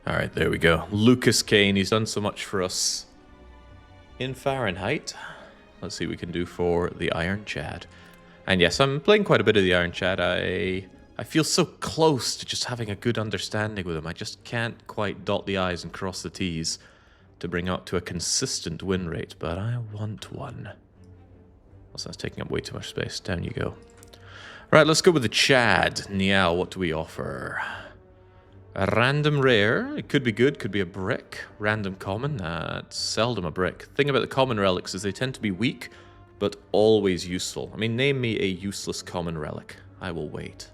All right, there we go. Lucas Kane, he's done so much for us in Fahrenheit. Let's see what we can do for the Iron Chad. And yes, I'm playing quite a bit of the Iron Chad. I feel so close to just having a good understanding with him. I just can't quite dot the I's and cross the T's to bring up to a consistent win rate, but I want one. Also, that's taking up way too much space. Down you go. Right, let's go with the Chad. Now, what do we offer? A random rare. It could be good, could be a brick. Random common. It's seldom a brick. Thing about the common relics is they tend to be weak, but always useful. I mean, name me a useless common relic. I will wait.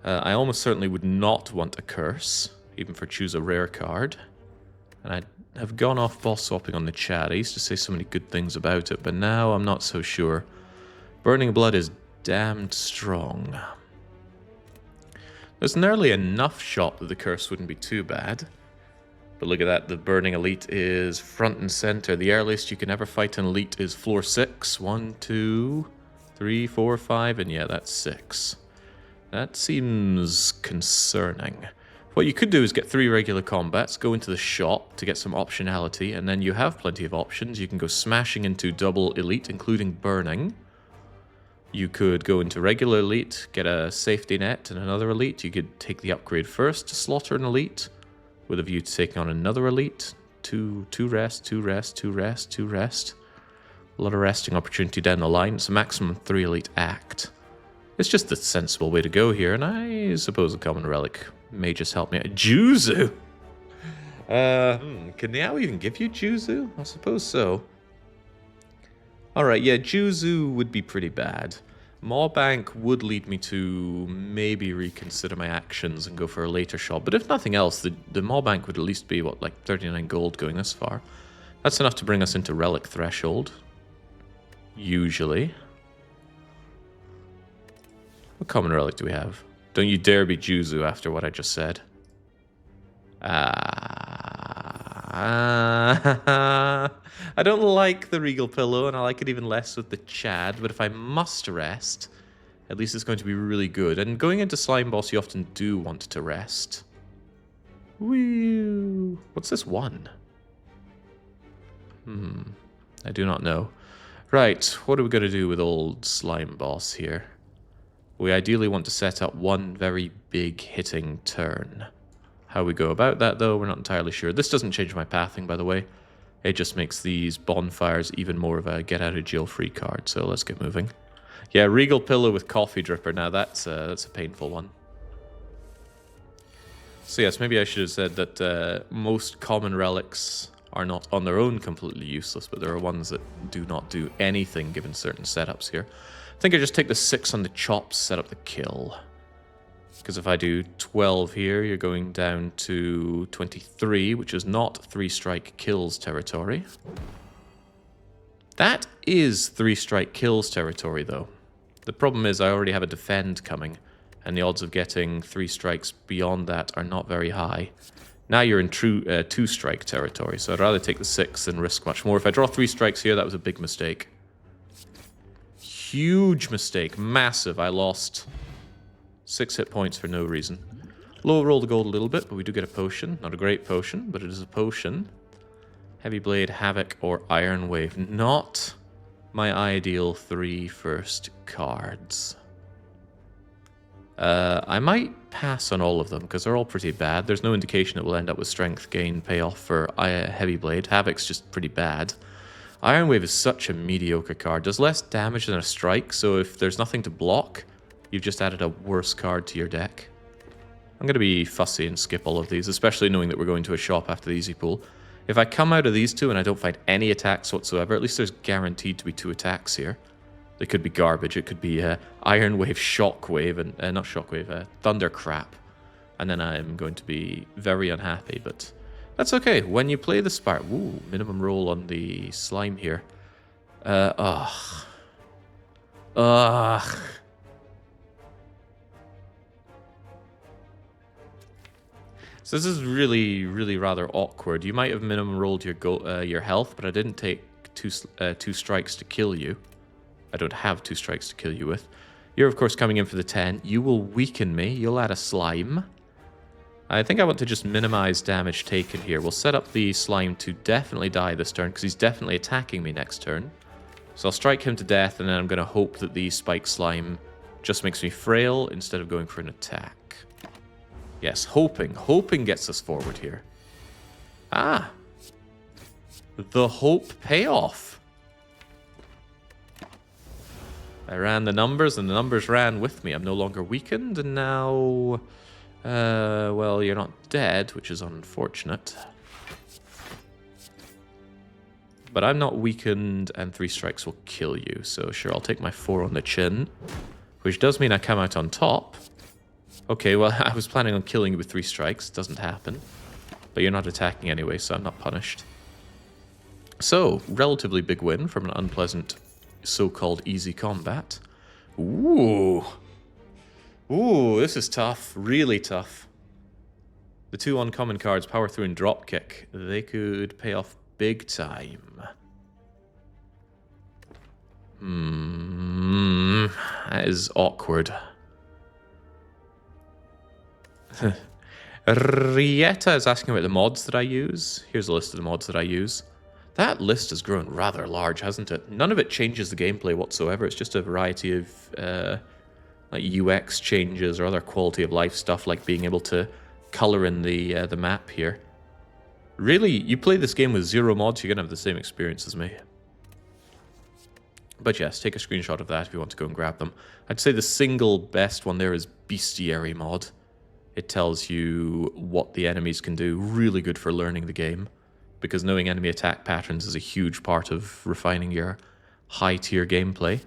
I almost certainly would not want a curse, even for choose a rare card. And I have gone off boss swapping on the Chad. I used to say so many good things about it, but now I'm not so sure. Burning Blood is damned strong. There's nearly enough shot that the curse wouldn't be too bad. But look at that, the Burning Elite is front and center. The earliest you can ever fight an Elite is floor 6. 1, 2, 3, 4, 5, and yeah, that's 6. That seems concerning. What you could do is get 3 regular combats, go into the shop to get some optionality, and then you have plenty of options. You can go smashing into double Elite, including Burning. You could go into regular Elite, get a safety net and another Elite. You could take the upgrade first to slaughter an Elite, with a view to taking on another Elite. Two rest, 2 rest, 2 rest, 2 rest. A lot of resting opportunity down the line. It's a maximum 3 Elite act. It's just the sensible way to go here, and I suppose a common relic may just help me out. Juzu! Can Niao even give you Juzu? I suppose so. Alright, yeah, Juzu would be pretty bad. Mawbank would lead me to maybe reconsider my actions and go for a later shot, but if nothing else, the Mawbank would at least be, what, like 39 gold going this far. That's enough to bring us into Relic Threshold. Usually. What common relic do we have? Don't you dare be Juzu after what I just said. I don't like the Regal Pillow, and I like it even less with the Chad, but if I must rest, at least it's going to be really good. And going into Slime Boss, you often do want to rest. Woo! What's this one? I do not know. Right, what are we going to do with old Slime Boss here? We ideally want to set up one very big hitting turn. How we go about that, though, we're not entirely sure. This doesn't change my pathing, by the way. It just makes these bonfires even more of a get-out-of-jail-free card, so let's get moving. Yeah, Regal Pillow with Coffee Dripper. Now, that's a painful one. So yes, maybe I should have said that most common relics are not on their own completely useless, but there are ones that do not do anything given certain setups here. I think I just take the 6 on the chops, set up the kill. Because if I do 12 here, you're going down to 23, which is not 3-strike kills territory. That is 3-strike kills territory, though. The problem is I already have a defend coming, and the odds of getting 3 strikes beyond that are not very high. Now you're in true 2-strike territory, so I'd rather take the 6 than risk much more. If I draw 3 strikes here, that was a big mistake. Huge mistake. Massive. I lost 6 hit points for no reason. Low roll the gold a little bit, but we do get a potion. Not a great potion, but it is a potion. Heavy Blade, Havoc, or Iron Wave. Not my ideal 3 first cards. I might pass on all of them, because they're all pretty bad. There's no indication it will end up with strength gain payoff for Heavy Blade. Havoc's just pretty bad. Iron Wave is such a mediocre card. Does less damage than a strike, so if there's nothing to block, you've just added a worse card to your deck. I'm going to be fussy and skip all of these, especially knowing that we're going to a shop after the easy pool. If I come out of these 2 and I don't find any attacks whatsoever, at least there's guaranteed to be 2 attacks here. They could be garbage. It could be Iron Wave, Shockwave, and not Shockwave, Thunder Crap. And then I'm going to be very unhappy, but that's okay. When you play the Spire... Ooh, minimum roll on the slime here. Ugh. So this is really, really rather awkward. You might have minimum rolled your health, but I didn't take 2 strikes to kill you. I don't have 2 strikes to kill you with. You're, of course, coming in for the 10. You will weaken me. You'll add a slime. I think I want to just minimize damage taken here. We'll set up the slime to definitely die this turn, because he's definitely attacking me next turn. So I'll strike him to death, and then I'm going to hope that the spike slime just makes me frail instead of going for an attack. Yes, hoping. Hoping gets us forward here. Ah! The hope payoff. I ran the numbers, and the numbers ran with me. I'm no longer weakened, and now... well, you're not dead, which is unfortunate. But I'm not weakened, and 3 strikes will kill you. So sure, I'll take my 4 on the chin, which does mean I come out on top. Okay, well, I was planning on killing you with 3 strikes. Doesn't happen. But you're not attacking anyway, so I'm not punished. So, relatively big win from an unpleasant so-called easy combat. Ooh. Ooh, this is tough. Really tough. The 2 uncommon cards, Power Through and Dropkick, they could pay off big time. That is awkward. Rieta is asking about the mods that I use. Here's a list of the mods that I use. That list has grown rather large, hasn't it? None of it changes the gameplay whatsoever. It's just a variety of like UX changes or other quality of life stuff, like being able to color in the map here. Really, you play this game with 0 mods, you're gonna have the same experience as me. But yes, take a screenshot of that if you want to go and grab them. I'd say the single best one there is Bestiary mod. It tells you what the enemies can do. Really good for learning the game, because knowing enemy attack patterns is a huge part of refining your high-tier gameplay.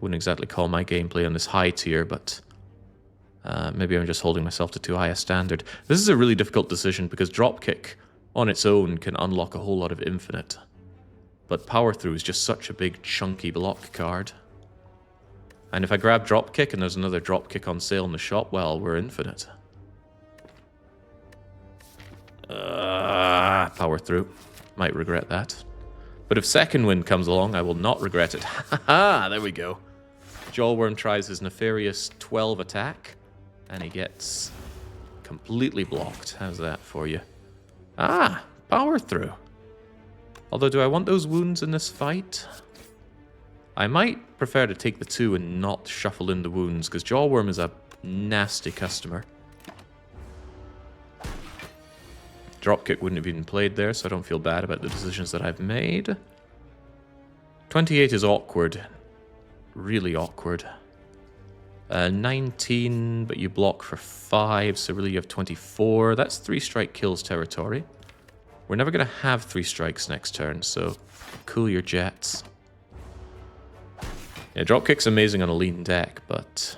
Wouldn't exactly call my gameplay on this high tier, but maybe I'm just holding myself to too high a standard. This is a really difficult decision, because Dropkick on its own can unlock a whole lot of infinite. But Power Through is just such a big, chunky block card. And if I grab Dropkick and there's another Dropkick on sale in the shop, well, we're infinite. Power Through. Might regret that. But if Second Wind comes along, I will not regret it. Haha, there we go. Jawworm tries his nefarious 12 attack, and he gets completely blocked. How's that for you? Ah, Power Through. Although, do I want those wounds in this fight? I might prefer to take the 2 and not shuffle in the wounds, because Jawworm is a nasty customer. Dropkick wouldn't have even played there, so I don't feel bad about the decisions that I've made. 28 is awkward. Really awkward. 19, but you block for 5, so really you have 24. That's 3 strike kills territory. We're never going to have 3 strikes next turn, so cool your jets. Yeah, Dropkick's amazing on a lean deck, but...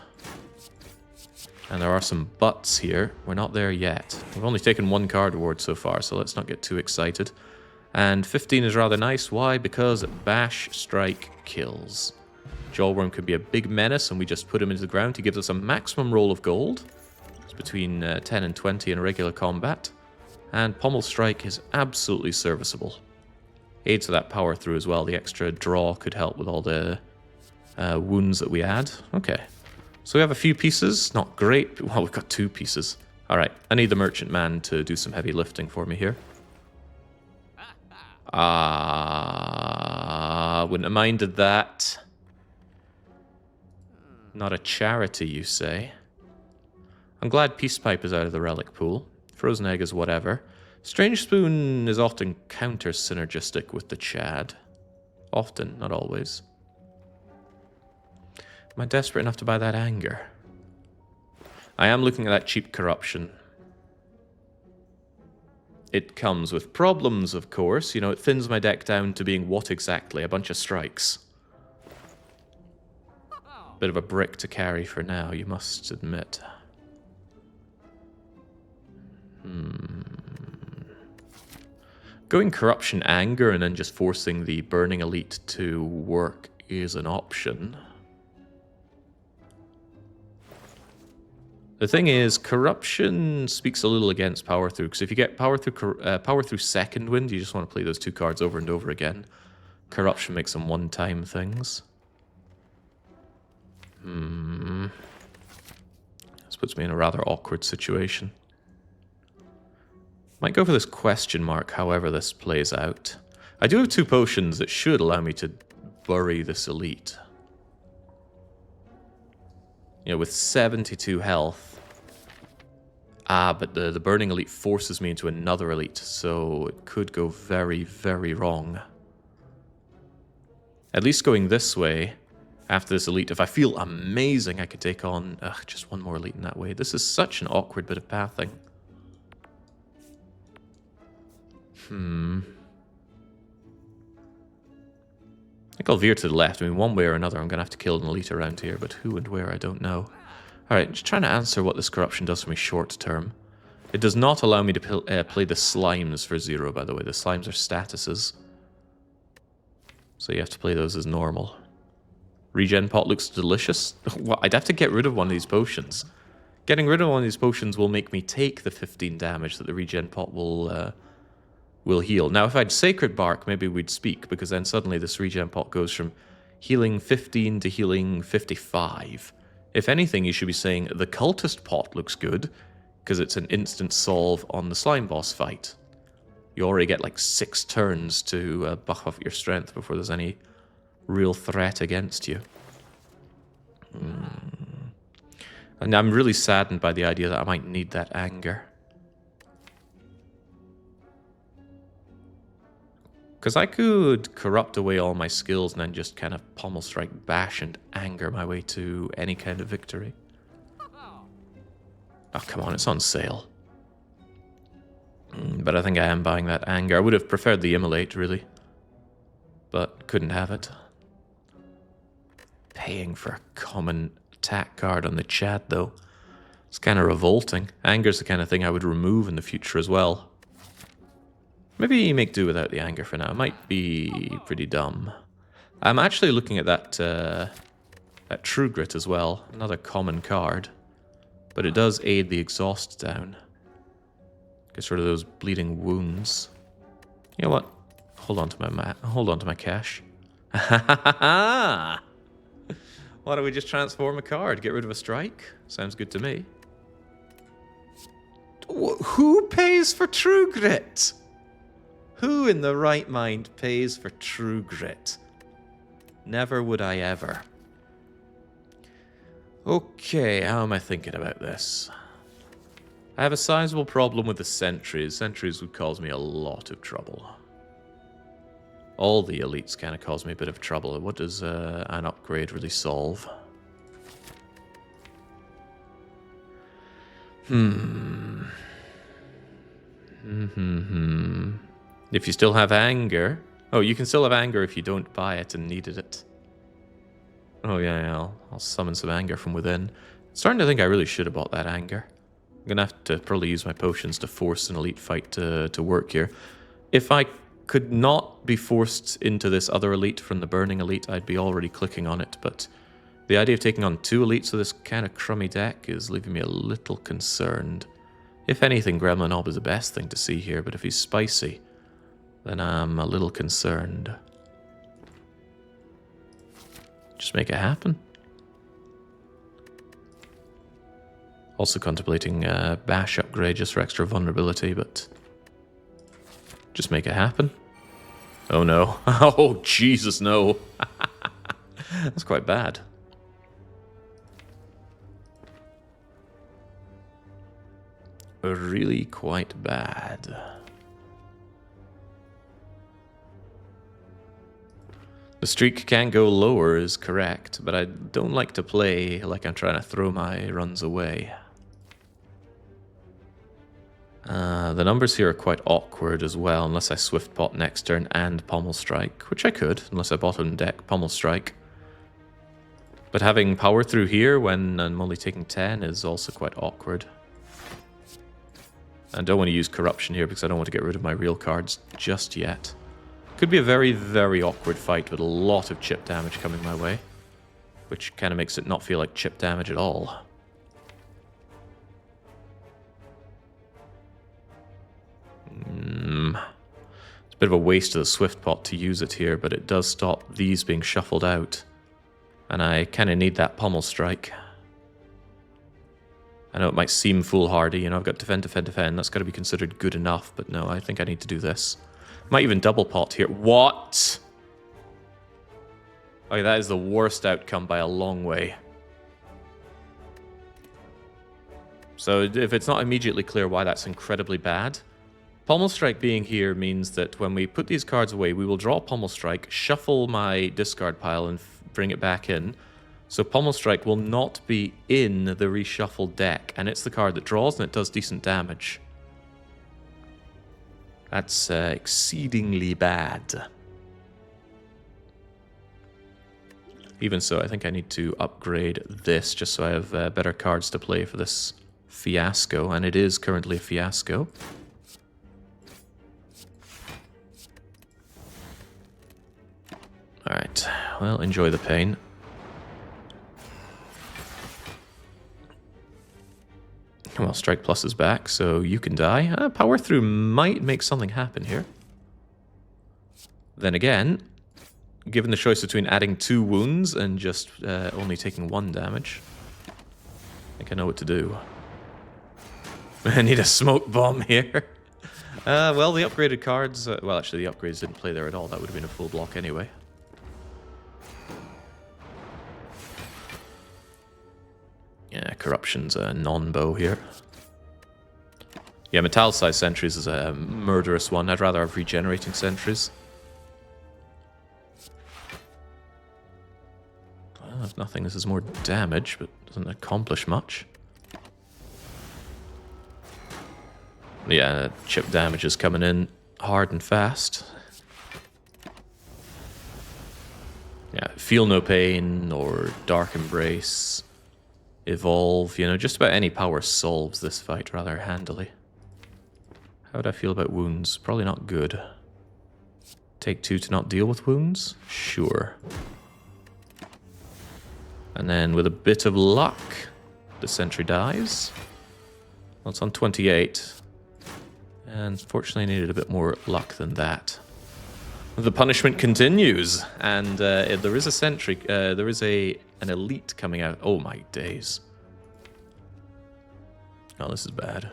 And there are some buts here. We're not there yet. We've only taken 1 card award so far, so let's not get too excited. And 15 is rather nice. Why? Because Bash Strike kills. Jawworm could be a big menace, and we just put him into the ground. He gives us a maximum roll of gold. It's between 10 and 20 in regular combat. And Pommel Strike is absolutely serviceable. Aids with that Power Through as well. The extra draw could help with all the wounds that we add. Okay. So we have a few pieces. Not great. Well, we've got 2 pieces. Alright, I need the Merchant Man to do some heavy lifting for me here. Wouldn't have minded that. Not a charity, you say? I'm glad Peace Pipe is out of the relic pool. Frozen Egg is whatever. Strange Spoon is often counter-synergistic with the Chad. Often, not always. Am I desperate enough to buy that Anger? I am looking at that cheap Corruption. It comes with problems, of course. You know, it thins my deck down to being what exactly? A bunch of strikes. Bit of a brick to carry for now, you must admit. Going Corruption Anger and then just forcing the Burning Elite to work is an option. The thing is, Corruption speaks a little against Power Through, because if you get Power Through Second Wind, you just want to play those 2 cards over and over again. Corruption makes them one-time things. This puts me in a rather awkward situation. Might go for this question mark, however this plays out. I do have 2 potions that should allow me to bury this elite. You know, with 72 health. Ah, but the burning elite forces me into another elite, so it could go very, very wrong. At least going this way, after this elite, if I feel amazing, I could take on just 1 more elite in that way. This is such an awkward bit of pathing. I think I'll veer to the left. I mean, one way or another, I'm going to have to kill an elite around here, but who and where, I don't know. Alright, just trying to answer what this corruption does for me short term. It does not allow me to play the slimes for 0, by the way. The slimes are statuses. So you have to play those as normal. Regen pot looks delicious. Well, I'd have to get rid of one of these potions. Getting rid of one of these potions will make me take the 15 damage that the regen pot will heal. Now, if I had Sacred Bark, maybe we'd speak, because then suddenly this regen pot goes from healing 15 to healing 55. If anything, you should be saying the Cultist pot looks good, because it's an instant solve on the slime boss fight. You already get like 6 turns to buff up your strength before there's any real threat against you. And I'm really saddened by the idea that I might need that anger. Because I could corrupt away all my skills and then just kind of pommel strike, bash, and anger my way to any kind of victory. Oh, come on, it's on sale. But I think I am buying that anger. I would have preferred the immolate, really. But couldn't have it. Paying for a common attack card on the Chad, though. It's kind of revolting. Anger's the kind of thing I would remove in the future as well. Maybe make do without the anger for now. It might be pretty dumb. I'm actually looking at that True Grit as well. Another common card. But it does aid the exhaust down. Gets rid of those bleeding wounds. You know what? Hold on to my cash. Why don't we just transform a card? Get rid of a strike? Sounds good to me. Who pays for True Grit? Who in the right mind pays for True Grit? Never would I ever. Okay, how am I thinking about this? I have a sizable problem with the sentries. Sentries would cause me a lot of trouble. All the elites kind of cause me a bit of trouble. What does an upgrade really solve? If you still have anger... Oh, you can still have anger if you don't buy it and needed it. Oh yeah, I'll summon some anger from within. Starting to think I really should have bought that anger. I'm going to have to probably use my potions to force an elite fight to work here. If I could not be forced into this other elite from the burning elite, I'd be already clicking on it, but the idea of taking on 2 elites with this kind of crummy deck is leaving me a little concerned. If anything, Gremlin Ob is the best thing to see here, but if he's spicy, then I'm a little concerned. Just make it happen. Also contemplating Bash upgrade just for extra vulnerability, but just make it happen. Oh no. Oh, Jesus, no. That's quite bad. Really quite bad. The streak can go lower is correct, but I don't like to play like I'm trying to throw my runs away. The numbers here are quite awkward as well, unless I Swift Pot next turn and Pommel Strike, which I could, unless I bottom deck Pommel Strike. But having power through here when I'm only taking 10 is also quite awkward. I don't want to use Corruption here because I don't want to get rid of my real cards just yet. Could be a very, very awkward fight with a lot of chip damage coming my way, which kind of makes it not feel like chip damage at all. It's a bit of a waste of the Swift Pot to use it here, but it does stop these being shuffled out. And I kind of need that Pommel Strike. I know it might seem foolhardy, you know, I've got defend, defend, defend. That's got to be considered good enough, but no, I think I need to do this. Might even double pot here. What? Okay, that is the worst outcome by a long way. So if it's not immediately clear why that's incredibly bad, Pommel Strike being here means that when we put these cards away, we will draw Pommel Strike, shuffle my discard pile, and bring it back in. So Pommel Strike will not be in the reshuffled deck, and it's the card that draws, and it does decent damage. That's exceedingly bad. Even so, I think I need to upgrade this just so I have better cards to play for this fiasco, and it is currently a fiasco. Alright, well, enjoy the pain. Well, Strike Plus is back, so you can die. Power Through might make something happen here. Then again, given the choice between adding 2 wounds and just only taking 1 damage, I think I know what to do. I need a smoke bomb here. Well, the upgraded cards... well, actually, the upgrades didn't play there at all. That would have been a full block anyway. Yeah, Corruption's a non-bow here. Yeah, Metallicized Sentries is a murderous one. I'd rather have Regenerating Sentries. Well, if nothing, this is more damage, but doesn't accomplish much. Yeah, chip damage is coming in hard and fast. Yeah, Feel No Pain or Dark Embrace... Evolve, you know, just about any power solves this fight rather handily. How would I feel about wounds? Probably not good. Take 2 to not deal with wounds? Sure. And then with a bit of luck, the sentry dies. Well, it's on 28. And fortunately I needed a bit more luck than that. The punishment continues, and there is a sentry, there is an elite coming out. Oh my days. Oh, this is bad.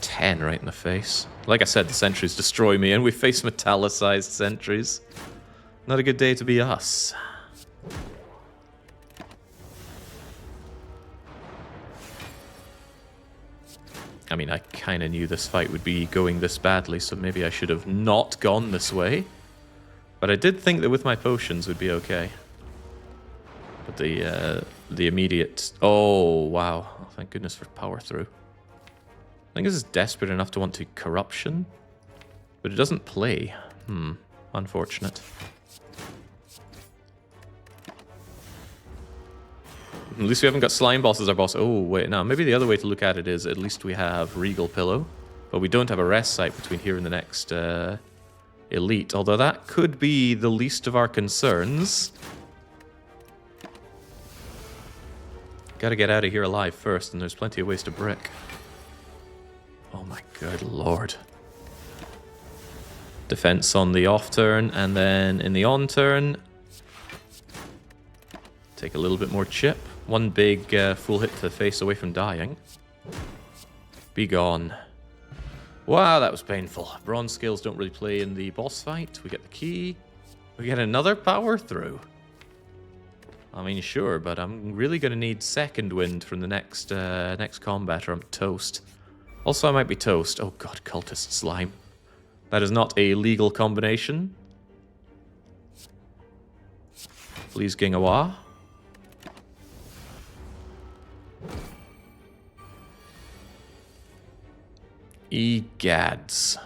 10 right in the face. Like I said, the sentries destroy me, and we face metallicized sentries. Not a good day to be us. I mean, I kind of knew this fight would be going this badly, so maybe I should have not gone this way. But I did think that with my potions would be okay. But the immediate... Oh, wow. Oh, thank goodness for Power Through. I think this is desperate enough to want to Corruption. But it doesn't play. Unfortunate. At least we haven't got Slime Boss as our boss. Oh, wait, no. Maybe the other way to look at it is at least we have Regal Pillow. But we don't have a rest site between here and the next elite. Although that could be the least of our concerns. Gotta get out of here alive first, and there's plenty of ways to brick. Oh my good lord. Defense on the off turn, and then in the on turn... Take a little bit more chip. One big full hit to the face away from dying. Be gone. Wow, that was painful. Bronze scales don't really play in the boss fight. We get the key. We get another Power Through. I mean, sure, but I'm really going to need second wind from the next combat, or I'm toast. Also, I might be toast. Oh god, cultist slime. That is not a legal combination. Please, Gingawa. Egads.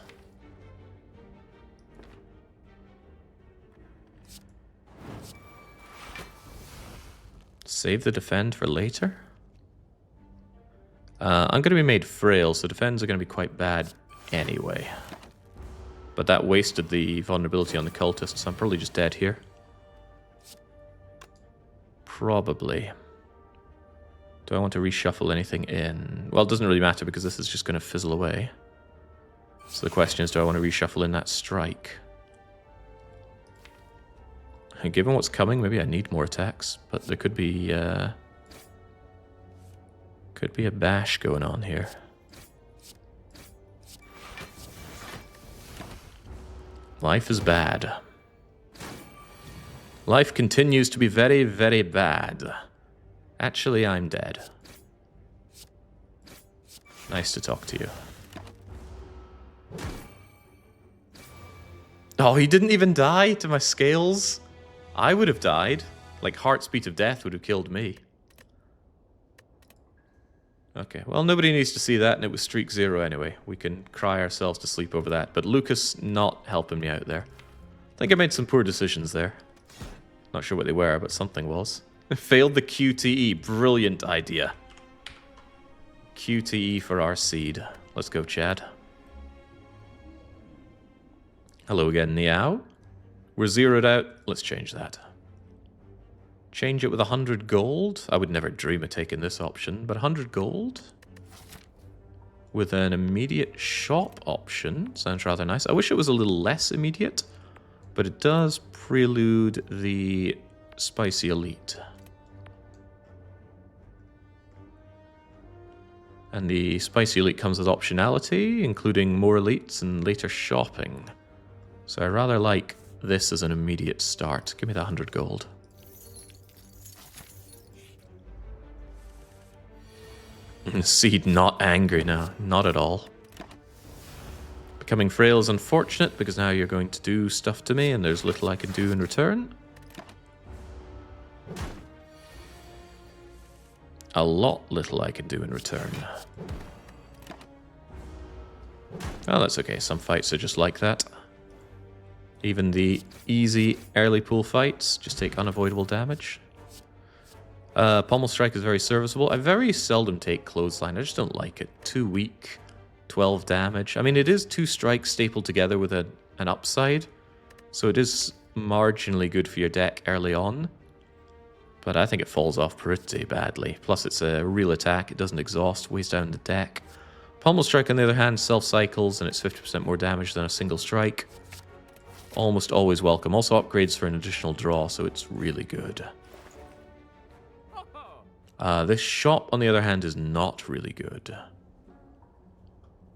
Save the defend for later? I'm going to be made frail, so defends are going to be quite bad anyway. But that wasted the vulnerability on the cultists, so I'm probably just dead here. Probably. Do I want to reshuffle anything in? Well, it doesn't really matter because this is just going to fizzle away. So the question is, do I want to reshuffle in that strike? And given what's coming, maybe I need more attacks, but there could be a bash going on here. Life is bad. Life continues to be very, very bad. Actually, I'm dead. Nice to talk to you. Oh, he didn't even die to my scales? I would have died. Like, Heartbeat of Death would have killed me. Okay, well, nobody needs to see that, and it was streak 0 anyway. We can cry ourselves to sleep over that. But Lucas not helping me out there. I think I made some poor decisions there. Not sure what they were, but something was. Failed the QTE. Brilliant idea. QTE for our seed. Let's go, Chad. Hello again, Niao. We're zeroed out. Let's change that. Change it with 100 gold. I would never dream of taking this option, but 100 gold with an immediate shop option sounds rather nice. I wish it was a little less immediate, but it does prelude the Spicy Elite. And the Spicy Elite comes with optionality, including more elites and later shopping. So I rather like this as an immediate start. Give me that 100 gold. Seed not angry now. Not at all. Becoming frail is unfortunate because now you're going to do stuff to me and there's little I can do in return. A lot little I can do in return. Oh, that's okay. Some fights are just like that. Even the easy early pool fights just take unavoidable damage. Pommel Strike is very serviceable. I very seldom take Clothesline. I just don't like it. Too weak. 12 damage. I mean, it is 2 strikes stapled together with an upside. So it is marginally good for your deck early on. But I think it falls off pretty badly. Plus, it's a real attack. It doesn't exhaust. Weighs down the deck. Pommel Strike, on the other hand, self-cycles, and it's 50% more damage than a single strike. Almost always welcome. Also upgrades for an additional draw, so it's really good. This shop, on the other hand, is not really good.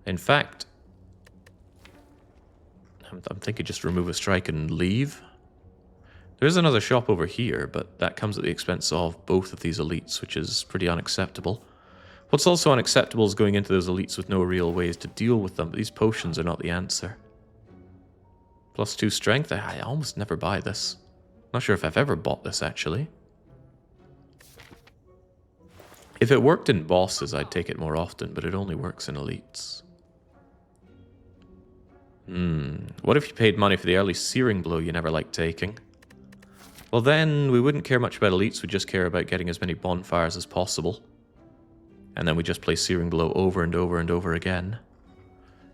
In fact, I'm thinking just remove a strike and leave. There's another shop over here, but that comes at the expense of both of these elites, which is pretty unacceptable. What's also unacceptable is going into those elites with no real ways to deal with them, but these potions are not the answer. +2 strength, I almost never buy this. Not sure if I've ever bought this, actually. If it worked in bosses, I'd take it more often, but it only works in elites. What if you paid money for the early Searing Blow you never liked taking? Well, then we wouldn't care much about elites, we'd just care about getting as many bonfires as possible. And then we just play Searing Blow over and over and over again.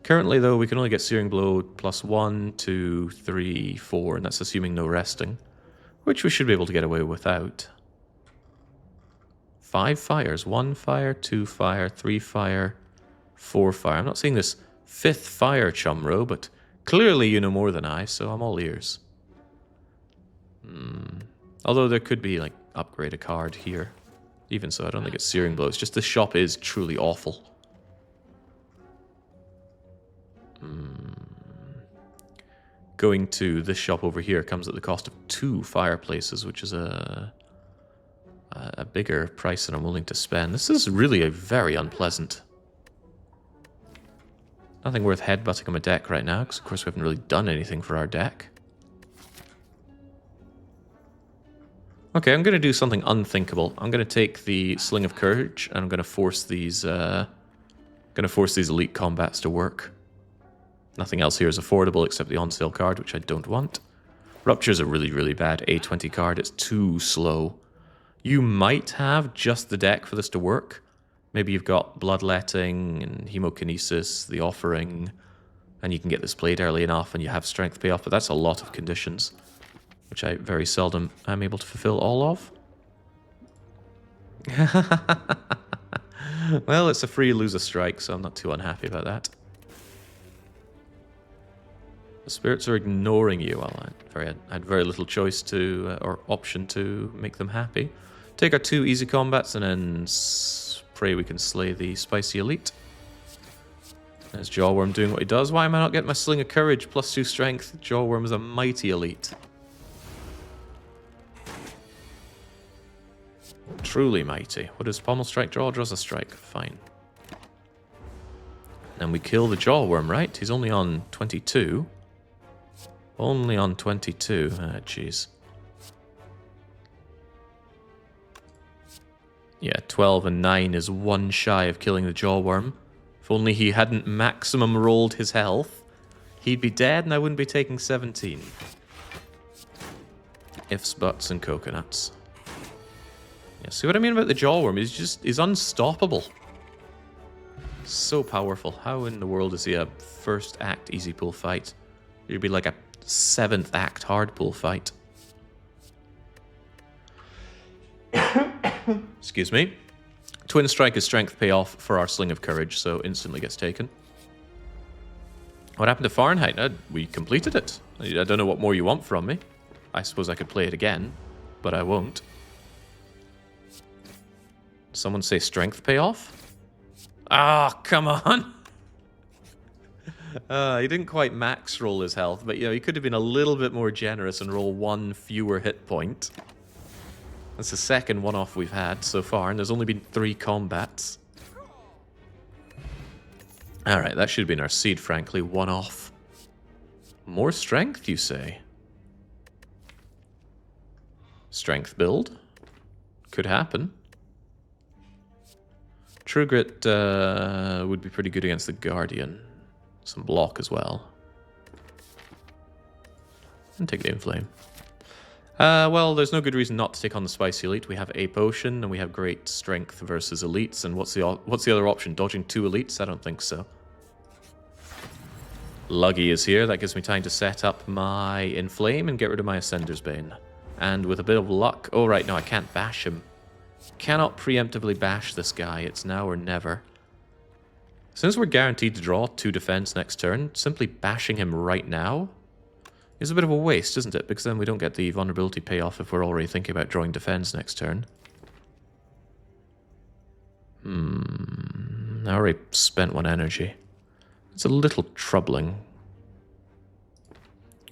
Currently, though, we can only get Searing Blow +1, 2, 3, 4, and that's assuming no resting, which we should be able to get away without. 5 fires. 1 fire, 2 fire, 3 fire, 4 fire. I'm not seeing this 5th fire, Chumro, but clearly you know more than I, so I'm all ears. Although there could be, like, upgrade a card here. Even so, I don't think it's Searing Blow. It's just this shop is truly awful. Going to this shop over here comes at the cost of 2 fireplaces, which is a bigger price than I'm willing to spend. This is really a very unpleasant. Nothing worth headbutting on my deck right now, because of course we haven't really done anything for our deck. Okay, I'm going to do something unthinkable. I'm going to take the Sling of Courage, and I'm going to force these elite combats to work. Nothing else here is affordable except the on-sale card, which I don't want. Rupture is a really, really bad A20 card. It's too slow. You might have just the deck for this to work. Maybe you've got Bloodletting and Hemokinesis, the Offering, and you can get this played early enough and you have Strength payoff, but that's a lot of conditions, which I very seldom am able to fulfill all of. Well, it's a free lose a strike, so I'm not too unhappy about that. The spirits are ignoring you. Well, I had very little choice to, or option to make them happy. Take our 2 easy combats and then pray we can slay the spicy elite. There's Jawworm doing what he does. Why am I not getting my Sling of Courage? +2 strength. Jawworm is a mighty elite. Truly mighty. What does Pommel Strike draw? Draws a strike. Fine. Then we kill the Jawworm, right? He's only on 22. Only on 22. Ah, jeez. Yeah, 12 and 9 is 1 shy of killing the Jawworm. If only he hadn't maximum rolled his health, he'd be dead and I wouldn't be taking 17. Ifs, buts, and coconuts. Yeah, see what I mean about the Jawworm? He's unstoppable. So powerful. How in the world is he a first act easy pull fight? It'd be like a 7th act hard pull fight. Excuse me. Twin Strike is strength payoff for our Sling of Courage, so instantly gets taken. What happened to Fahrenheit? We completed it. I don't know what more you want from me. I suppose I could play it again, but I won't. Someone say strength payoff? Ah, come on! He didn't quite max roll his health, but he could have been a little bit more generous and roll 1 fewer hit point. That's the second one-off we've had so far, and there's only been 3 combats. Alright, that should have been our seed, frankly. 1 off. More strength, you say? Strength build? Could happen. True Grit would be pretty good against the Guardian. Some block as well. And take the Inflame. Well, there's no good reason not to take on the Spicy Elite. We have a potion, and we have great strength versus elites. And what's the other option? Dodging 2 elites? I don't think so. Luggy is here. That gives me time to set up my Inflame and get rid of my Ascender's Bane. And with a bit of luck... Oh, right, no, I can't bash him. Cannot preemptively bash this guy. It's now or never. Since we're guaranteed to draw 2 defense next turn, simply bashing him right now is a bit of a waste, isn't it? Because then we don't get the vulnerability payoff if we're already thinking about drawing defense next turn. I already spent 1 energy. It's a little troubling.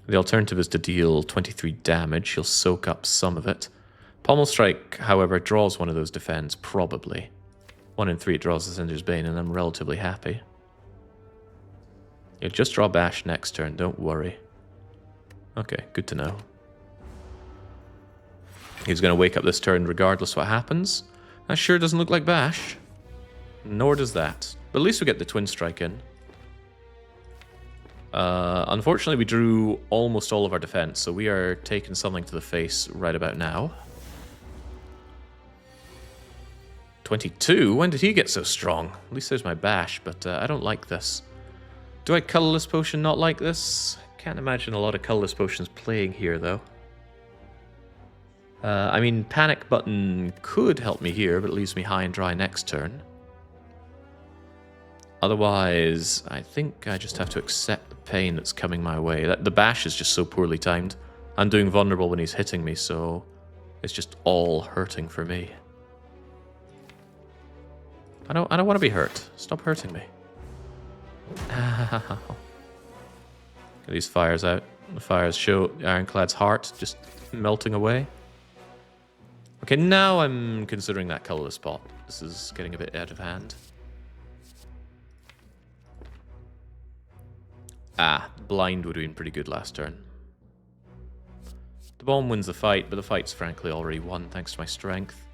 The alternative is to deal 23 damage. He'll soak up some of it. Pommel Strike, however, draws 1 of those defense, probably. 1 in 3 it draws the Ascender's Bane, and I'm relatively happy. You'll just draw Bash next turn, don't worry. Okay, good to know. He's going to wake up this turn regardless what happens. That sure doesn't look like Bash. Nor does that. But at least we get the Twin Strike in. Unfortunately, we drew almost all of our defense, so we are taking something to the face right about now. 22? When did he get so strong? At least there's my Bash, but I don't like this. Do I Colorless Potion not like this? Can't imagine a lot of Colorless Potions playing here, though. I mean, Panic Button could help me here, but it leaves me high and dry next turn. Otherwise, I think I just have to accept the pain that's coming my way. The Bash is just so poorly timed. I'm doing vulnerable when he's hitting me, so it's just all hurting for me. I don't want to be hurt. Stop hurting me. Get these fires out. The fires show Ironclad's heart just melting away. Okay, now I'm considering that colorless spot. This is getting a bit out of hand. Blind would have been pretty good last turn. The bomb wins the fight, but the fight's frankly already won thanks to my strength.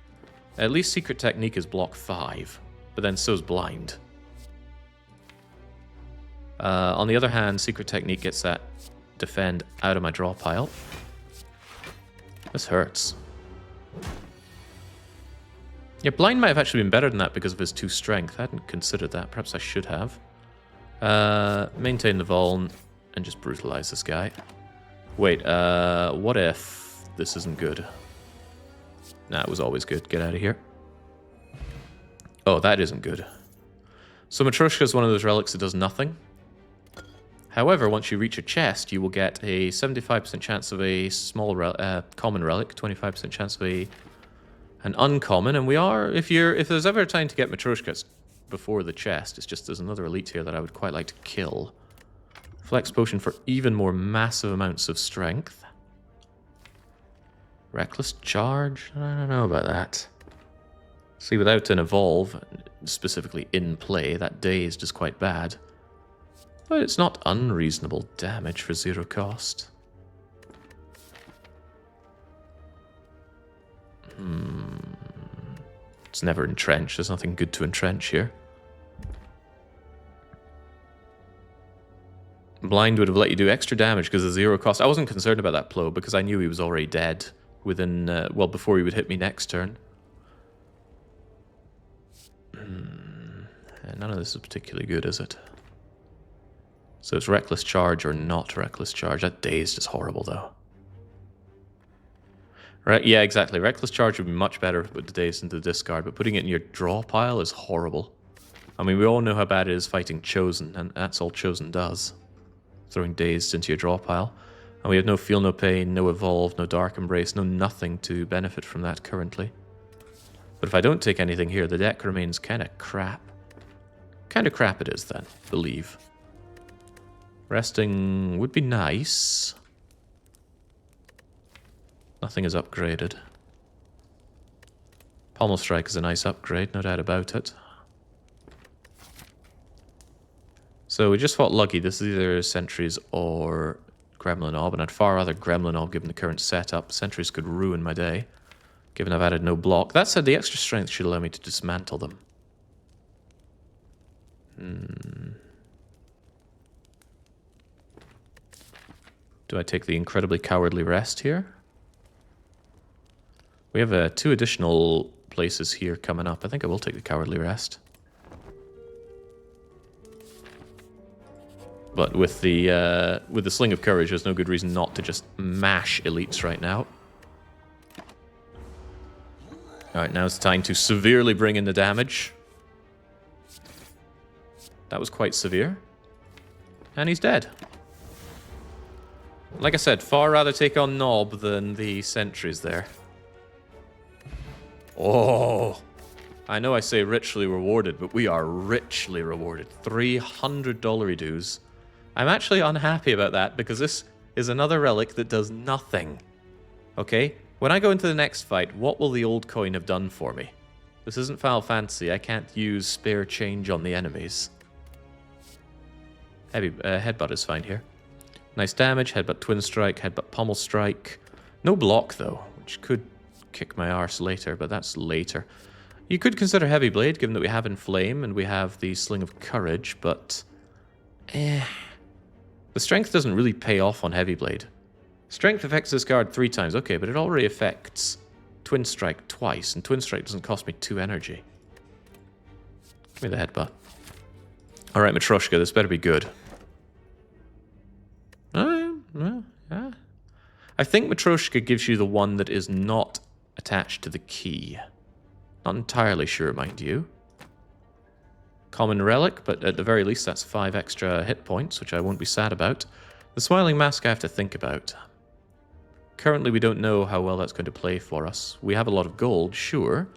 At least Secret Technique is block 5, but then so's Blind. On the other hand, Secret Technique gets that defend out of my draw pile. This hurts. Yeah, Blind might have actually been better than that because of his 2 strength. I hadn't considered that. Perhaps I should have. Maintain the Vuln and just brutalize this guy. Wait, what if this isn't good? Nah, it was always good. Get out of here. Oh, that isn't good. So Matryoshka is one of those relics that does nothing. However, once you reach a chest, you will get a 75% chance of a common relic, 25% chance of an uncommon, and if there's ever a time to get Matryoshkas before the chest, it's just there's another elite here that I would quite like to kill. Flex potion for even more massive amounts of strength. Reckless charge? I don't know about that. See, without an evolve, specifically in play, that dazed is quite bad. But it's not unreasonable damage for 0 cost. It's never entrenched. There's nothing good to entrench here. Blind would have let you do extra damage because of 0 cost. I wasn't concerned about that Plo because I knew he was already dead within, before he would hit me next turn. None of this is particularly good, is it? So it's reckless charge or not reckless charge. That dazed is horrible, though. Right? Yeah, exactly. Reckless charge would be much better with the dazed into the discard, but putting it in your draw pile is horrible. I mean, we all know how bad it is fighting Chosen, and that's all Chosen does. Throwing dazed into your draw pile. And we have no feel, no pain, no evolve, no dark embrace, no nothing to benefit from that currently. But if I don't take anything here, the deck remains kind of crap. Kind of crap it is then, believe. Resting would be nice. Nothing is upgraded. Pommel Strike is a nice upgrade, no doubt about it. So we just fought Luggy. This is either Sentries or Gremlin Orb, and I'd far rather Gremlin Orb given the current setup. Sentries could ruin my day, given I've added no block. That said, the extra strength should allow me to dismantle them. Do I take the incredibly cowardly rest here? We have 2 additional places here coming up. I think I will take the cowardly rest. But with the Sling of Courage, there's no good reason not to just mash elites right now. Alright, now it's time to severely bring in the damage. That was quite severe. And he's dead. Like I said, far rather take on Nob than the sentries there. Oh! I know I say richly rewarded, but we are richly rewarded. $300 dues. I'm actually unhappy about that because this is another relic that does nothing. Okay? When I go into the next fight, what will the old coin have done for me? This isn't Final Fantasy. I can't use spare change on the enemies. Headbutt is fine here. Nice damage. Headbutt Twin Strike. Headbutt Pommel Strike. No block, though, which could kick my arse later, but that's later. You could consider Heavy Blade, given that we have Inflame and we have the Sling of Courage, but... The strength doesn't really pay off on Heavy Blade. Strength affects this card 3 times. Okay, but it already affects Twin Strike twice, and Twin Strike doesn't cost me 2 energy. Give me the headbutt. Alright, Matryoshka, this better be good. Yeah. I think Matryoshka gives you the one that is not attached to the key. Not entirely sure, mind you. Common relic, but at the very least that's 5 extra hit points, which I won't be sad about. The Smiling Mask I have to think about. Currently we don't know how well that's going to play for us. We have a lot of gold, sure,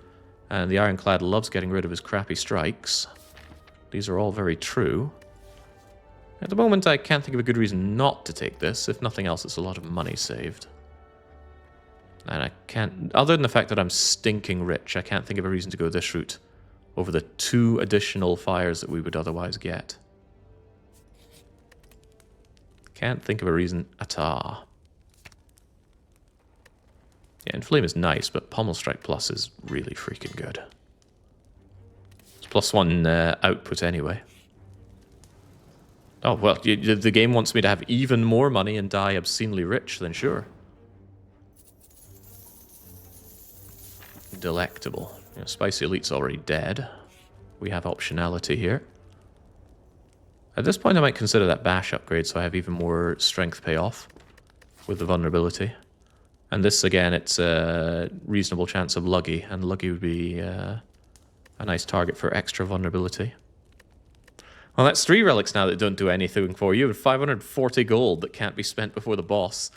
and the Ironclad loves getting rid of his crappy strikes. These are all very true. At the moment I can't think of a good reason not to take this. If nothing else, it's a lot of money saved. And I can't, other than the fact that I'm stinking rich, I can't think of a reason to go this route over the 2 additional fires that we would otherwise get. Can't think of a reason at all. Yeah, Inflame is nice, but Pommel Strike Plus is really freaking good. It's +1 output anyway. Oh, well, the game wants me to have even more money and die obscenely rich, then sure. Delectable. You know, Spicy Elite's already dead. We have optionality here. At this point I might consider that bash upgrade so I have even more strength payoff with the vulnerability. And this again, it's a reasonable chance of Luggy, and Luggy would be a nice target for extra vulnerability. Well, that's 3 relics now that don't do anything for you, and 540 gold that can't be spent before the boss.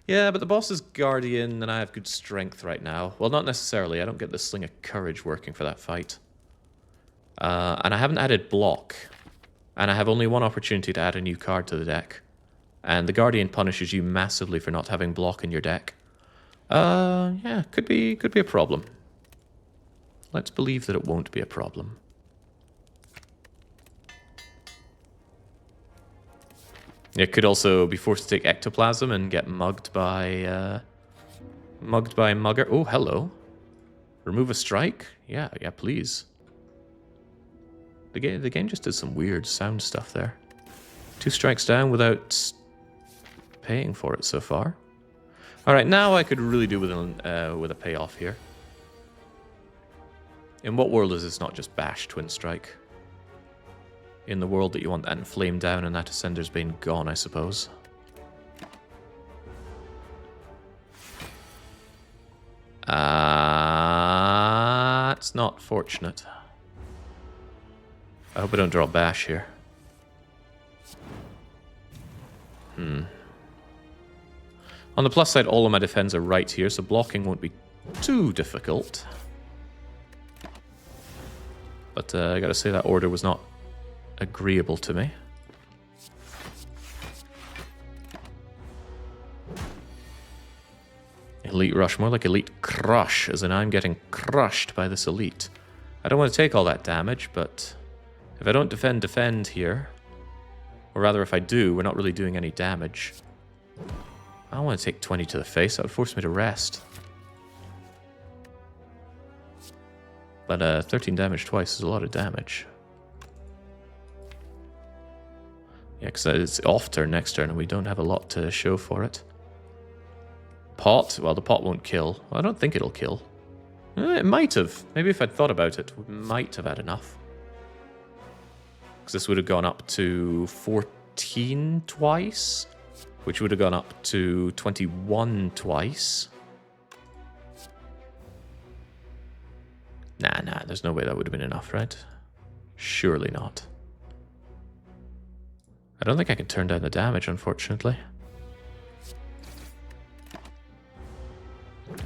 Yeah, but the boss is Guardian, and I have good strength right now. Well, not necessarily. I don't get the Sling of Courage working for that fight. And I haven't added block. And I have only one opportunity to add a new card to the deck. And the Guardian punishes you massively for not having block in your deck. Yeah, could be a problem. Let's believe that it won't be a problem. It could also be forced to take ectoplasm and get mugged by Mugger. Oh, hello. Remove a strike? Yeah, please. The game just did some weird sound stuff there. 2 strikes down without paying for it so far. All right, now I could really do with a payoff here. In what world is this not just bash twin strike? In the world that you want that inflame down and that Ascender's Bane gone, I suppose. That's not fortunate. I hope I don't draw bash here. On the plus side, all of my defense are right here, so blocking won't be too difficult. But I gotta say that order was not agreeable to me. Elite rush, more like elite crush, as in I'm getting crushed by this elite. I don't want to take all that damage, but if I don't defend here, or rather if I do, we're not really doing any damage. I don't want to take 20 to the face, that would force me to rest. But 13 damage twice is a lot of damage. Yeah, because it's off turn next turn and we don't have a lot to show for it. Pot, well, the pot won't kill. Well, I don't think it'll kill. It might have. Maybe if I'd thought about it, we might have had enough. Because this would have gone up to 14 twice, which would have gone up to 21 twice. Nah, there's no way that would have been enough, right? Surely not. I don't think I can turn down the damage, unfortunately.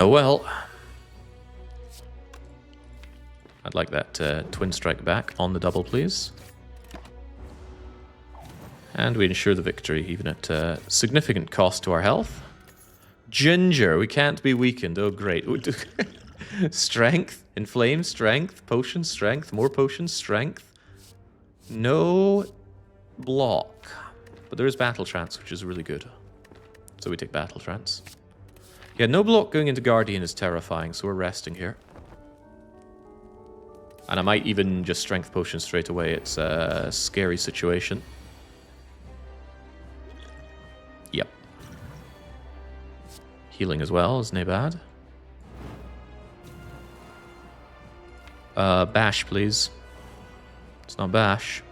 Oh well. I'd like that twin strike back on the double, please. And we ensure the victory, even at significant cost to our health. Ginger, we can't be weakened. Oh, great. Strength, inflame, strength, potion, strength, more potion, strength. No block. But there is battle trance, which is really good. So we take battle trance. Yeah, no block going into Guardian is terrifying, so we're resting here. And I might even just strength potion straight away. It's a scary situation. Yep. Healing as well is no bad. Bash, please. It's not bash.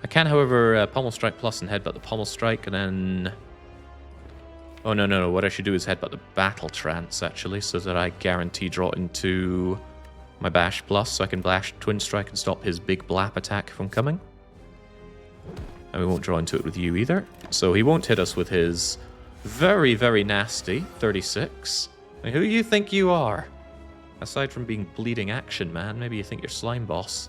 I can, however, Pommel Strike plus and headbutt the Pommel Strike, and then... Oh, no. What I should do is headbutt the Battle Trance, actually, so that I guarantee draw into my Bash plus, so I can Bash Twin Strike and stop his big Blap attack from coming. And we won't draw into it with you either. So he won't hit us with his very, very nasty 36. I mean, who do you think you are? Aside from being bleeding action, man, maybe you think you're Slime Boss.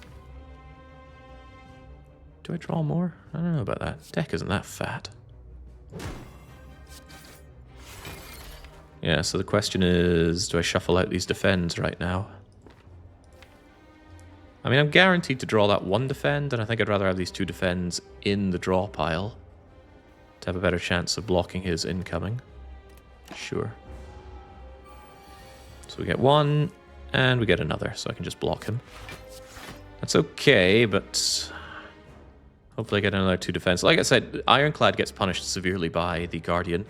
Do I draw more? I don't know about that. Deck isn't that fat. Yeah, so the question is, do I shuffle out these defends right now? I mean, I'm guaranteed to draw that one defend, and I think I'd rather have these 2 defends in the draw pile to have a better chance of blocking his incoming. Sure. So we get 1, and we get another, so I can just block him. That's okay, but hopefully I get another 2 defense. Like I said, Ironclad gets punished severely by the Guardian.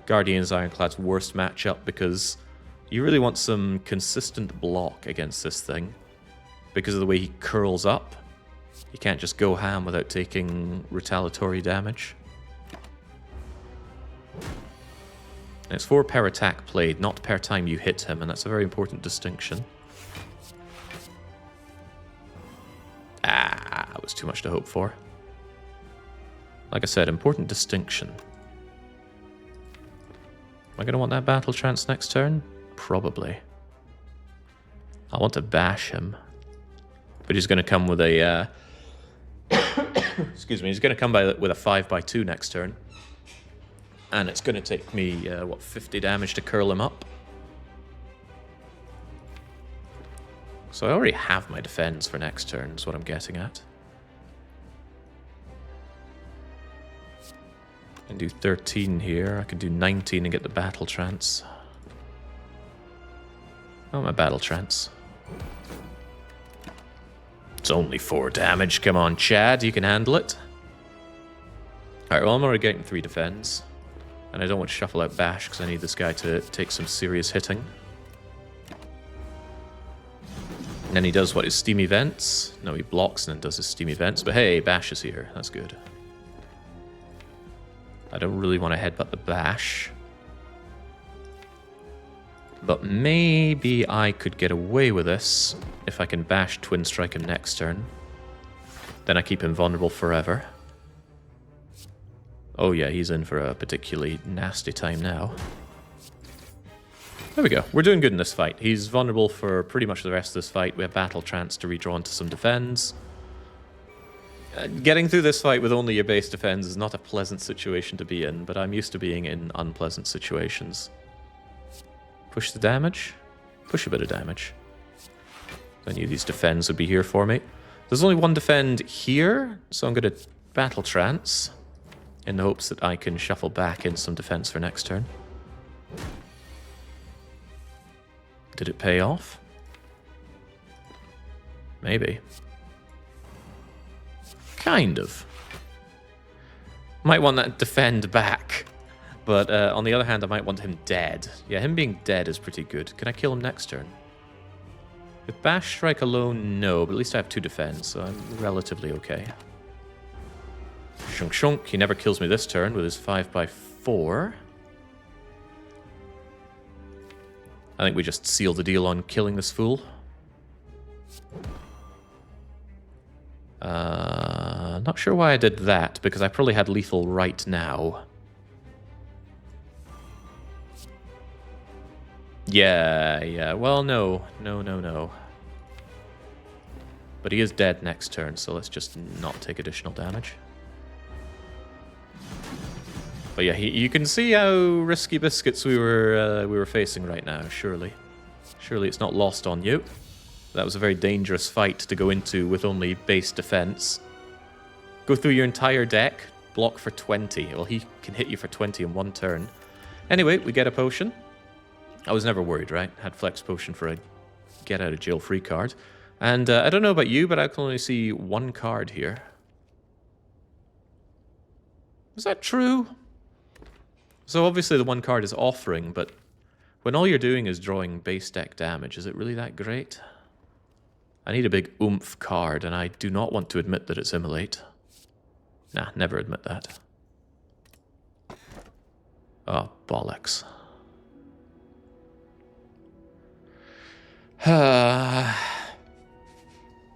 Guardian is Ironclad's worst matchup because you really want some consistent block against this thing. Because of the way he curls up, you can't just go ham without taking retaliatory damage. And it's 4 per attack played, not per time you hit him, and that's a very important distinction. was too much to hope for. Like I said, important distinction. Am I going to want that battle trance next turn? Probably. I want to bash him. But he's going to come with a... excuse me, he's going to come with a 5x2 next turn. And it's going to take me, 50 damage to curl him up. So I already have my defense for next turn, is what I'm getting at. I can do 13 here. I can do 19 and get the battle trance. Oh, my battle trance. It's only 4 damage. Come on, Chad. You can handle it. Alright, well, I'm already getting 3 defense. And I don't want to shuffle out Bash because I need this guy to take some serious hitting. And then he does, what, his steam events? No, he blocks and then does his steam events. But hey, Bash is here. That's good. I don't really want to headbutt the Bash. But maybe I could get away with this if I can Bash Twin Strike him next turn. Then I keep him vulnerable forever. Oh yeah, he's in for a particularly nasty time now. There we go. We're doing good in this fight. He's vulnerable for pretty much the rest of this fight. We have Battle Trance to redraw into some defense. Getting through this fight with only your base defense is not a pleasant situation to be in, but I'm used to being in unpleasant situations. Push the damage? Push a bit of damage. I knew these defends would be here for me. There's only one defend here, so I'm going to Battle Trance in the hopes that I can shuffle back in some defense for next turn. Did it pay off? Maybe. Kind of. Might want that defend back. But on the other hand, I might want him dead. Yeah, him being dead is pretty good. Can I kill him next turn? With Bash Strike alone, no. But at least I have 2 defense, so I'm relatively okay. Shunk shunk. He never kills me this turn with his 5x4. I think we just seal the deal on killing this fool. Not sure why I did that, because I probably had lethal right now. Yeah. Well, no. But he is dead next turn, so let's just not take additional damage. But yeah, you can see how risky biscuits we were facing right now. Surely it's not lost on you. That was a very dangerous fight to go into with only base defense. Go through your entire deck, block for 20. Well, he can hit you for 20 in 1 turn. Anyway, we get a potion. I was never worried, right? Had flex potion for a get out of jail free card. And I don't know about you, but I can only see 1 card here. Is that true? So obviously the 1 card is offering, but when all you're doing is drawing base deck damage, is it really that great? I need a big oomph card, and I do not want to admit that it's Immolate. Nah, never admit that. Oh, bollocks.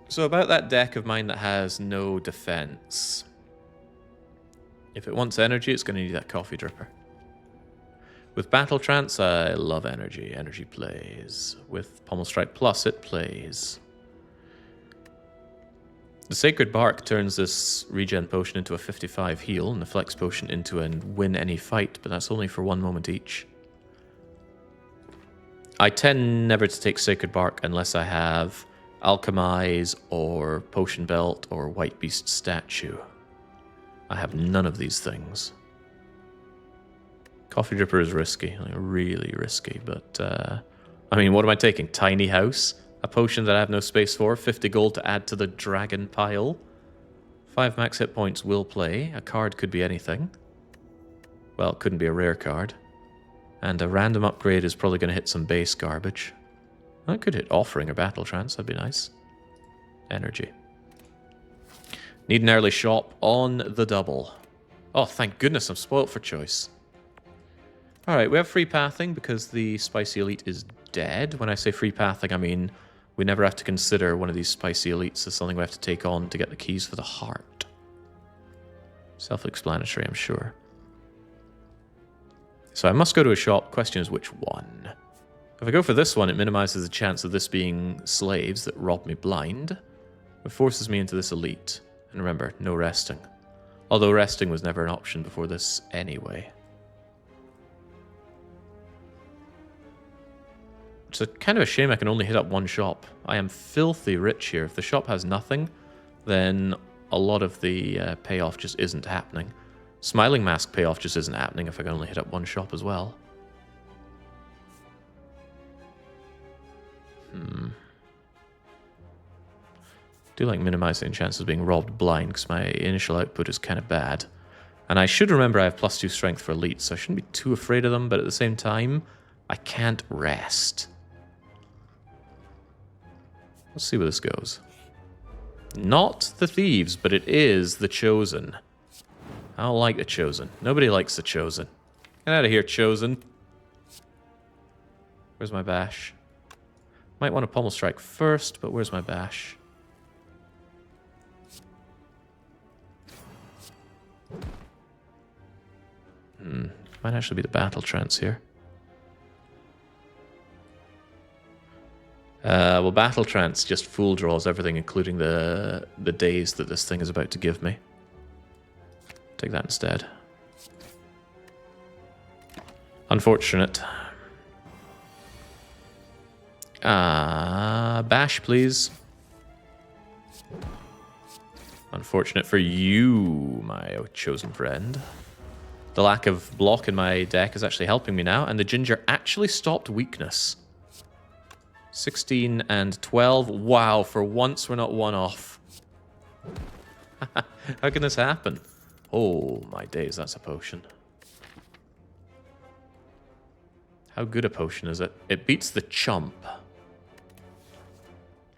So about that deck of mine that has no defense. If it wants energy, it's going to need that coffee dripper. With Battle Trance, I love energy. Energy plays. With Pommel Strike Plus, it plays. The Sacred Bark turns this regen potion into a 55 heal, and the Flex potion into a win any fight, but that's only for 1 moment each. I tend never to take Sacred Bark unless I have Alchemize or Potion Belt or White Beast Statue. I have none of these things. Coffee Dripper is risky, like really risky, but I mean, what am I taking? Tiny House? A potion that I have no space for, 50 gold to add to the dragon pile. 5 max hit points will play. A card could be anything. Well, it couldn't be a rare card. And a random upgrade is probably going to hit some base garbage. I could hit Offering or Battle Trance, that'd be nice. Energy. Need an early shop on the double. Oh, thank goodness I'm spoilt for choice. Alright, we have free pathing because the Spicy Elite is dead. When I say free pathing, I mean we never have to consider one of these spicy elites as something we have to take on to get the keys for the heart. Self-explanatory, I'm sure. So I must go to a shop. Question is which one? If I go for this one, it minimizes the chance of this being slaves that rob me blind. It forces me into this elite. And remember, no resting. Although resting was never an option before this anyway. It's a kind of a shame I can only hit up one shop. I am filthy rich here. If the shop has nothing, then a lot of the payoff just isn't happening. Smiling Mask payoff just isn't happening if I can only hit up one shop as well. Do like minimizing chances of being robbed blind because my initial output is kind of bad. And I should remember I have +2 strength for elite, so I shouldn't be too afraid of them, but at the same time, I can't rest. Let's see where this goes. Not the thieves, but it is the chosen. I don't like the chosen. Nobody likes the chosen. Get out of here, chosen. Where's my bash? Might want to pommel strike first, but where's my bash? Might actually be the battle trance here. Well, battle trance just full draws everything, including the days that this thing is about to give me. Take that instead. Unfortunate. Bash, please. Unfortunate for you, my chosen friend. The lack of block in my deck is actually helping me now, and the ginger actually stopped weakness. 16 and 12. Wow, for once we're not one off. How can this happen? Oh, my days, that's a potion. How good a potion is it? It beats the chump.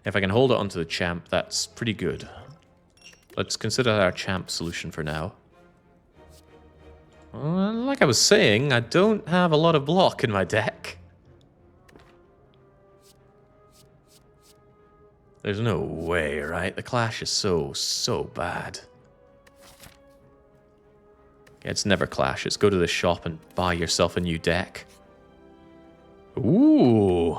If I can hold it onto the champ, that's pretty good. Let's consider our champ solution for now. Well, like I was saying, I don't have a lot of block in my deck. There's no way, right? The clash is so bad. It's never clash. It's go to the shop and buy yourself a new deck. Ooh.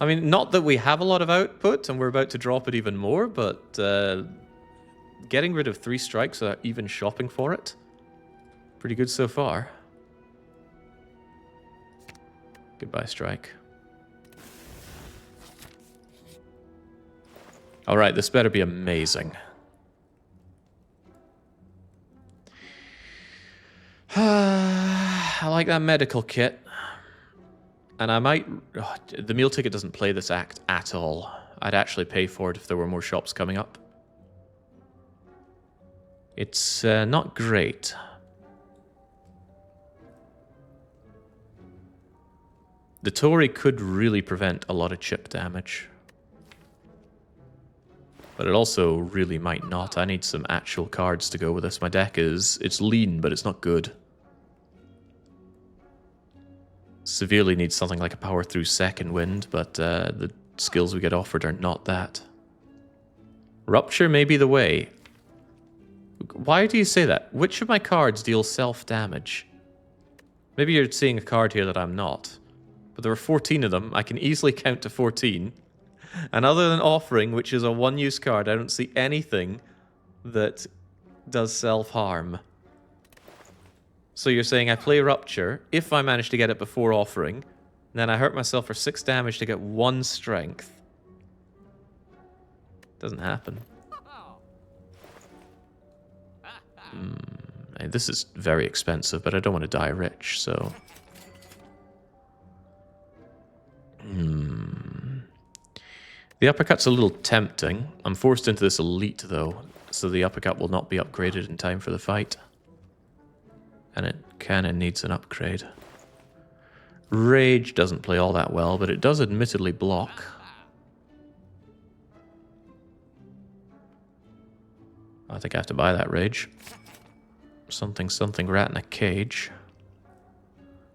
I mean, not that we have a lot of output and we're about to drop it even more, but getting rid of 3 strikes without even shopping for it, pretty good so far. Goodbye, strike. Alright, this better be amazing. I like that medical kit. And I might... Oh, the meal ticket doesn't play this act at all. I'd actually pay for it if there were more shops coming up. It's not great. The Tory could really prevent a lot of chip damage. But it also really might not. I need some actual cards to go with this. My deck is... It's lean, but it's not good. Severely needs something like a power through second wind, but the skills we get offered are not that. Rupture may be the way. Why do you say that? Which of my cards deals self-damage? Maybe you're seeing a card here that I'm not. But there are 14 of them. I can easily count to 14. And other than Offering, which is a one-use card, I don't see anything that does self-harm. So you're saying I play Rupture, if I manage to get it before Offering, then I hurt myself for 6 damage to get 1 strength. Doesn't happen. This is very expensive, but I don't want to die rich, so... The uppercut's a little tempting. I'm forced into this elite, though, so the uppercut will not be upgraded in time for the fight. And it kinda needs an upgrade. Rage doesn't play all that well, but it does admittedly block. I think I have to buy that Rage. Something, something, rat in a cage.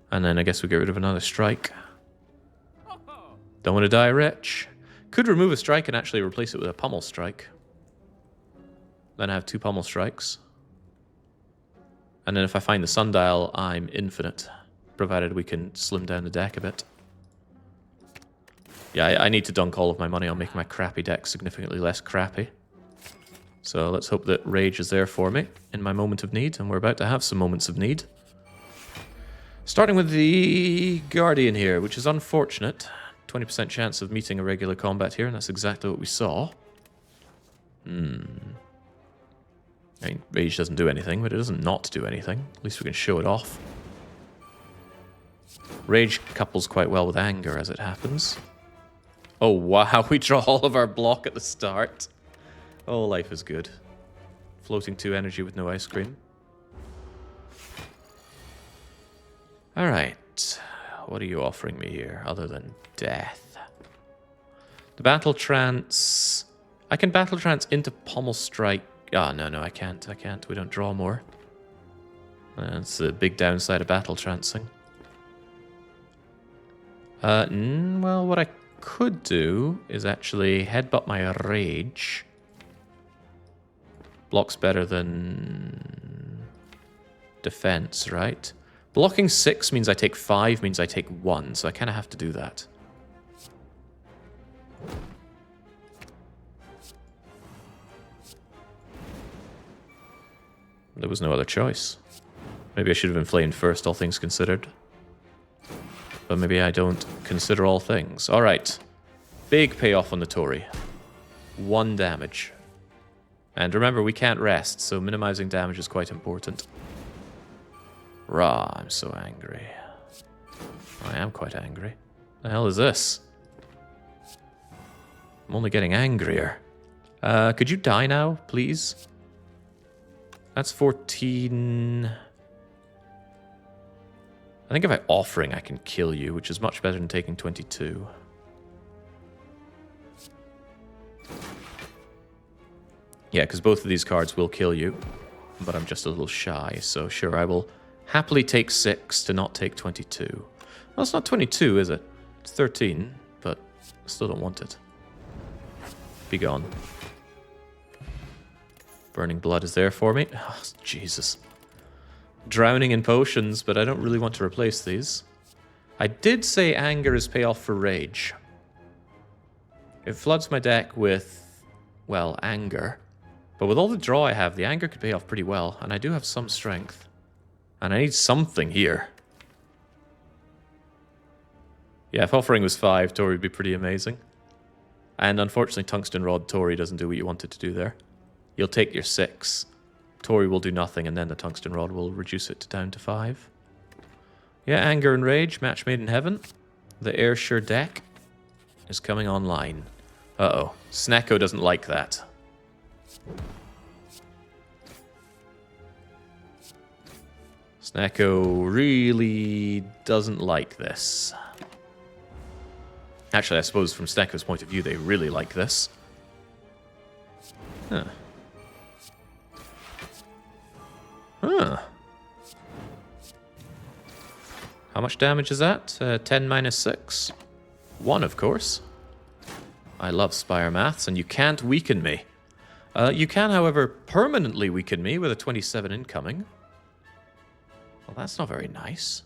And then I guess we get rid of another strike. Don't want to die rich. Could remove a strike and actually replace it with a pummel strike. Then I have 2 pummel strikes. And then if I find the sundial, I'm infinite. Provided we can slim down the deck a bit. Yeah, I need to dunk all of my money on making my crappy deck significantly less crappy. So let's hope that Rage is there for me in my moment of need. And we're about to have some moments of need. Starting with the Guardian here, which is unfortunate. 20% chance of meeting a regular combat here, and that's exactly what we saw. I mean, Rage doesn't do anything, but it doesn't not do anything. At least we can show it off. Rage couples quite well with Anger, as it happens. Oh, wow, we draw all of our block at the start. Oh, life is good. Floating 2 energy with no ice cream. Alright. What are you offering me here, other than death? The Battle Trance... I can Battle Trance into Pommel Strike. Ah, no, I can't. We don't draw more. That's the big downside of Battle Trancing. Well, what I could do is actually headbutt my Rage. Blocks better than defense, right? Blocking 6 means I take 5, means I take 1, so I kind of have to do that. There was no other choice. Maybe I should have inflamed first, all things considered. But maybe I don't consider all things. Alright. Big payoff on the Tory. 1 damage. And remember, we can't rest, so minimizing damage is quite important. Rah, I'm so angry. I am quite angry. The hell is this? I'm only getting angrier. Could you die now, please? That's 14... I think if I offering, I can kill you, which is much better than taking 22. Yeah, because both of these cards will kill you, but I'm just a little shy, so sure, I will happily take 6 to not take 22. Well, it's not 22, is it? It's 13, but I still don't want it. Be gone. Burning Blood is there for me. Oh, Jesus. Drowning in potions, but I don't really want to replace these. I did say Anger is payoff for Rage. It floods my deck with, well, Anger. But with all the draw I have, the Anger could pay off pretty well, and I do have some strength. And I need something here. Yeah, if offering was 5, Tori would be pretty amazing. And unfortunately, Tungsten Rod Tori doesn't do what you wanted to do there. You'll take your 6. Tori will do nothing, and then the Tungsten Rod will reduce it down to 5. Yeah, Anger and Rage, match made in heaven. The Airshire deck is coming online. Uh-oh. Snecko doesn't like that. Snecko really doesn't like this. Actually, I suppose from Snecko's point of view, they really like this. Huh. Huh. How much damage is that? 10 minus 6. 1, of course. I love Spire maths, and you can't weaken me. You can, however, permanently weaken me with a 27 incoming. Well, that's not very nice.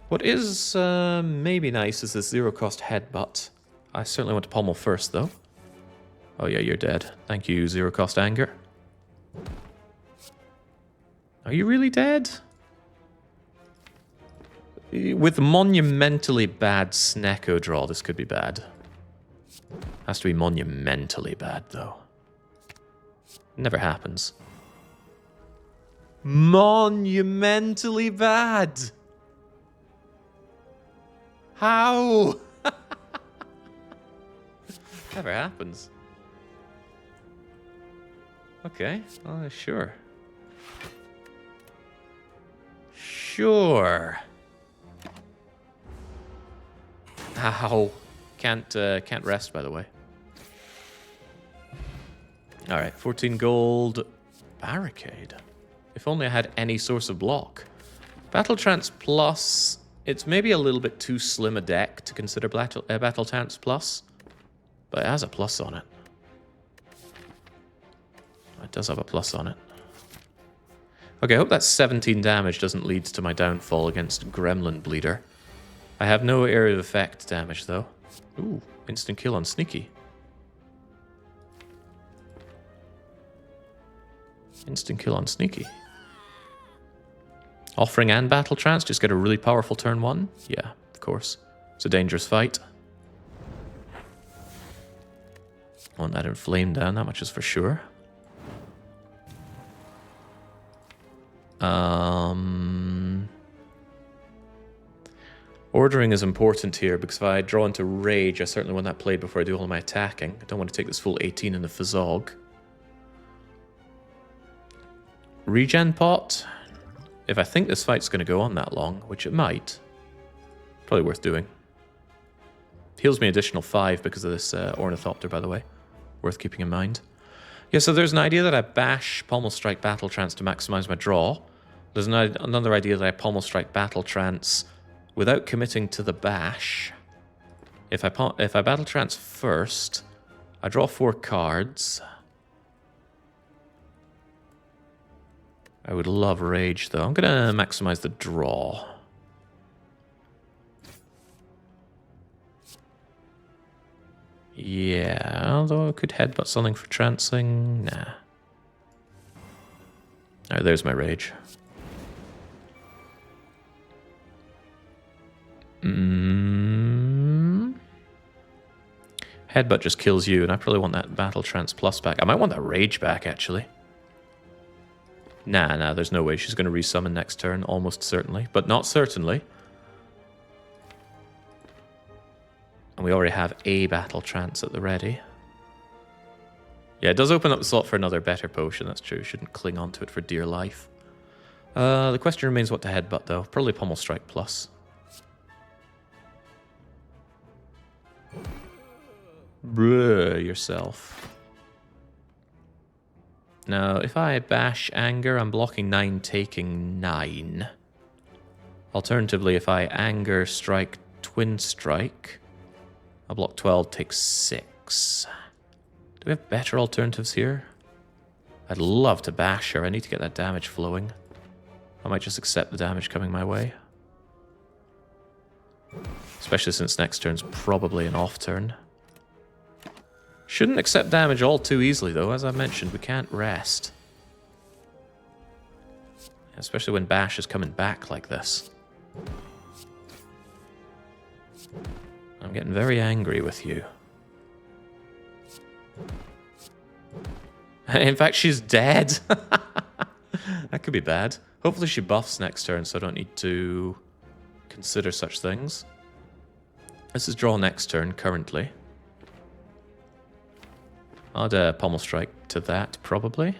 What is maybe nice is this 0-cost headbutt. I certainly want to pommel first, though. Oh yeah, you're dead. Thank you, 0-cost anger. Are you really dead? With monumentally bad Snecko draw, this could be bad. Has to be monumentally bad, though. Never happens. Monumentally bad! How? Never happens. Okay, sure. Sure. Ow. Can't rest, by the way. Alright, 14 gold. Barricade. If only I had any source of block. Battle Trance Plus. It's maybe a little bit too slim a deck to consider Battle Trance Plus. But it has a plus on it. It does have a plus on it. Okay, I hope that 17 damage doesn't lead to my downfall against Gremlin Bleeder. I have no area of effect damage, though. Ooh, instant kill on Sneaky. Instant kill on Sneaky. Offering and Battle Trance, just get a really powerful turn 1? Yeah, of course. It's a dangerous fight. Want that Inflame down, that much is for sure. Ordering is important here, because if I draw into Rage, I certainly want that played before I do all my attacking. I don't want to take this full 18 in the Fizzog. Regen pot. If I think this fight's going to go on that long, which it might, probably worth doing. Heals me additional 5 because of this Ornithopter, by the way. Worth keeping in mind. Yeah, so there's an idea that I bash Pommel Strike Battle Trance to maximize my draw. There's another idea that I Pommel Strike Battle Trance without committing to the bash. If I Battle Trance first, I draw 4 cards. I would love Rage, though. I'm going to maximize the draw. Yeah, although I could headbutt something for trancing. Nah. Alright, there's my Rage. Headbutt just kills you, and I probably want that Battle Trance Plus back. I might want that Rage back, actually. Nah, there's no way. She's going to resummon next turn, almost certainly. But not certainly. And we already have a Battle Trance at the ready. Yeah, it does open up the slot for another better potion, that's true. Shouldn't cling on to it for dear life. The question remains what to headbutt, though. Probably Pommel Strike Plus. Bruh, yourself. Now, if I bash Anger, I'm blocking 9, taking 9. Alternatively, if I Anger, Strike, Twin Strike, I'll block 12, take 6. Do we have better alternatives here? I'd love to bash her. I need to get that damage flowing. I might just accept the damage coming my way. Especially since next turn's probably an off turn. Shouldn't accept damage all too easily, though. As I mentioned, we can't rest. Especially when Bash is coming back like this. I'm getting very angry with you. In fact, she's dead. That could be bad. Hopefully she buffs next turn, so I don't need to consider such things. This is draw next turn, currently. I'd Pommel Strike to that, probably.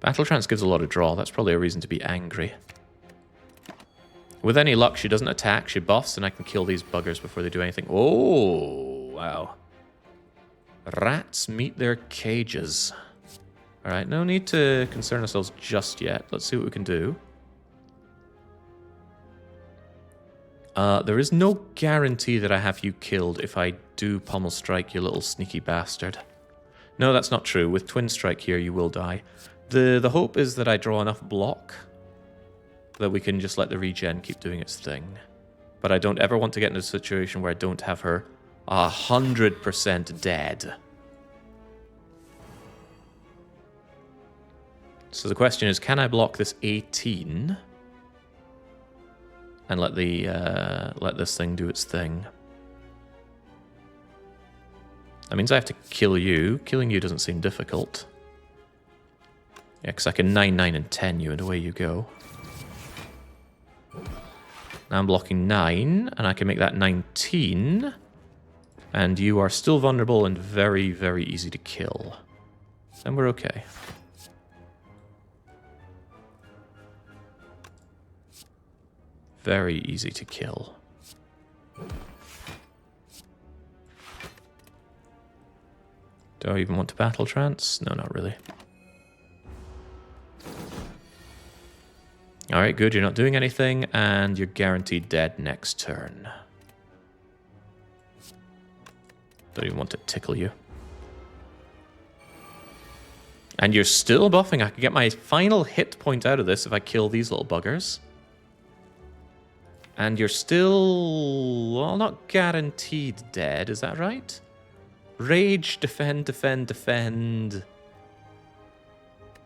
Battle Trance gives a lot of draw. That's probably a reason to be angry. With any luck, she doesn't attack. She buffs, and I can kill these buggers before they do anything. Oh, wow. Rats meet their cages. Alright, no need to concern ourselves just yet. Let's see what we can do. There is no guarantee that I have you killed if I do Pommel Strike, you little sneaky bastard. No, that's not true. With Twin Strike here, you will die. The hope is that I draw enough block that we can just let the regen keep doing its thing. But I don't ever want to get into a situation where I don't have her 100% dead. So the question is, can I block this 18 and let this thing do its thing? That means I have to kill you. Killing you doesn't seem difficult. Yeah, because I can 9, 9, and 10 you, and away you go. Now I'm blocking 9, and I can make that 19. And you are still vulnerable and very, very easy to kill. Then we're okay. Very easy to kill. Do I even want to Battle Trance? No, not really. Alright, good. You're not doing anything, and you're guaranteed dead next turn. Don't even want to tickle you. And you're still buffing. I can get my final hit point out of this if I kill these little buggers. And you're still, well, not guaranteed dead, is that right? Rage, defend, defend, defend.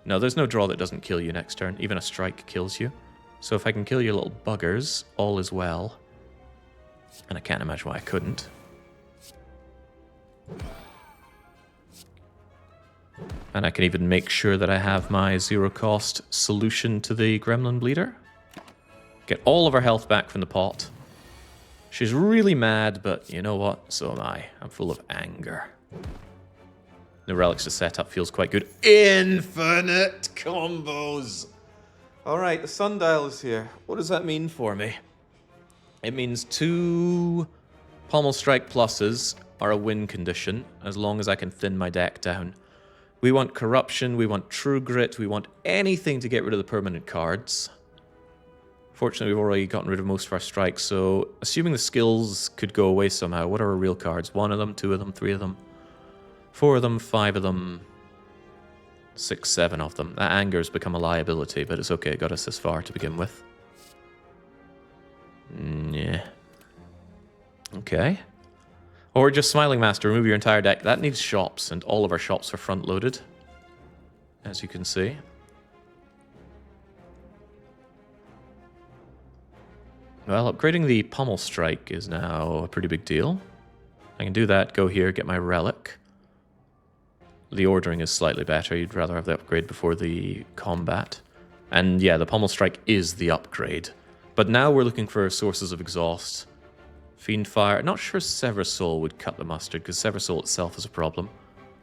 No, there's no draw that doesn't kill you next turn. Even a strike kills you. So if I can kill your little buggers, all is well. And I can't imagine why I couldn't. And I can even make sure that I have my zero-cost solution to the Gremlin Bleeder. Get all of her health back from the pot. She's really mad, but you know what? So am I. I'm full of anger. The relics to set up feels quite good. Infinite combos! Alright, the sundial is here. What does that mean for me? It means 2 Pommel Strike pluses are a win condition, as long as I can thin my deck down. We want Corruption, we want True Grit, we want anything to get rid of the permanent cards. Fortunately, we've already gotten rid of most of our strikes, so assuming the skills could go away somehow, what are our real cards? 1 of them, 2 of them, 3 of them, 4 of them, 5 of them, 6, 7 of them. That anger's become a liability, but it's okay, it got us this far to begin with. Yeah. Okay. Or just Smiling Master, remove your entire deck. That needs shops, and all of our shops are front-loaded, as you can see. Well, upgrading the Pommel Strike is now a pretty big deal. I can do that, go here, get my relic. The ordering is slightly better. You'd rather have the upgrade before the combat. And yeah, the Pommel Strike is the upgrade. But now we're looking for sources of exhaust. Fiendfire. Not sure Sever Soul would cut the mustard, because Sever Soul itself is a problem.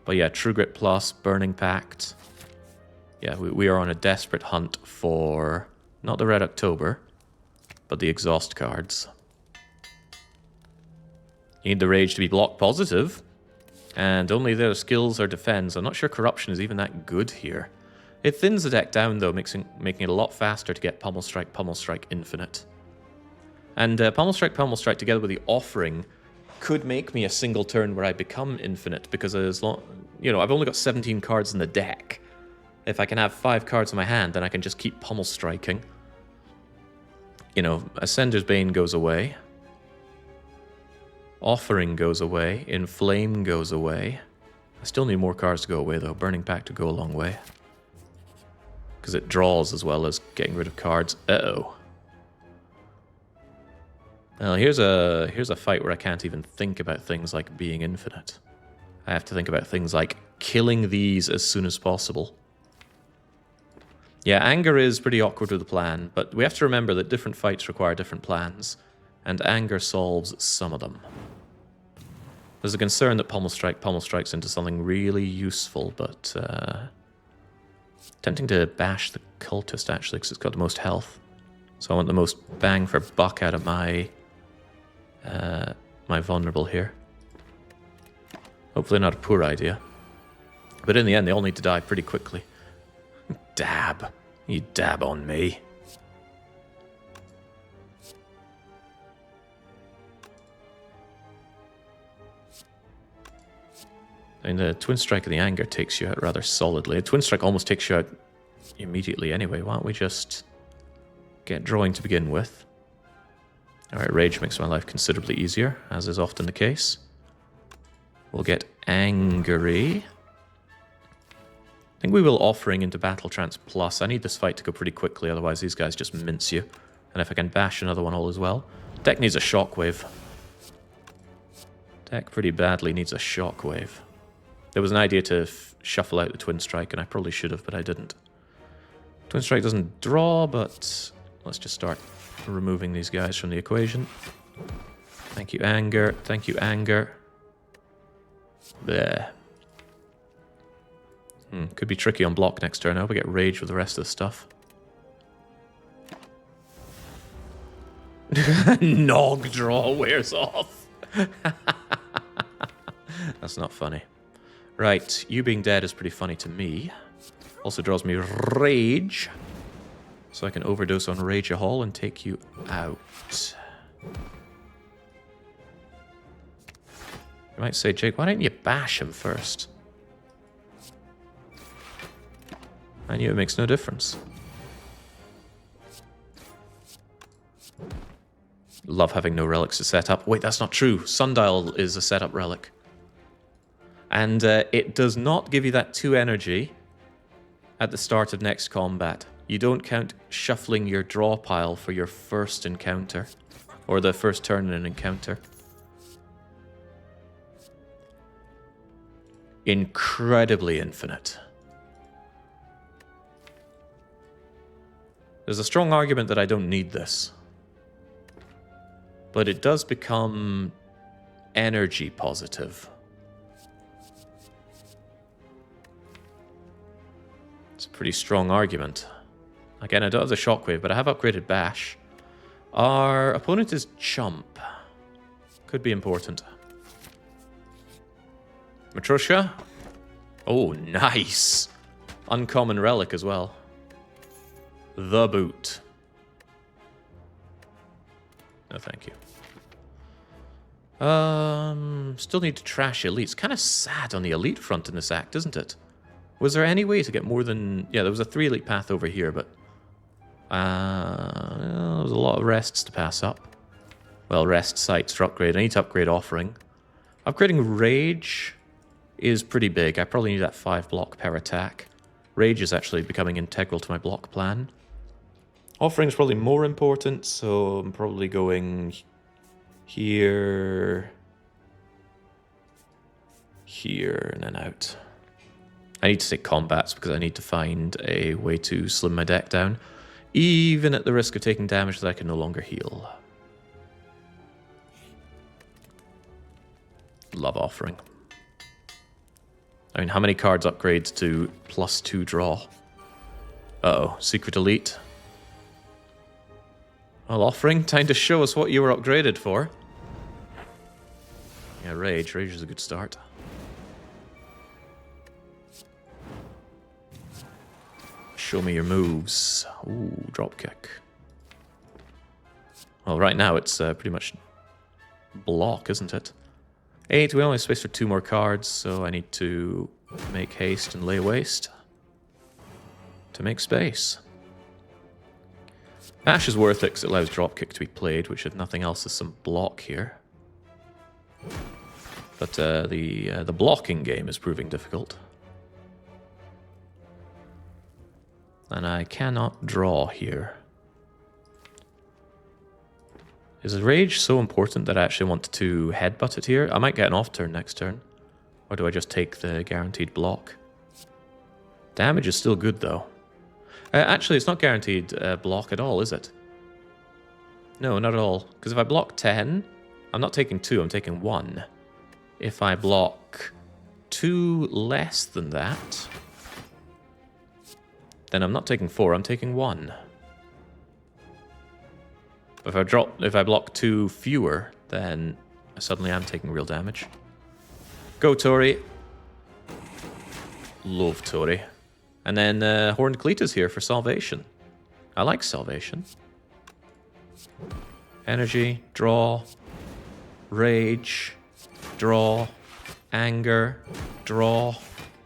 But yeah, True Grit Plus, Burning Pact. Yeah, we are on a desperate hunt for not the Red October, but the exhaust cards. You need the Rage to be block positive, and only their skills are defense. I'm not sure Corruption is even that good here. It thins the deck down, though, making it a lot faster to get Pommel Strike Infinite. And Pommel Strike together with the Offering could make me a single turn where I become infinite, because as long, you know, I've only got 17 cards in the deck. If I can have 5 cards in my hand, then I can just keep Pommel Striking. You know, Ascender's Bane goes away. Offering goes away. Inflame goes away. I still need more cards to go away, though. Burning Pact to go a long way. Because it draws as well as getting rid of cards. Uh-oh. Well, here's a fight where I can't even think about things like being infinite. I have to think about things like killing these as soon as possible. Yeah, anger is pretty awkward with the plan, but we have to remember that different fights require different plans, and anger solves some of them. There's a concern that Pommel Strikes into something really useful, but tempting to bash the cultist, actually, because it's got the most health. So I want the most bang for buck out of my my vulnerable here. Hopefully not a poor idea. But in the end, they all need to die pretty quickly. Dab. You dab on me. I mean, the Twin Strike of the Anger takes you out rather solidly. A Twin Strike almost takes you out immediately anyway. Why don't we just get drawing to begin with? Alright, Rage makes my life considerably easier, as is often the case. We'll get Angry. I think we will Offering into Battle Trance Plus. I need this fight to go pretty quickly, otherwise these guys just mince you. And if I can bash another one all as well. Deck needs a Shockwave. Deck pretty badly needs a Shockwave. There was an idea to shuffle out the Twin Strike, and I probably should have, but I didn't. Twin Strike doesn't draw, but let's just start removing these guys from the equation. Thank you, Anger. Thank you, Anger. There. Could be tricky on block next turn. I hope I get Rage with the rest of the stuff. Nog draw wears off. That's not funny. Right, you being dead is pretty funny to me. Also draws me Rage. So I can overdose on Rage-a-Hall and take you out. You might say, Jake, why don't you bash him first? I knew it makes no difference. Love having no relics to set up. Wait, that's not true. Sundial is a setup relic. And it does not give you that 2 energy at the start of next combat. You don't count shuffling your draw pile for your first encounter. Or the first turn in an encounter. Incredibly infinite. There's a strong argument that I don't need this. But it does become energy positive. It's a pretty strong argument. Again, I don't have the shockwave, but I have upgraded Bash. Our opponent is Chump. Could be important. Matryoshka. Oh, nice. Uncommon relic as well. The boot. No, thank you. Still need to trash elites. Kind of sad on the elite front in this act, isn't it? Was there any way to get more than... Yeah, there was a 3 elite path over here, but... there was a lot of rests to pass up. Well, rest sites for upgrade. I need to upgrade Offering. Upgrading Rage is pretty big. I probably need that 5 block per attack. Rage is actually becoming integral to my block plan. Offering is probably more important, so I'm probably going here, here, and then out. I need to take combats because I need to find a way to slim my deck down, even at the risk of taking damage that I can no longer heal. Love Offering. I mean, how many cards upgrade to +2 draw? Uh-oh, Secret Elite. Well, Offering, time to show us what you were upgraded for. Yeah, Rage. Rage is a good start. Show me your moves. Ooh, dropkick. Well, right now it's pretty much block, isn't it? 8, we only have space for 2 more cards, so I need to make haste and lay waste to make space. Bash is worth it because it allows dropkick to be played, which if nothing else is some block here. But the blocking game is proving difficult. And I cannot draw here. Is Rage so important that I actually want to headbutt it here? I might get an off turn next turn. Or do I just take the guaranteed block? Damage is still good though. Actually, it's not guaranteed block at all, is it? No, not at all. Because if I block 10, I'm not taking 2, I'm taking 1. If I block 2 less than that, then I'm not taking 4, I'm taking 1. If I block 2 fewer, then I suddenly am taking real damage. Go, Tori. Love Tori. And then Horned Cletus here for Salvation. I like Salvation. Energy, draw, rage, draw, anger, draw,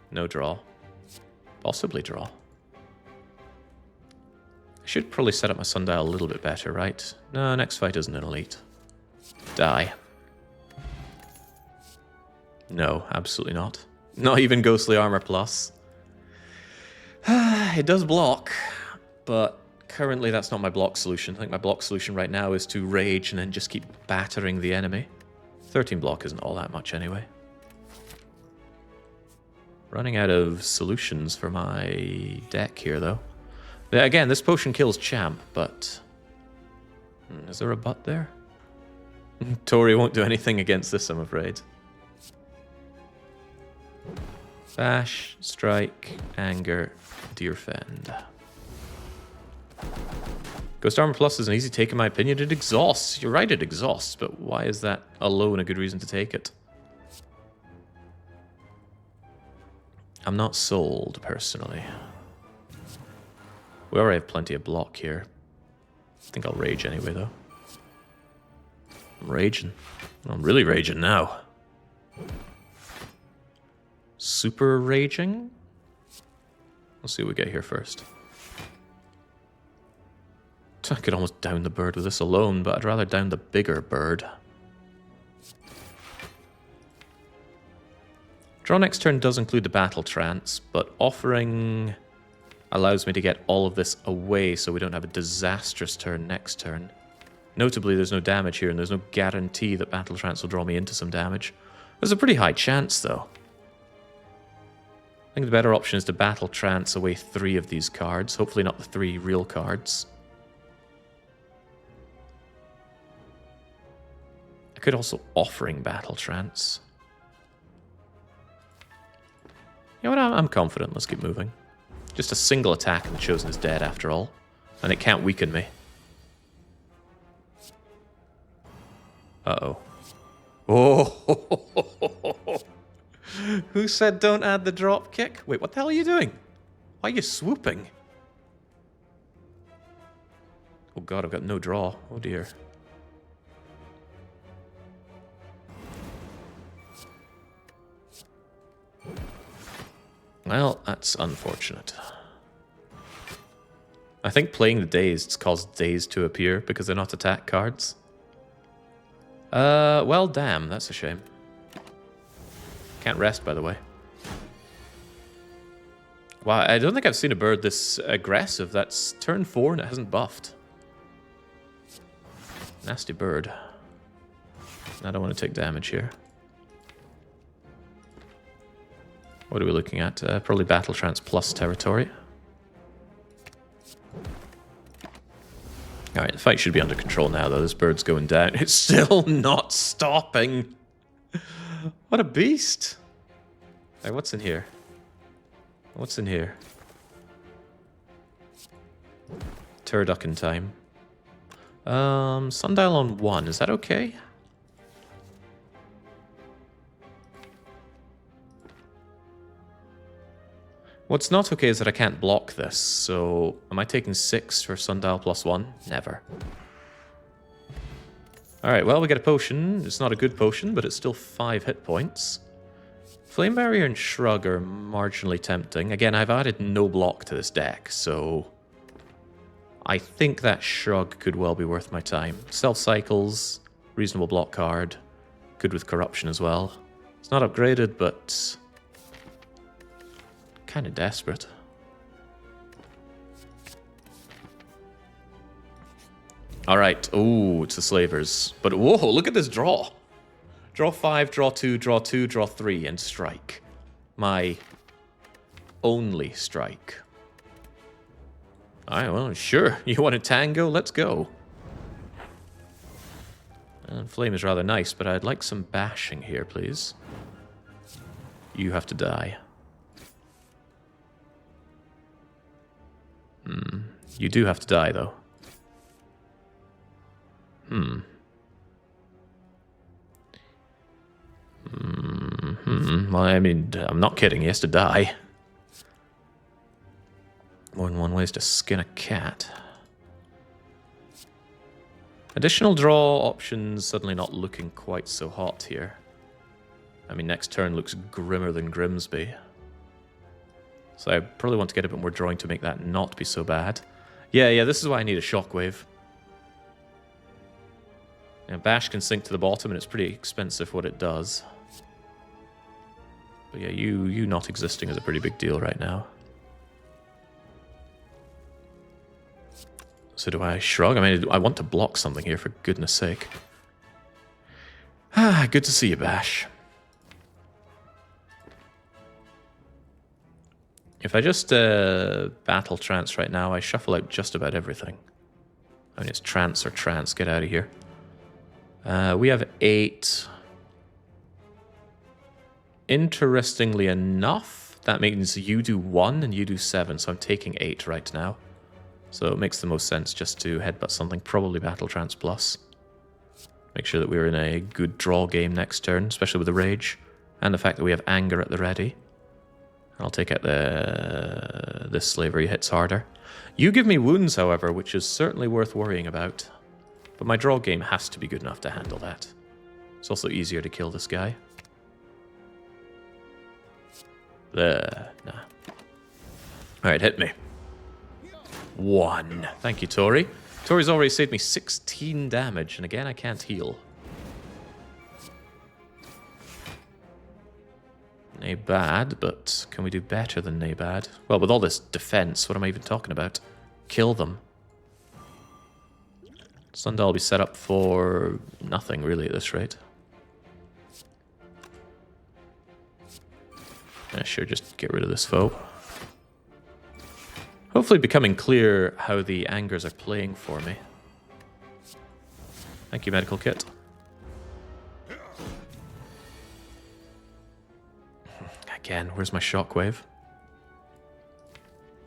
no draw. Possibly draw. I should probably set up my sundial a little bit better, right? No, next fight isn't an elite. Die. No, absolutely not. Not even Ghostly Armor Plus. It does block, but currently that's not my block solution. I think my block solution right now is to rage and then just keep battering the enemy. 13 block isn't all that much anyway. Running out of solutions for my deck here, though. Again, this potion kills Champ, but... is there a but there? Tori won't do anything against this, I'm afraid. Bash, strike, anger, defend. Ghost Armor Plus is an easy take in my opinion. It exhausts. You're right, it exhausts, but why is that alone a good reason to take it? I'm not sold, personally. We already have plenty of block here. I think I'll rage anyway, though. I'm raging. I'm really raging now. Super raging? Let's see what we get here first. I could almost down the bird with this alone, but I'd rather down the bigger bird. Draw next turn does include the battle trance, but offering allows me to get all of this away so we don't have a disastrous turn next turn. Notably, there's no damage here, and there's no guarantee that battle trance will draw me into some damage. There's a pretty high chance, though. I think the better option is to battle trance away 3 of these cards, hopefully not the 3 real cards. I could also offering battle trance. You know what, I'm confident. Let's keep moving. Just a single attack and the Chosen is dead after all. And it can't weaken me. Uh-oh. Oh! Who said don't add the drop kick? Wait, what the hell are you doing? Why are you swooping? Oh god, I've got no draw. Oh dear. Well, that's unfortunate. I think playing the Dazed caused Dazed to appear because they're not attack cards. Well, damn, that's a shame. Can't rest, by the way. Wow, I don't think I've seen a bird this aggressive. That's turn 4 and it hasn't buffed. Nasty bird. I don't want to take damage here. What are we looking at? Probably Battle Trance plus territory. Alright, the fight should be under control now, though. This bird's going down. It's still not stopping. What a beast. Right, what's in here? What's in here? Turducken time. Sundial on 1. Is that okay? What's not okay is that I can't block this, so am I taking 6 for Sundial plus 1? Never. Alright, well, we get a potion. It's not a good potion, but it's still 5 hit points. Flame Barrier and Shrug are marginally tempting. Again, I've added no block to this deck, so I think that Shrug could well be worth my time. Self-cycles, reasonable block card, good with corruption as well. It's not upgraded, but kind of desperate. Alright, oh, it's the Slavers. But whoa, look at this draw. Draw 5, draw 2, draw 2, draw 3, and strike. My only strike. Alright, well, sure. You want a tango? Let's go. And Flame is rather nice, but I'd like some bashing here, please. You have to die. You do have to die, though. Well, I mean, I'm not kidding. He has to die. More than one ways to skin a cat. Additional draw options suddenly not looking quite so hot here. I mean, next turn looks grimmer than Grimsby. So I probably want to get a bit more drawing to make that not be so bad. Yeah, this is why I need a Shockwave. Now, Bash can sink to the bottom, and it's pretty expensive what it does. But yeah, you not existing is a pretty big deal right now. So do I Shrug? I mean, I want to block something here, for goodness sake. Ah, good to see you, Bash. If I just battle trance right now, I shuffle out just about everything. I mean, it's trance or trance. Get out of here. We have 8. Interestingly enough, that means you do 1 and you do 7, so I'm taking 8 right now. So it makes the most sense just to headbutt something, probably Battle Trance Plus. Make sure that we're in a good draw game next turn, especially with the Rage, and the fact that we have Anger at the ready. I'll take out this slavery hits harder. You give me wounds, however, which is certainly worth worrying about. But my draw game has to be good enough to handle that. It's also easier to kill this guy. There. Nah. Alright, hit me. 1. Thank you, Tori. Tori's already saved me 16 damage, and again, I can't heal. Nay bad, but can we do better than nay bad? Well, with all this defense, what am I even talking about? Kill them. Sundial will be set up for nothing, really, at this rate. Yeah, sure, just get rid of this foe. Hopefully becoming clear how the angers are playing for me. Thank you, medical kit. Again, where's my shockwave?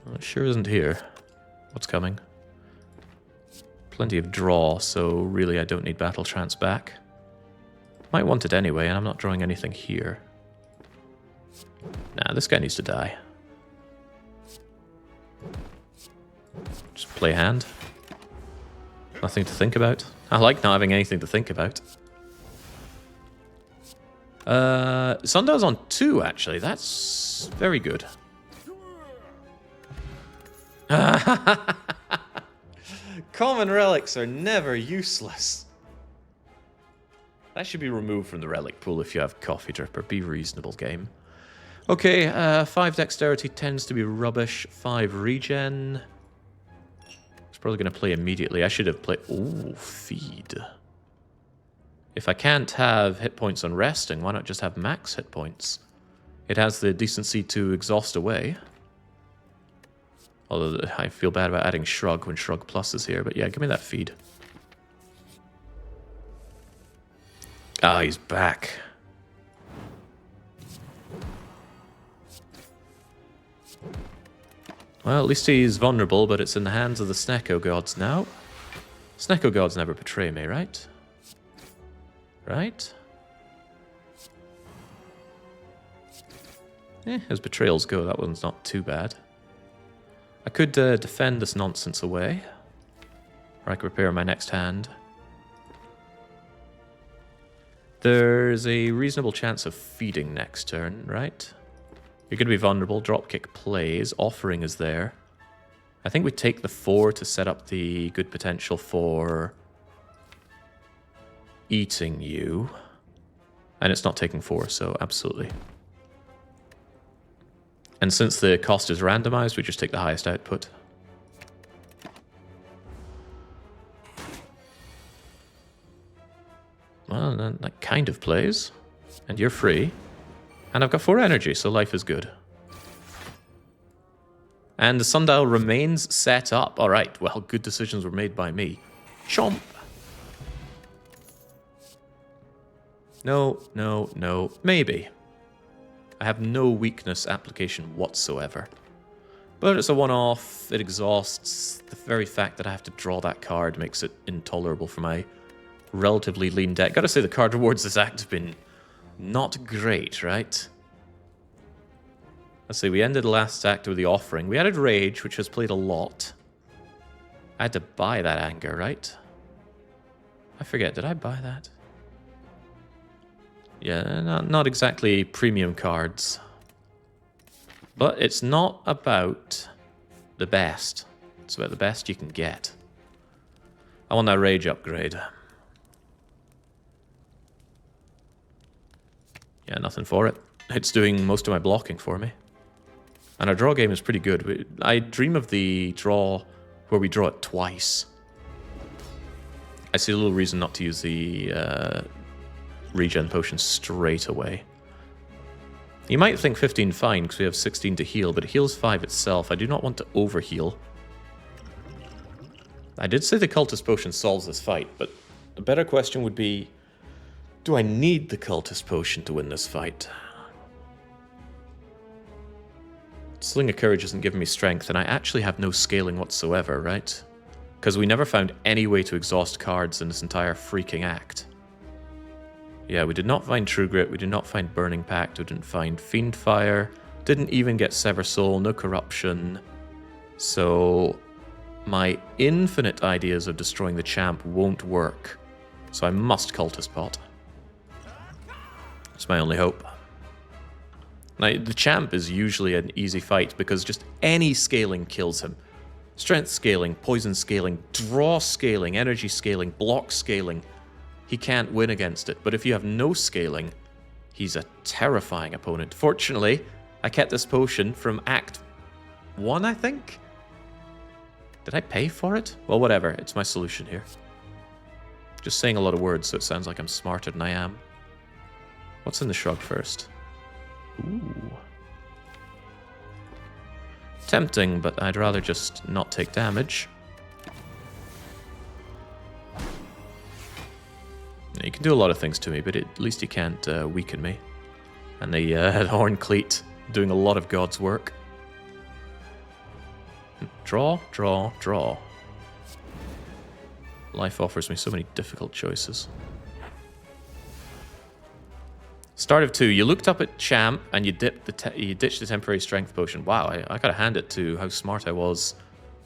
Well, it sure isn't here. What's coming? Plenty of draw, so really I don't need battle trance back. Might want it anyway, and I'm not drawing anything here. Nah, this guy needs to die. Just play hand. Nothing to think about. I like not having anything to think about. Sundial's on 2, actually. That's very good. Common relics are never useless. That should be removed from the relic pool if you have Coffee Dripper. Be reasonable, game. Okay, 5 dexterity tends to be rubbish. 5 regen. It's probably going to play immediately. I should have played... Ooh, feed. If I can't have hit points on resting, why not just have max hit points? It has the decency to exhaust away. Although I feel bad about adding Shrug when Shrug Plus is here, but yeah, give me that feed. Ah, he's back. Well, at least he's vulnerable, but it's in the hands of the Snecko gods now. Snecko gods never betray me, right? Right? As betrayals go, that one's not too bad. I could defend this nonsense away. Or I could prepare my next hand. There's a reasonable chance of feeding next turn, right? You're going to be vulnerable. Dropkick plays. Offering is there. I think we take the 4 to set up the good potential for eating you. And it's not taking 4, so absolutely. And since the cost is randomized, we just take the highest output. Well, that kind of plays. And you're free. And I've got 4 energy, so life is good. And the sundial remains set up. Alright, well, good decisions were made by me. Chomp! No, no, no. Maybe. I have no weakness application whatsoever. But it's a one-off, it exhausts. The very fact that I have to draw that card makes it intolerable for my relatively lean deck. Gotta say the card rewards this act have been not great, right? Let's see, we ended the last act with the offering. We added Rage, which has played a lot. I had to buy that anger, right? I forget, did I buy that? Yeah, not exactly premium cards. But it's not about the best. It's about the best you can get. I want that Rage upgrade. Yeah, nothing for it. It's doing most of my blocking for me. And our draw game is pretty good. I dream of the draw where we draw it twice. I see a little reason not to use the regen potion straight away. You might think 15 fine because we have 16 to heal, but it heals 5 itself. I do not want to overheal. I did say the cultist potion solves this fight, but a better question would be, do I need the cultist potion to win this fight? Sling of Courage isn't giving me strength, and I actually have no scaling whatsoever, right? Because we never found any way to exhaust cards in this entire freaking act. Yeah, we did not find True Grit, we did not find Burning Pact, we didn't find Fiend Fire, didn't even get Sever Soul, no Corruption. So my infinite ideas of destroying the champ won't work. So I must Cultist Pot. It's my only hope. Now, the champ is usually an easy fight because just any scaling kills him. Strength scaling, poison scaling, draw scaling, energy scaling, block scaling. He can't win against it. But if you have no scaling, he's a terrifying opponent. Fortunately, I kept this potion from Act 1, I think? Did I pay for it? Well, whatever. It's my solution here. Just saying a lot of words so it sounds like I'm smarter than I am. What's in the shrug first? Ooh. Tempting, but I'd rather just not take damage. You can do a lot of things to me, but at least you can't weaken me. And the Horn Cleat doing a lot of God's work. Draw, draw, draw. Life offers me so many difficult choices. Start of 2, you looked up at Champ and you ditched the temporary strength potion. Wow, I gotta hand it to how smart I was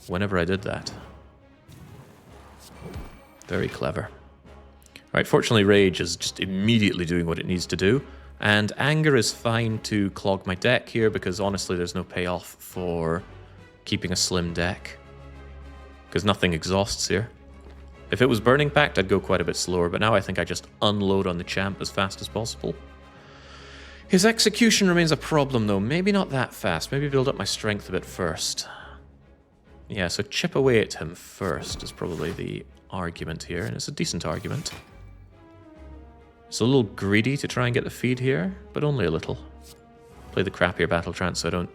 whenever I did that. Very clever. Right, fortunately Rage is just immediately doing what it needs to do. And Anger is fine to clog my deck here because honestly there's no payoff for keeping a slim deck. Because nothing exhausts here. If it was Burning Pact, I'd go quite a bit slower, but now I think I just unload on the Champ as fast as possible. His execution remains a problem, though. Maybe not that fast. Maybe build up my strength a bit first. Yeah, so chip away at him first is probably the argument here, and it's a decent argument. It's a little greedy to try and get the feed here, but only a little. Play the crappier Battle Trance so I don't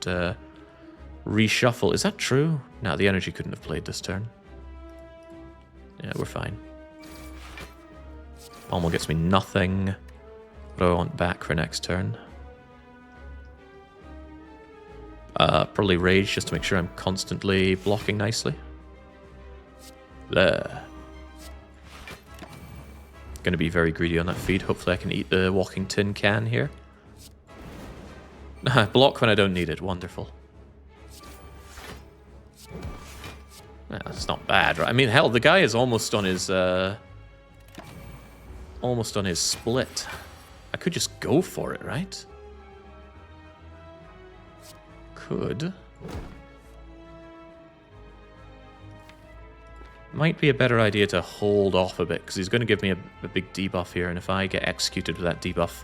reshuffle. Is that true? No, the energy couldn't have played this turn. Yeah, we're fine. Pommel gets me nothing. What do I want back for next turn? Probably Rage just to make sure I'm constantly blocking nicely. There. Going to be very greedy on that feed. Hopefully I can eat the walking tin can here. Block when I don't need it. Wonderful. Yeah, that's not bad, right? I mean, hell, the guy is almost on his split. I could just go for it, right? Could. Might be a better idea to hold off a bit, because he's going to give me a big debuff here, and if I get executed with that debuff,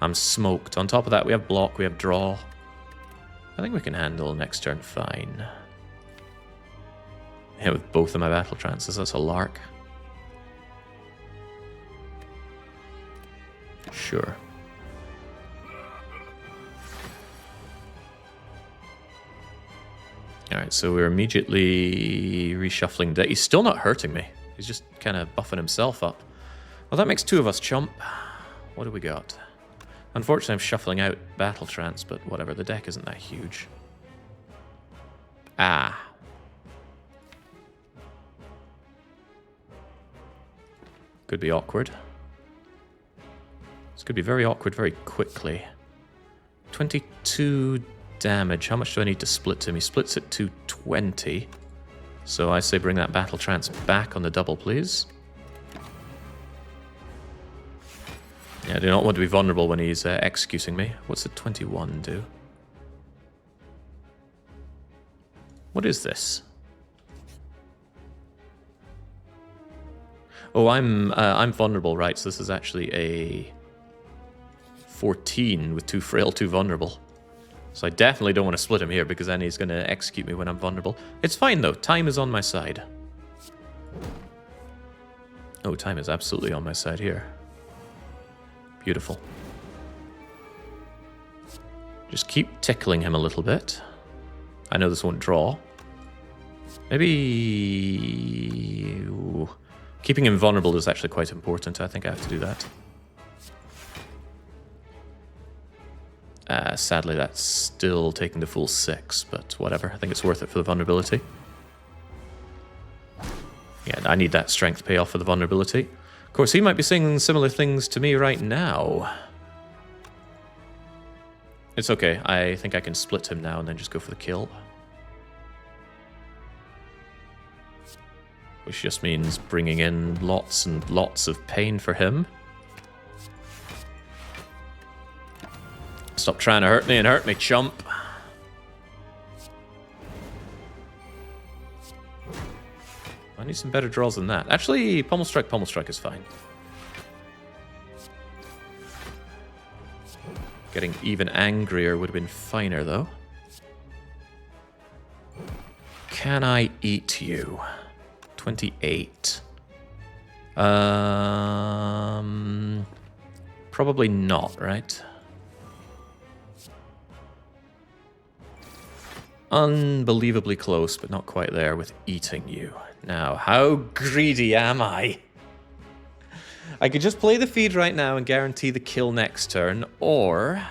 I'm smoked. On top of that, we have block, we have draw. I think we can handle next turn fine. Yeah, with both of my battle trances, that's a lark. Sure. Alright, so we're immediately reshuffling deck. He's still not hurting me. He's just kind of buffing himself up. Well, that makes 2 of us chump. What do we got? Unfortunately, I'm shuffling out Battle Trance, but whatever. The deck isn't that huge. Ah. Could be awkward. This could be very awkward very quickly. 22 damage. How much do I need to split to him? He splits it to 20. So I say bring that Battle Trance back on the double, please. Yeah, I do not want to be vulnerable when he's executing me. What's the 21 do? What is this? Oh, I'm vulnerable, right? So this is actually a 14 with 2 frail, 2 vulnerable. So I definitely don't want to split him here because then he's going to execute me when I'm vulnerable. It's fine though. Time is on my side. Oh, time is absolutely on my side here. Beautiful. Just keep tickling him a little bit. I know this won't draw. Maybe... Ooh. Keeping him vulnerable is actually quite important. I think I have to do that. Sadly, that's still taking the full 6, but whatever. I think it's worth it for the vulnerability. Yeah, I need that strength payoff for the vulnerability. Of course, he might be saying similar things to me right now. It's okay. I think I can split him now and then just go for the kill. Which just means bringing in lots and lots of pain for him. Stop trying to hurt me and hurt me, chump. I need some better draws than that. Actually, Pummel Strike is fine. Getting even angrier would have been finer, though. Can I eat you? 28. Probably not, right? Unbelievably close, but not quite there with eating you. Now, how greedy am I? I could just play the feed right now and guarantee the kill next turn, or...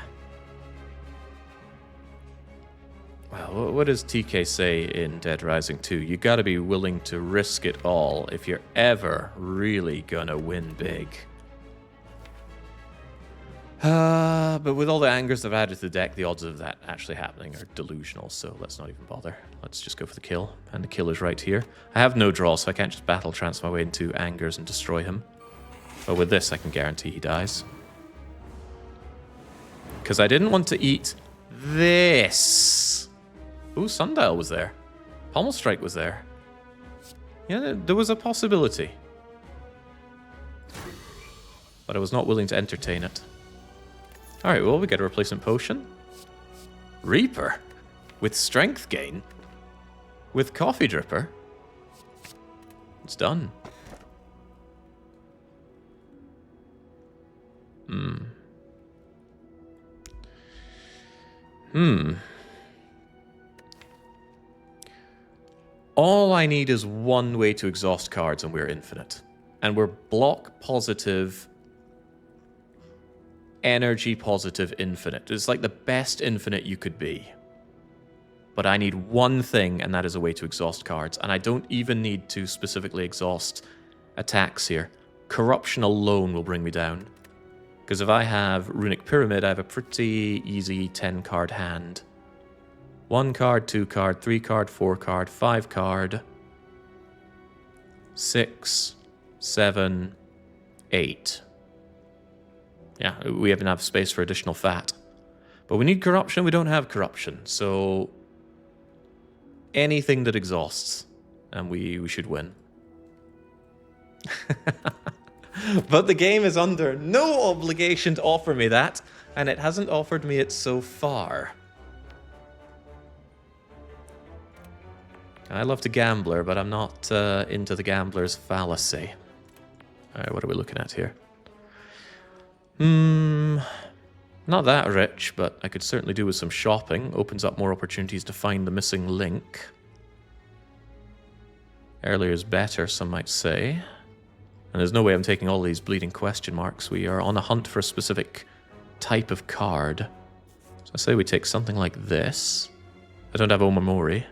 Well, what does TK say in Dead Rising 2? You gotta be willing to risk it all if you're ever really gonna win big. But with all the angers I've added to the deck, the odds of that actually happening are delusional, so let's not even bother. Let's just go for the kill, and the kill is right here. I have no draw, so I can't just battle trance my way into angers and destroy him. But with this, I can guarantee he dies. Because I didn't want to eat this. Ooh, Sundial was there. Pummel Strike was there. Yeah, there was a possibility. But I was not willing to entertain it. Alright, well, we get a replacement potion. Reaper. With strength gain. With Coffee Dripper. It's done. All I need is one way to exhaust cards and we're infinite. And we're block positive, energy positive infinite. It's like the best infinite you could be. But I need one thing, and that is a way to exhaust cards. And I don't even need to specifically exhaust attacks here. Corruption alone will bring me down. Because if I have Runic Pyramid, I have a pretty easy 10-card hand. 1 card, 2 card, 3 card, 4 card, 5 card, 6, 7, 8. Yeah, we have enough space for additional fat. But we need corruption, we don't have corruption. So anything that exhausts, and we should win. But the game is under no obligation to offer me that, and it hasn't offered me it so far. I love to gambler, but I'm not into the gambler's fallacy. Alright, what are we looking at here? Not that rich, but I could certainly do with some shopping. Opens up more opportunities to find the missing link. Earlier is better, some might say. And there's no way I'm taking all these bleeding question marks. We are on a hunt for a specific type of card. So I say we take something like this. I don't have Omamori.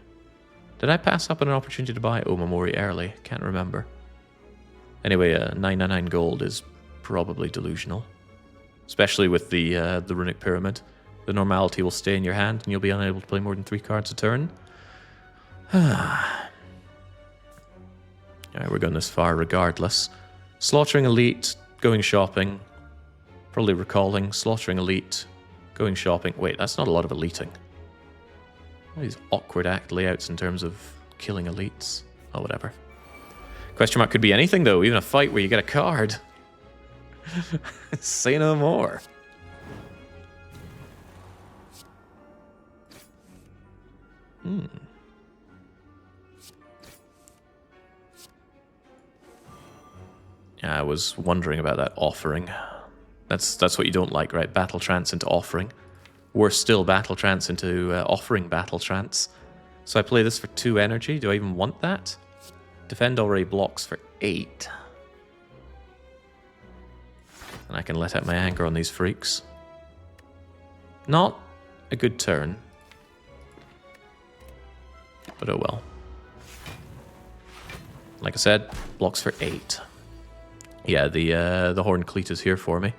Did I pass up on an opportunity to buy Omamori early? Can't remember. Anyway, 999 gold is probably delusional. Especially with the Runic Pyramid. The normality will stay in your hand and you'll be unable to play more than 3 cards a turn. Alright, we're going this far regardless. Slaughtering Elite, going shopping. Probably recalling, slaughtering Elite, going shopping. Wait, that's not a lot of eliting. All these awkward act layouts in terms of killing elites. Oh, whatever. Question mark could be anything, though. Even a fight where you get a card. Say no more. Yeah, I was wondering about that offering. That's what you don't like, right? Battle trance into offering. Worse still, battle trance into offering battle trance. So I play this for 2 energy. Do I even want that? Defend already blocks for 8. And I can let out my anger on these freaks. Not a good turn. But oh well. Like I said, blocks for 8. Yeah, the Horned Cleat is here for me.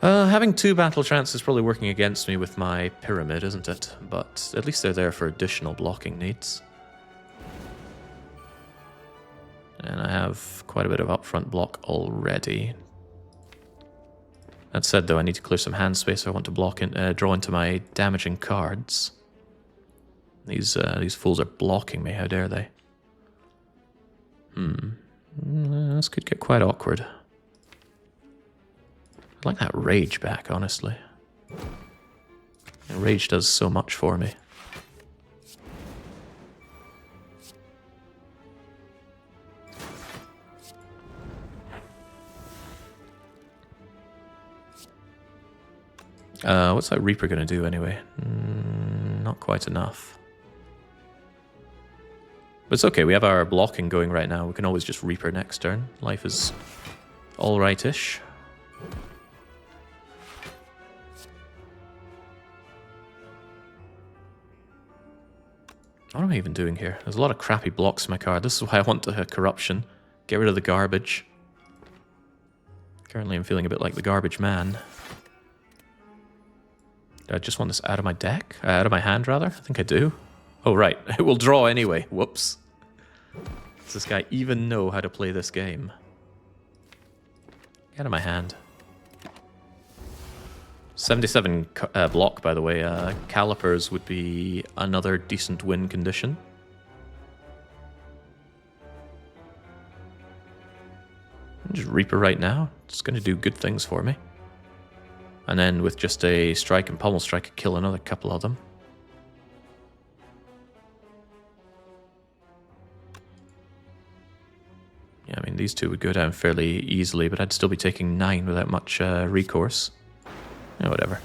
Having 2 battle trance is probably working against me with my pyramid, isn't it? But at least they're there for additional blocking needs. And I have quite a bit of upfront block already. That said, though, I need to clear some hand space. I want to draw into my damaging cards. These fools are blocking me. How dare they? This could get quite awkward. I'd like that rage back, honestly. Rage does so much for me. What's that Reaper going to do anyway? Not quite enough. But it's okay, we have our blocking going right now. We can always just Reaper next turn. Life is alright-ish. What am I even doing here? There's a lot of crappy blocks in my card. This is why I want to corruption. Get rid of the garbage. Currently I'm feeling a bit like the garbage man. Do I just want this out of my deck? Out of my hand, rather? I think I do. Oh, right. It will draw anyway. Whoops. Does this guy even know how to play this game? Get out of my hand. 77 block, by the way. Calipers would be another decent win condition. Just Reaper right now. It's going to do good things for me. And then with just a strike and pommel strike, I could kill another couple of them. Yeah, I mean, these two would go down fairly easily, but I'd still be taking 9 without much recourse. Yeah, whatever.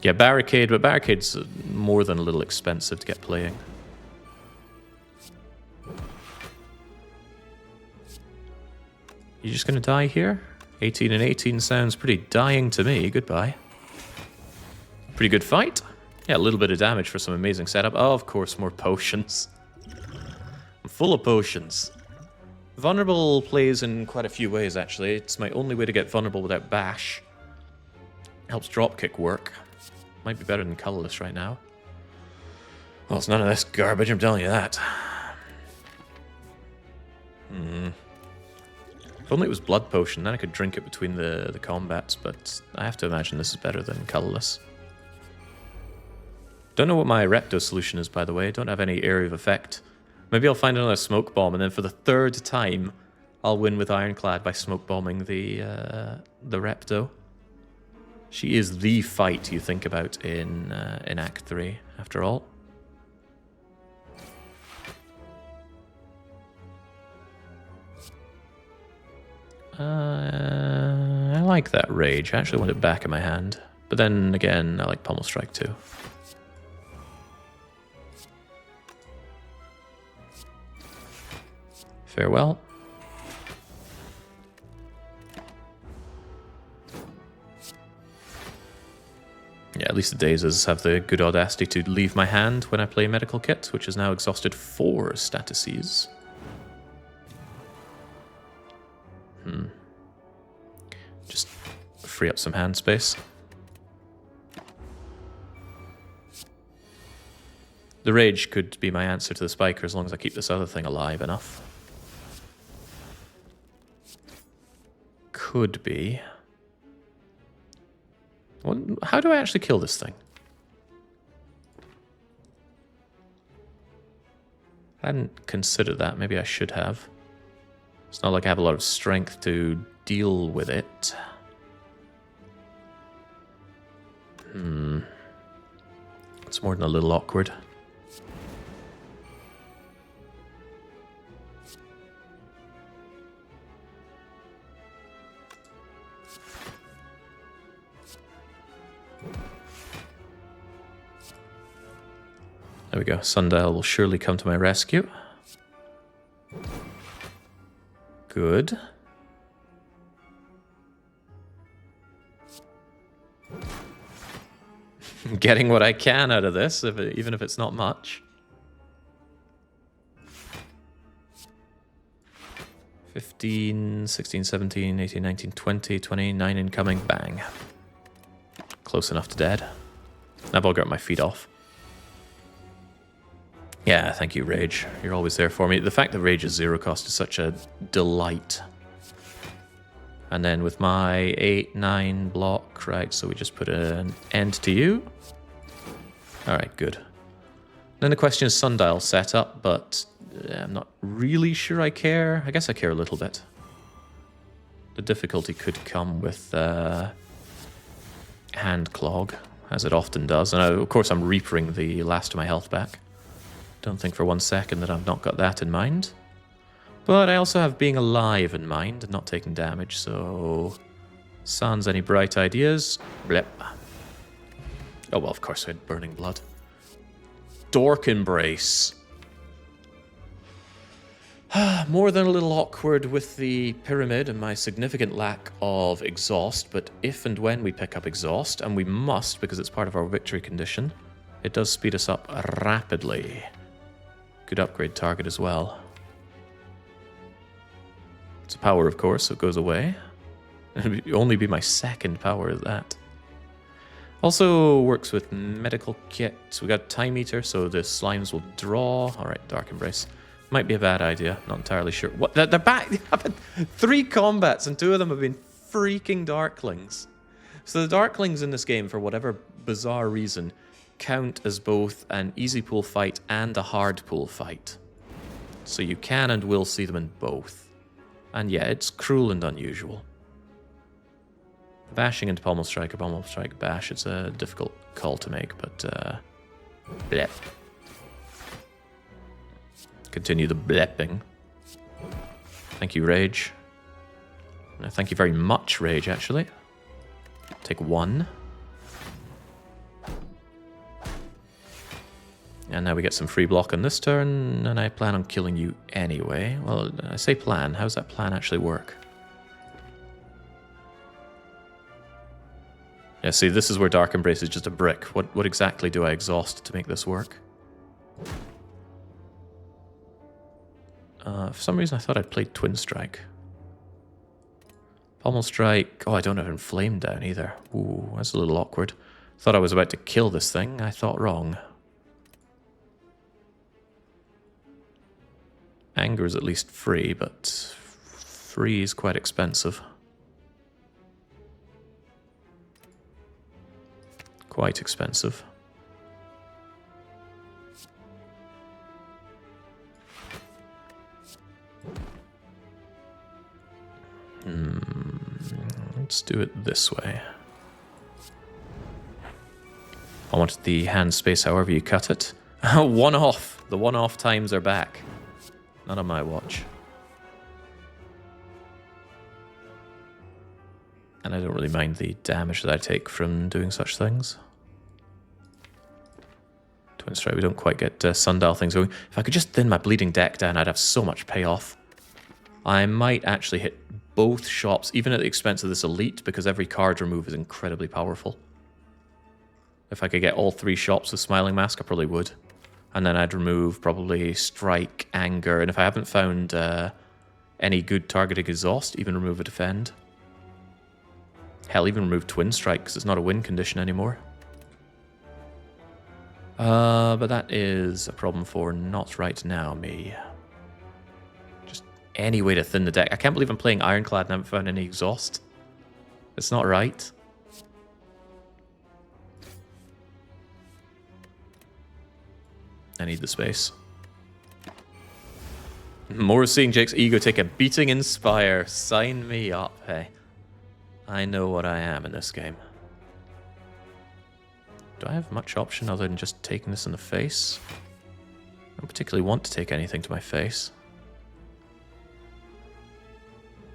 Yeah, Barricade, but Barricade's more than a little expensive to get playing. You just gonna die here? 18 and 18 sounds pretty dying to me. Goodbye. Pretty good fight. Yeah, a little bit of damage for some amazing setup. Oh, of course, more potions. I'm full of potions. Vulnerable plays in quite a few ways, actually. It's my only way to get vulnerable without bash. Helps dropkick work. Might be better than colorless right now. Well, it's none of this garbage, I'm telling you that. If only it was blood potion, then I could drink it between the combats, but I have to imagine this is better than colorless. Don't know what my Repto solution is, by the way. Don't have any area of effect. Maybe I'll find another smoke bomb, and then for the 3rd time, I'll win with Ironclad by smoke bombing the Repto. She is the fight you think about in Act 3, after all. I like that rage. I actually want it back in my hand. But then again, I like Pommel Strike too. Farewell. Yeah, at least the Dazes have the good audacity to leave my hand when I play Medical Kit, which has now exhausted 4 statuses. Just free up some hand space. The Rage could be my answer to the Spiker as long as I keep this other thing alive enough. Could be. How do I actually kill this thing? I hadn't considered that. Maybe I should have. It's not like I have a lot of strength to deal with it. It's more than a little awkward. There we go. Sundial will surely come to my rescue. Good. Getting what I can out of this, even if it's not much. 15, 16, 17, 18, 19, 20, 29 incoming. Bang. Close enough to dead. Now I'll get my feet off. Yeah, thank you, Rage. You're always there for me. The fact that Rage is 0 cost is such a delight. And then with my 8-9 block, right, so we just put an end to you. Alright, good. Then the question is sundial setup, but I'm not really sure I care. I guess I care a little bit. The difficulty could come with hand clog, as it often does. And of course I'm reapering the last of my health back. Don't think for 1 second that I've not got that in mind. But I also have being alive in mind and not taking damage, so... Sans any bright ideas? Blip. Oh well, of course we had Burning Blood. Dork Embrace. More than a little awkward with the pyramid and my significant lack of exhaust, but if and when we pick up exhaust, and we must because it's part of our victory condition, it does speed us up rapidly. Good upgrade target as well. It's a power, of course, so it goes away. It'll only be my second power at that. Also works with medical kit. We got time meter, so the slimes will draw. Alright, Dark Embrace. Might be a bad idea, not entirely sure. What? They're back! I've had 3 combats and 2 of them have been freaking Darklings. So the Darklings in this game, for whatever bizarre reason, count as both an easy pool fight and a hard pool fight. So you can and will see them in both. And yeah, it's cruel and unusual. Bashing into Pommel Strike or Pommel Strike Bash, it's a difficult call to make, but blep. Continue the blepping. Thank you, Rage. Thank you very much, Rage, actually. Take 1. And now we get some free block on this turn, and I plan on killing you anyway. Well, I say plan. How does that plan actually work? Yeah, see, this is where Dark Embrace is just a brick. What exactly do I exhaust to make this work? For some reason, I thought I'd played Twin Strike. Pommel Strike. Oh, I don't have Inflame down either. Ooh, that's a little awkward. Thought I was about to kill this thing. I thought wrong. Anger is at least free, but free is quite expensive. Quite expensive. Let's do it this way. I want the hand space however you cut it. 1 off. The 1 off times are back. Not on my watch. And I don't really mind the damage that I take from doing such things. Twin Strike, we don't quite get sundial things going. If I could just thin my bleeding deck down, I'd have so much payoff. I might actually hit both shops, even at the expense of this elite, because every card remove is incredibly powerful. If I could get all 3 shops with Smiling Mask, I probably would. And then I'd remove probably Strike, Anger, and if I haven't found any good targeting exhaust, even remove a Defend. Hell, even remove Twin Strike, because it's not a win condition anymore. But that is a problem for not right now, me. Just any way to thin the deck. I can't believe I'm playing Ironclad and I haven't found any exhaust. It's not right. I need the space. More seeing Jake's ego take a beating in Spire. Sign me up, hey. I know what I am in this game. Do I have much option other than just taking this in the face? I don't particularly want to take anything to my face.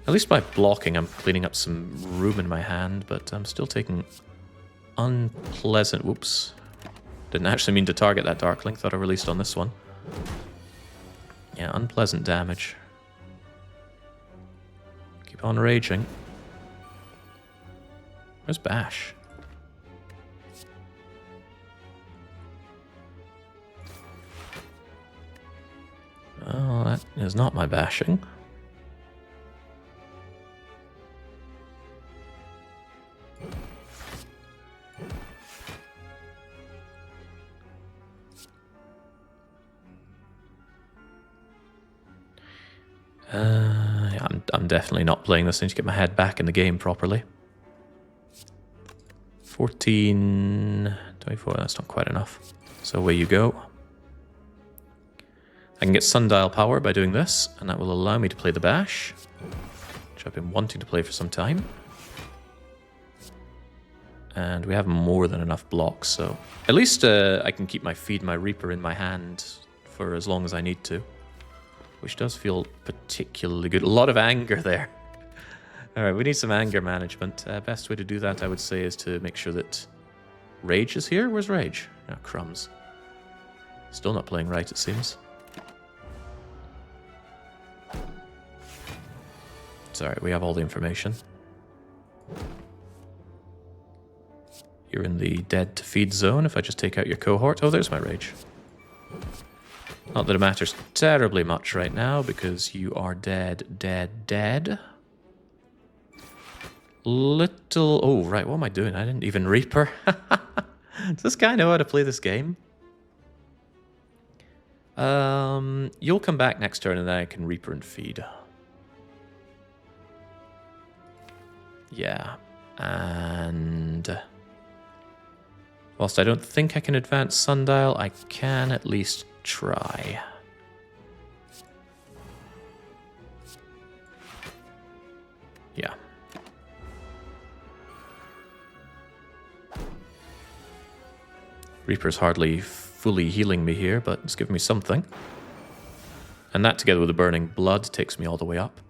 At least by blocking, I'm cleaning up some room in my hand, but I'm still taking unpleasant... Whoops. Didn't actually mean to target that Darkling. Thought I released on this one. Yeah, unpleasant damage. Keep on raging. Where's Bash? Oh, that is not my bashing. Yeah, I'm definitely not playing this. I need to get my head back in the game properly. 14, 24, that's not quite enough. So away you go. I can get sundial power by doing this, and that will allow me to play the bash, which I've been wanting to play for some time. And we have more than enough blocks, so at least I can keep my Feed my Reaper in my hand for as long as I need to, which does feel particularly good. A lot of anger there. All right, we need some anger management. Best way to do that, I would say, is to make sure that Rage is here. Where's Rage? Oh, crumbs. Still not playing right, it seems. It's alright, we have all the information. You're in the dead to feed zone if I just take out your cohort. Oh, there's my Rage. Not that it matters terribly much right now because you are dead, dead, dead. Little... Oh, right, what am I doing? I didn't even Reaper. Does this guy know how to play this game? You'll come back next turn and then I can Reaper and feed. Yeah, and whilst I don't think I can advance Sundial, I can at least try. Yeah. Reaper's hardly fully healing me here, but it's giving me something. And that together with the Burning Blood takes me all the way up.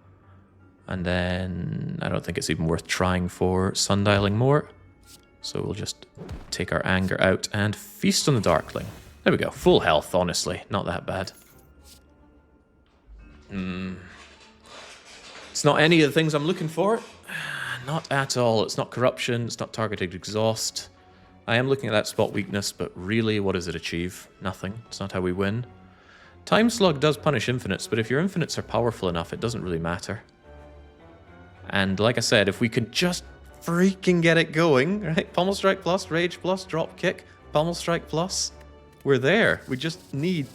And then I don't think it's even worth trying for sundialing more. So we'll just take our anger out and feast on the Darkling. There we go. Full health, honestly. Not that bad. It's not any of the things I'm looking for. Not at all. It's not corruption. It's not targeted exhaust. I am looking at that spot weakness, but really, what does it achieve? Nothing. It's not how we win. Time Slug does punish infinites, but if your infinites are powerful enough, it doesn't really matter. And like I said, if we could just freaking get it going, right? Pommel Strike plus, Rage plus, Drop Kick, Pommel Strike plus. We're there. We just need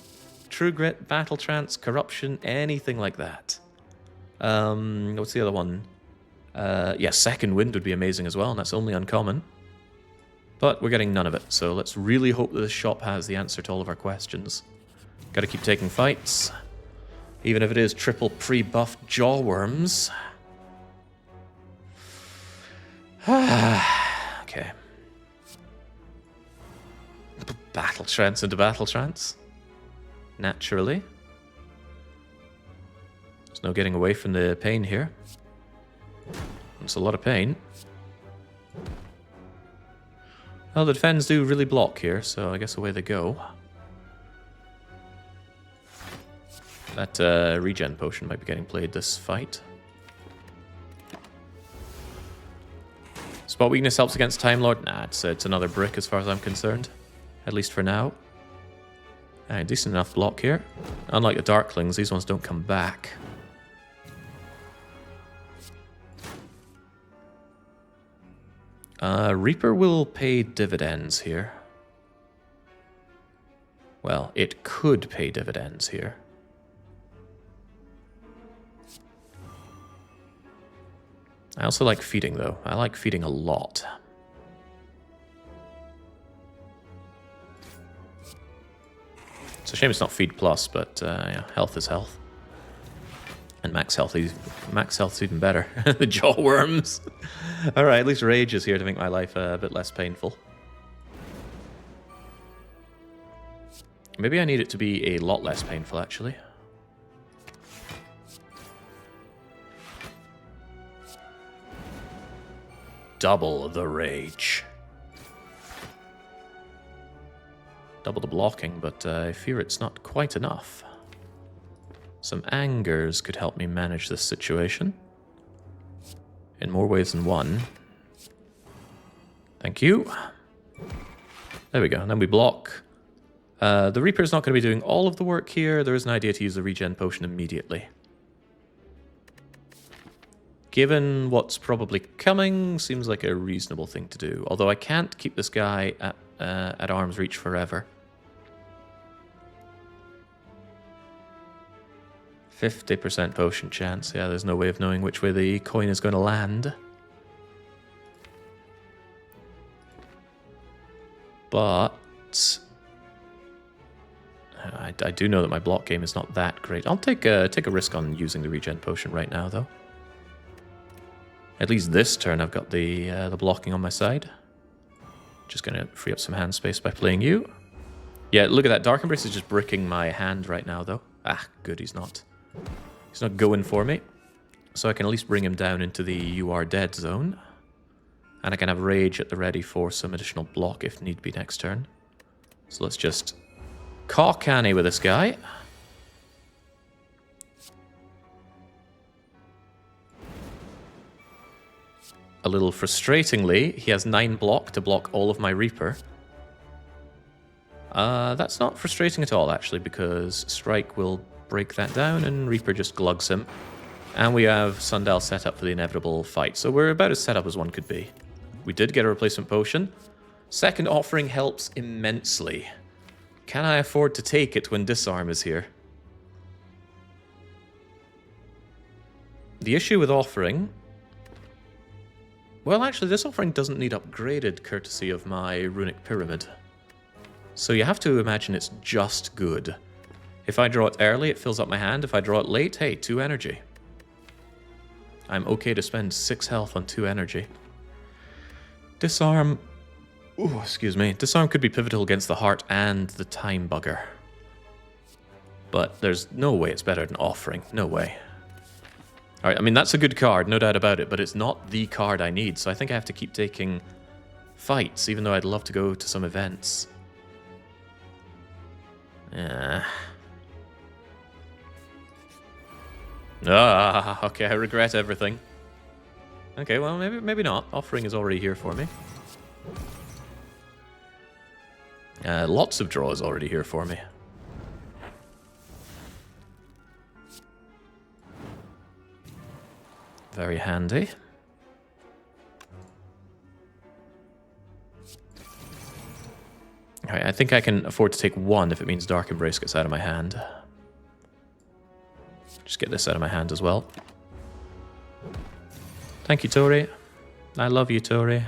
True Grit, Battle Trance, Corruption, anything like that. What's the other one? Yeah, Second Wind would be amazing as well, and that's only uncommon. But we're getting none of it, so let's really hope that this shop has the answer to all of our questions. Gotta keep taking fights. Even if it is triple pre-buffed Jawworms. Okay. Battle Trance into Battle Trance. Naturally. There's no getting away from the pain here. It's a lot of pain. Well, the defends do really block here, so I guess away they go. That regen potion might be getting played this fight. Spot weakness helps against Time Lord? Nah, it's another brick as far as I'm concerned. At least for now. Alright, decent enough block here. Unlike the Darklings, these ones don't come back. Reaper will pay dividends here. Well, it could pay dividends here. I also like feeding, though. I like feeding a lot. It's a shame it's not feed plus, but yeah, health is health. And max health's even better. The Jawworms. Alright, at least Rage is here to make my life a bit less painful. Maybe I need it to be a lot less painful, actually. Double the Rage. Double the blocking, but I fear it's not quite enough. Some angers could help me manage this situation. In more ways than one. Thank you. There we go, and then we block. The Reaper's not going to be doing all of the work here. There is an idea to use the regen potion immediately. Given what's probably coming, seems like a reasonable thing to do. Although I can't keep this guy at arm's reach forever. 50% potion chance. Yeah, there's no way of knowing which way the coin is going to land. But I do know that my block game is not that great. I'll take a risk on using the regen potion right now, though. At least this turn I've got the blocking on my side. Just going to free up some hand space by playing you. Yeah, look at that. Dark Embrace is just bricking my hand right now, though. Ah, good, he's not. He's not going for me. So I can at least bring him down into the you are dead zone. And I can have Rage at the ready for some additional block if need be next turn. So let's just cock Annie with this guy. A little frustratingly, he has 9 block to block all of my Reaper. That's not frustrating at all, actually, because Strike will break that down and Reaper just glugs him. And we have Sundial set up for the inevitable fight, so we're about as set up as one could be. We did get a replacement potion. Second offering helps immensely. Can I afford to take it when Disarm is here? The issue with offering... Well, actually, this offering doesn't need upgraded courtesy of my Runic Pyramid. So you have to imagine it's just good. If I draw it early, it fills up my hand. If I draw it late, hey, 2 energy. I'm okay to spend 6 health on 2 energy. Disarm... Ooh, excuse me. Disarm could be pivotal against the Heart and the Time Bugger. But there's no way it's better than Offering. No way. Alright, I mean, that's a good card, no doubt about it, but it's not the card I need, so I think I have to keep taking fights, even though I'd love to go to some events. Okay, I regret everything. Okay, well, maybe not. Offering is already here for me. Lots of draws already here for me. Very handy. Alright, I think I can afford to take 1 if it means Dark Embrace gets out of my hand. Just get this out of my hand as well. Thank you, Tori. I love you, Tori.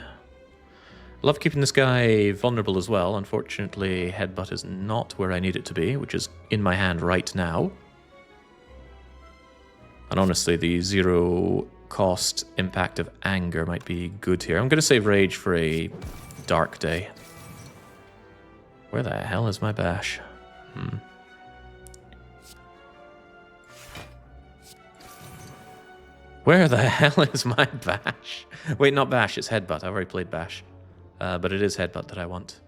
Love keeping this guy vulnerable as well. Unfortunately, Headbutt is not where I need it to be, which is in my hand right now. And honestly, the 0 cost impact of Anger might be good here. I'm going to save Rage for a dark day. Where the hell is my bash? Where the hell is my bash? Wait, not bash, it's Headbutt. I've already played bash. But it is Headbutt that I want.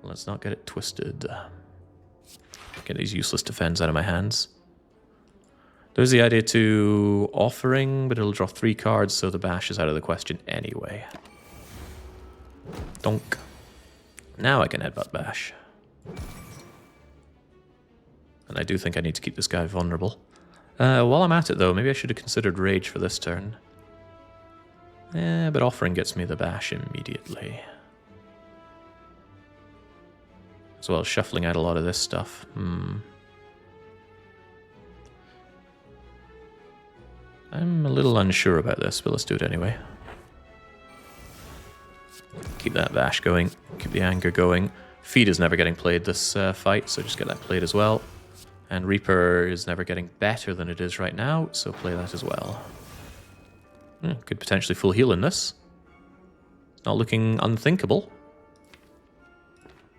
Let's not get it twisted. Get these useless defends out of my hands. There's the idea to Offering, but it'll draw 3 cards, so the bash is out of the question anyway. Donk. Now I can Headbutt bash. And I do think I need to keep this guy vulnerable. While I'm at it, though, maybe I should have considered Rage for this turn. But Offering gets me the bash immediately. As well as shuffling out a lot of this stuff. I'm a little unsure about this, but let's do it anyway. Keep that bash going. Keep the Anger going. Feed is never getting played this fight, so just get that played as well. And Reaper is never getting better than it is right now, so play that as well. Could potentially full heal in this. Not looking unthinkable.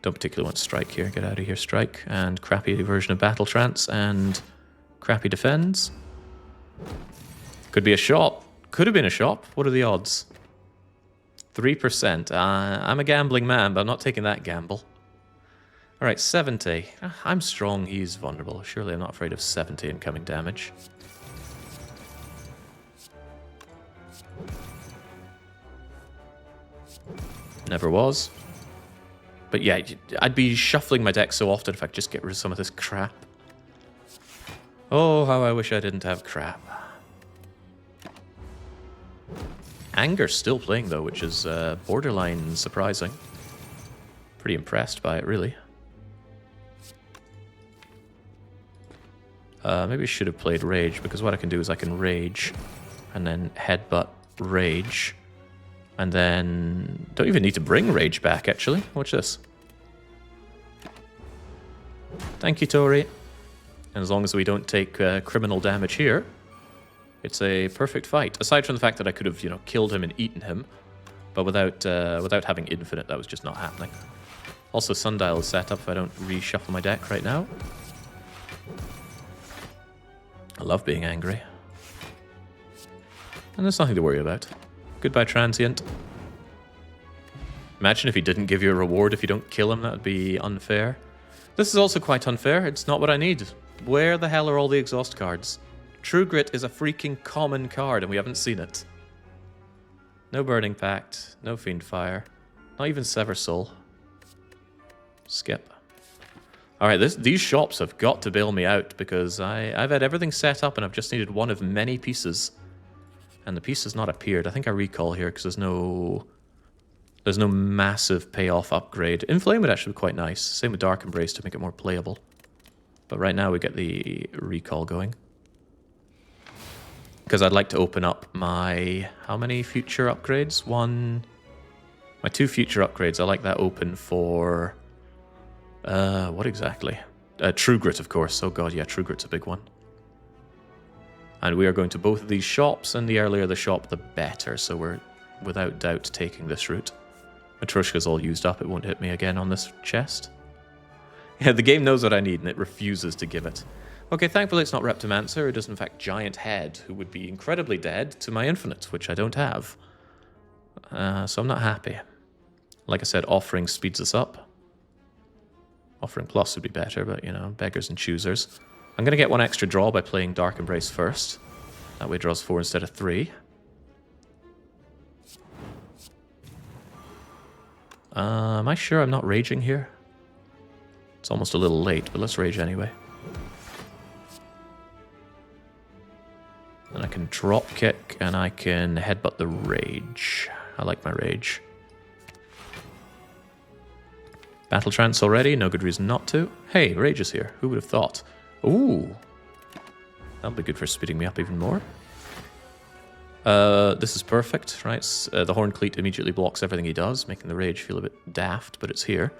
Don't particularly want Strike here. Get out of here, Strike. And crappy version of Battle Trance and crappy defends. Could be a shop. Could have been a shop. What are the odds? 3%. I'm a gambling man, but I'm not taking that gamble. Alright, 70. I'm strong, he's vulnerable. Surely I'm not afraid of 70 incoming damage. Never was. But yeah, I'd be shuffling my deck so often if I could just get rid of some of this crap. Oh, how I wish I didn't have crap. Anger's still playing, though, which is borderline surprising. Pretty impressed by it, really. Maybe I should have played Rage, because what I can do is I can Rage, and then Headbutt Rage, and then... Don't even need to bring Rage back, actually. Watch this. Thank you, Tori. And as long as we don't take criminal damage here, it's a perfect fight. Aside from the fact that I could have, you know, killed him and eaten him, but without having infinite, that was just not happening. Also, Sundial is set up if I don't reshuffle my deck right now. I love being angry. And there's nothing to worry about. Goodbye, Transient. Imagine if he didn't give you a reward if you don't kill him, that would be unfair. This is also quite unfair, it's not what I need. Where the hell are all the exhaust cards? True Grit is a freaking common card and we haven't seen it. No Burning Pact, no Fiend Fire, not even Sever Soul. Skip. Alright, these shops have got to bail me out because I've had everything set up and I've just needed one of many pieces. And the piece has not appeared. I think I recall here because there's no massive payoff upgrade. Inflame would actually be quite nice. Same with Dark Embrace to make it more playable. But right now we get the recall going. Because I'd like to open up my... How many future upgrades? My 2 future upgrades. I like that open for... what exactly? True Grit, of course. Oh god, yeah, True Grit's a big one. And we are going to both of these shops, and the earlier the shop, the better. So we're, without doubt, taking this route. Matrushka's all used up. It won't hit me again on this chest. Yeah, the game knows what I need, and it refuses to give it. Okay, thankfully it's not Reptimancer. It is, in fact, Giant Head, who would be incredibly dead to my Infinite, which I don't have. So I'm not happy. Like I said, Offering speeds us up. Offering Plus would be better, but, you know, beggars and choosers. I'm going to get 1 extra draw by playing Dark Embrace first. That way it draws 4 instead of 3. Am I sure I'm not raging here? It's almost a little late, but let's rage anyway. And I can drop kick, and I can headbutt the rage. I like my rage. Battle trance already, no good reason not to. Hey, rage is here. Who would have thought? Ooh. That'll be good for speeding me up even more. This is perfect, right? The Horn Cleat immediately blocks everything he does, making the rage feel a bit daft, but it's here.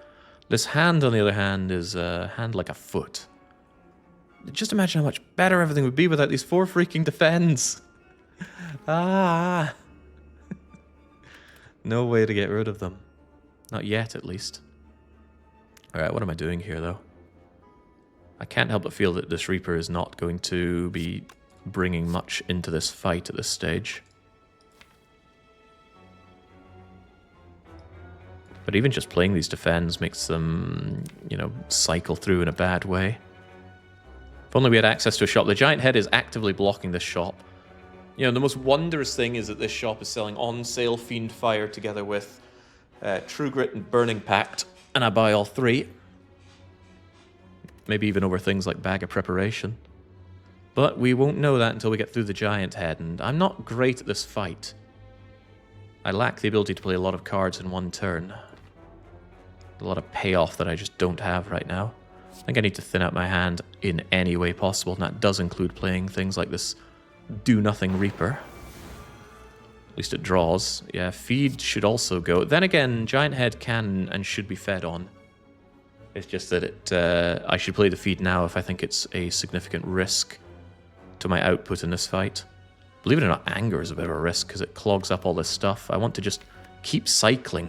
This hand, on the other hand, is a hand like a foot. Just imagine how much better everything would be without these 4 freaking defends. Ah. No way to get rid of them. Not yet, at least. Alright, what am I doing here, though? I can't help but feel that this Reaper is not going to be bringing much into this fight at this stage. But even just playing these defends makes them, you know, cycle through in a bad way. If only we had access to a shop. The Giant Head is actively blocking this shop. You know, the most wondrous thing is that this shop is selling on sale Fiend Fire together with True Grit and Burning Pact, and I buy all 3. Maybe even over things like Bag of Preparation. But we won't know that until we get through the Giant Head, and I'm not great at this fight. I lack the ability to play a lot of cards in one turn. A lot of payoff that I just don't have right now. I think I need to thin out my hand in any way possible, and that does include playing things like this Do-Nothing Reaper. At least it draws. Yeah, feed should also go. Then again, Giant Head can and should be fed on. It's just that I should play the feed now if I think it's a significant risk to my output in this fight. Believe it or not, Anger is a bit of a risk because it clogs up all this stuff. I want to just keep cycling.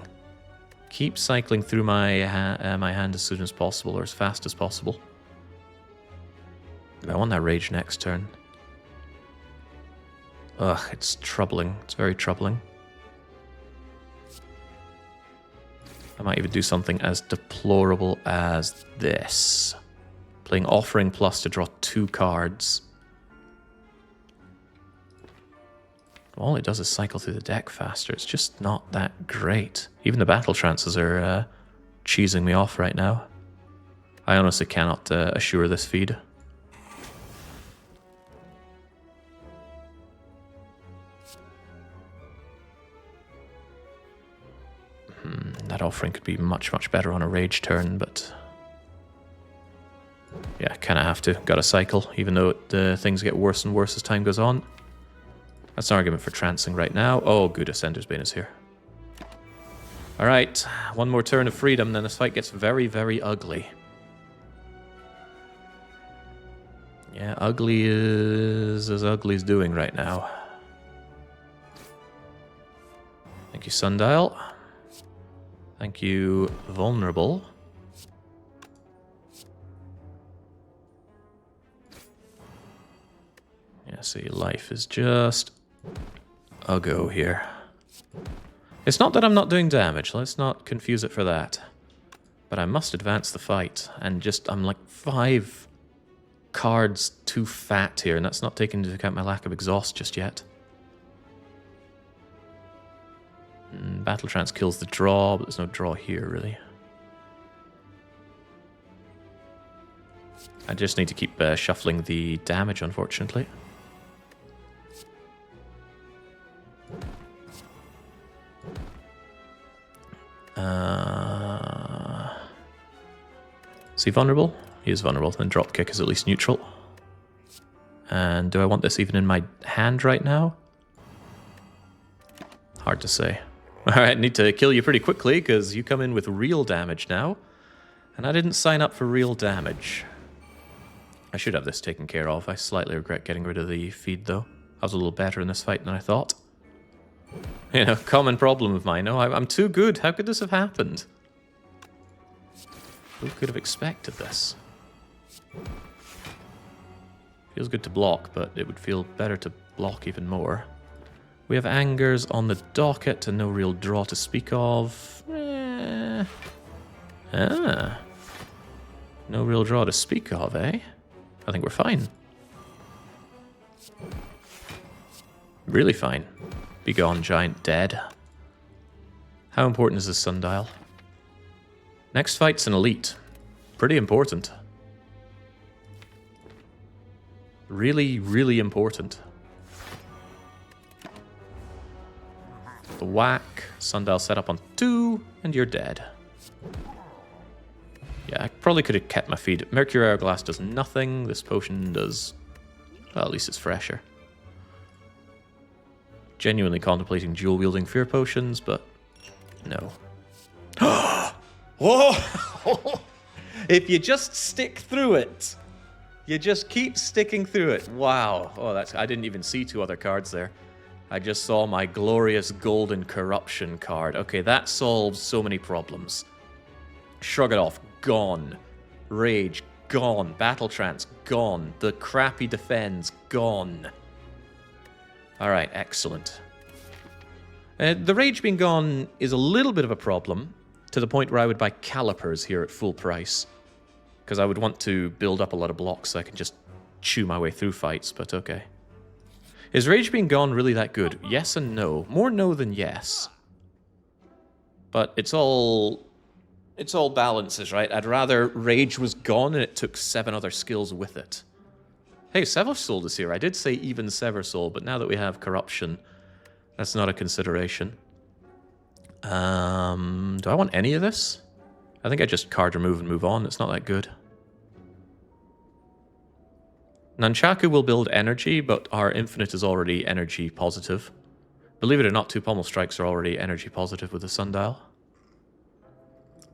Keep cycling through my hand as soon as possible, or as fast as possible. I want that rage next turn. Ugh, it's troubling. It's very troubling. I might even do something as deplorable as this. Playing Offering Plus to draw 2 cards. All it does is cycle through the deck faster. It's just not that great. Even the battle trances are cheesing me off right now. I honestly cannot assure this feed. That Offering could be much, much better on a rage turn, but... yeah, kind of have to. Got to cycle, even though things get worse and worse as time goes on. That's an argument for trancing right now. Oh, good, Ascender's Bane is here. Alright, one more turn of freedom, then this fight gets very, very ugly. Yeah, ugly is as ugly as doing right now. Thank you, Sundial. Thank you, Vulnerable. Yeah, see, life is just a go here. It's not that I'm not doing damage, let's not confuse it for that. But I must advance the fight, and just, I'm like 5 cards too fat here, and that's not taking into account my lack of exhaust just yet. Battle Trance kills the draw, but there's no draw here, really. I just need to keep shuffling the damage, unfortunately. Is he vulnerable? He is vulnerable, then Dropkick is at least neutral. And do I want this even in my hand right now? Hard to say. Alright, need to kill you pretty quickly, because you come in with real damage now. And I didn't sign up for real damage. I should have this taken care of. I slightly regret getting rid of the feed, though. I was a little better in this fight than I thought. You know, common problem of mine. No, I'm too good. How could this have happened? Who could have expected this? Feels good to block, but it would feel better to block even more. We have Angers on the docket and no real draw to speak of. No real draw to speak of, eh? I think we're fine. Really fine. Be gone, giant dead. How important is this Sundial? Next fight's an elite. Pretty important. Really, really important. The whack. Sundial set up on 2, and you're dead. Yeah, I probably could have kept my feed. Mercury Hourglass does nothing. This potion does... well, at least it's fresher. Genuinely contemplating dual-wielding fear potions, but no. Whoa! If you just stick through it, you just keep sticking through it. Wow. Oh, that's... I didn't even see 2 other cards there. I just saw my glorious golden corruption card. Okay, that solves so many problems. Shrug it off. Gone. Rage. Gone. Battle Trance. Gone. The crappy defends. Gone. Alright, excellent. The Rage being gone is a little bit of a problem, to the point where I would buy Calipers here at full price. Because I would want to build up a lot of blocks so I can just chew my way through fights, but okay. Is Rage being gone really that good? Yes and no. More no than yes. But it's all balances, right? I'd rather Rage was gone and it took 7 other skills with it. Hey, Sever Soul is here. I did say even Sever Soul, but now that we have Corruption, that's not a consideration. Do I want any of this? I think I just card remove and move on. It's not that good. Nunchaku will build energy, but our infinite is already energy positive. Believe it or not, 2 pommel strikes are already energy positive with the Sundial.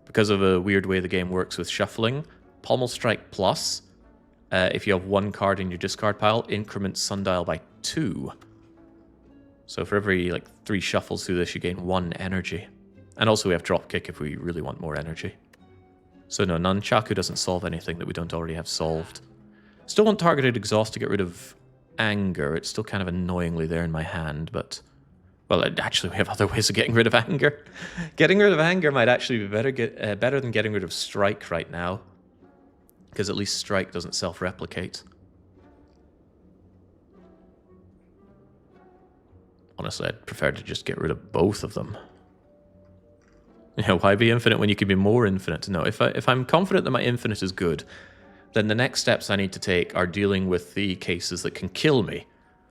Because of a weird way the game works with shuffling, pommel strike plus, if you have 1 card in your discard pile, increments Sundial by 2. So for every 3 shuffles through this, you gain 1 energy. And also we have Dropkick if we really want more energy. So no, Nunchaku doesn't solve anything that we don't already have solved. Still want Targeted Exhaust to get rid of Anger. It's still kind of annoyingly there in my hand, but... well, actually, we have other ways of getting rid of Anger. Getting rid of Anger might actually be better than getting rid of Strike right now. Because at least Strike doesn't self-replicate. Honestly, I'd prefer to just get rid of both of them. You know, why be infinite when you can be more infinite? No, if I'm confident that my infinite is good, then the next steps I need to take are dealing with the cases that can kill me.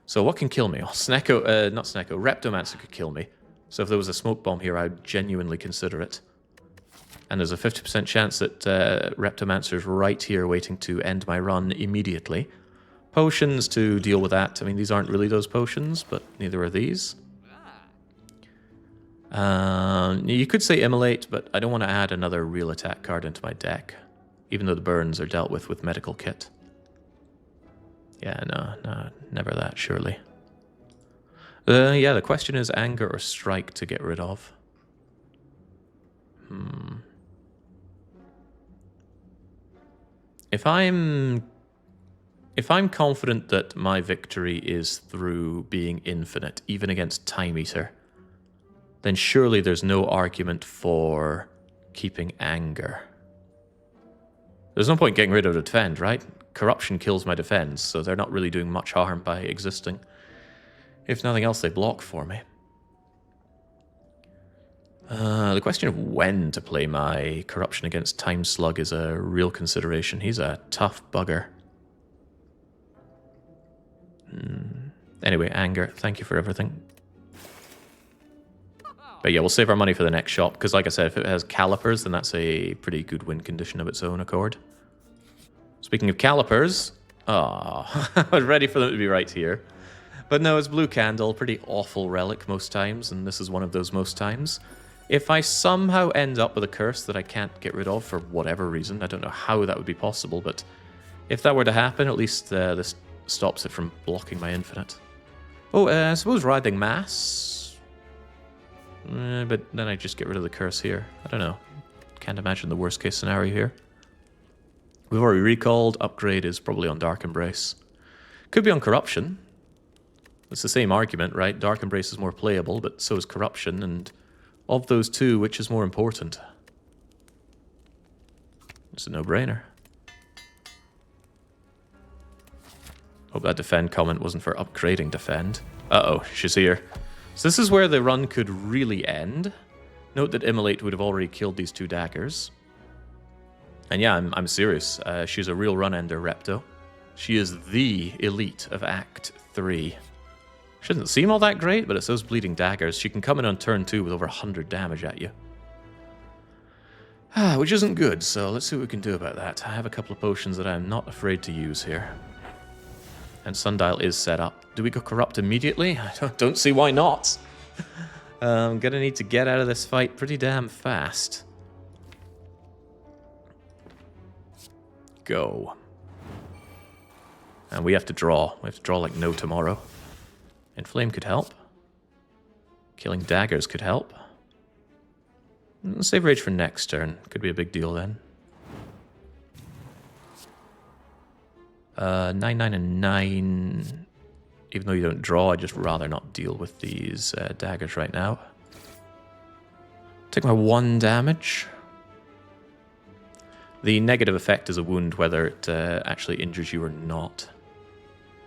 So what can kill me? Oh, Reptomancer could kill me. So if there was a smoke bomb here, I'd genuinely consider it. And there's a 50% chance that Reptomancer's right here waiting to end my run immediately. Potions to deal with that. I mean, these aren't really those potions, but neither are these. You could say Immolate, but I don't want to add another real attack card into my deck. Even though the burns are dealt with medical kit. Yeah, no, never that, surely. Yeah, the question is anger or strike to get rid of. If I'm confident that my victory is through being infinite, even against Time Eater, then surely there's no argument for keeping anger. There's no point getting rid of the defend, right? Corruption kills my defense, so they're not really doing much harm by existing. If nothing else, they block for me. The question of when to play my Corruption against Time Slug is a real consideration. He's a tough bugger. Anyway, anger, thank you for everything. But yeah, we'll save our money for the next shop, because like I said, if it has calipers, then that's a pretty good win condition of its own accord. Speaking of calipers, I was ready for them to be right here. But no, it's Blue Candle, pretty awful relic most times, and this is one of those most times. If I somehow end up with a curse that I can't get rid of for whatever reason, I don't know how that would be possible, but if that were to happen, at least this stops it from blocking my infinite. Oh, I suppose Writhing Mass, but then I just get rid of the curse here. I don't know. Can't imagine the worst case scenario here. We've already recalled. Upgrade is probably on Dark Embrace. Could be on Corruption. It's the same argument, right? Dark Embrace is more playable, but so is Corruption, and of those two, which is more important? It's a no-brainer. Hope that defend comment wasn't for upgrading defend. Uh-oh, she's here. So this is where the run could really end. Note that Immolate would have already killed these two daggers. And yeah, I'm serious. She's a real run-ender, Repto. She is the elite of Act 3. She doesn't seem all that great, but it's those bleeding daggers. She can come in on turn 2 with over 100 damage at you. Which isn't good, so let's see what we can do about that. I have a couple of potions that I'm not afraid to use here. And Sundial is set up. Do we go Corrupt immediately? I don't see why not. I'm gonna need to get out of this fight pretty damn fast. Go. And we have to draw. We have to draw like no tomorrow. Inflame could help. Killing daggers could help. Save Rage for next turn. Could be a big deal then. 9, 9, and 9. Even though you don't draw, I'd just rather not deal with these daggers right now. Take my 1 damage. The negative effect is a wound, whether it actually injures you or not.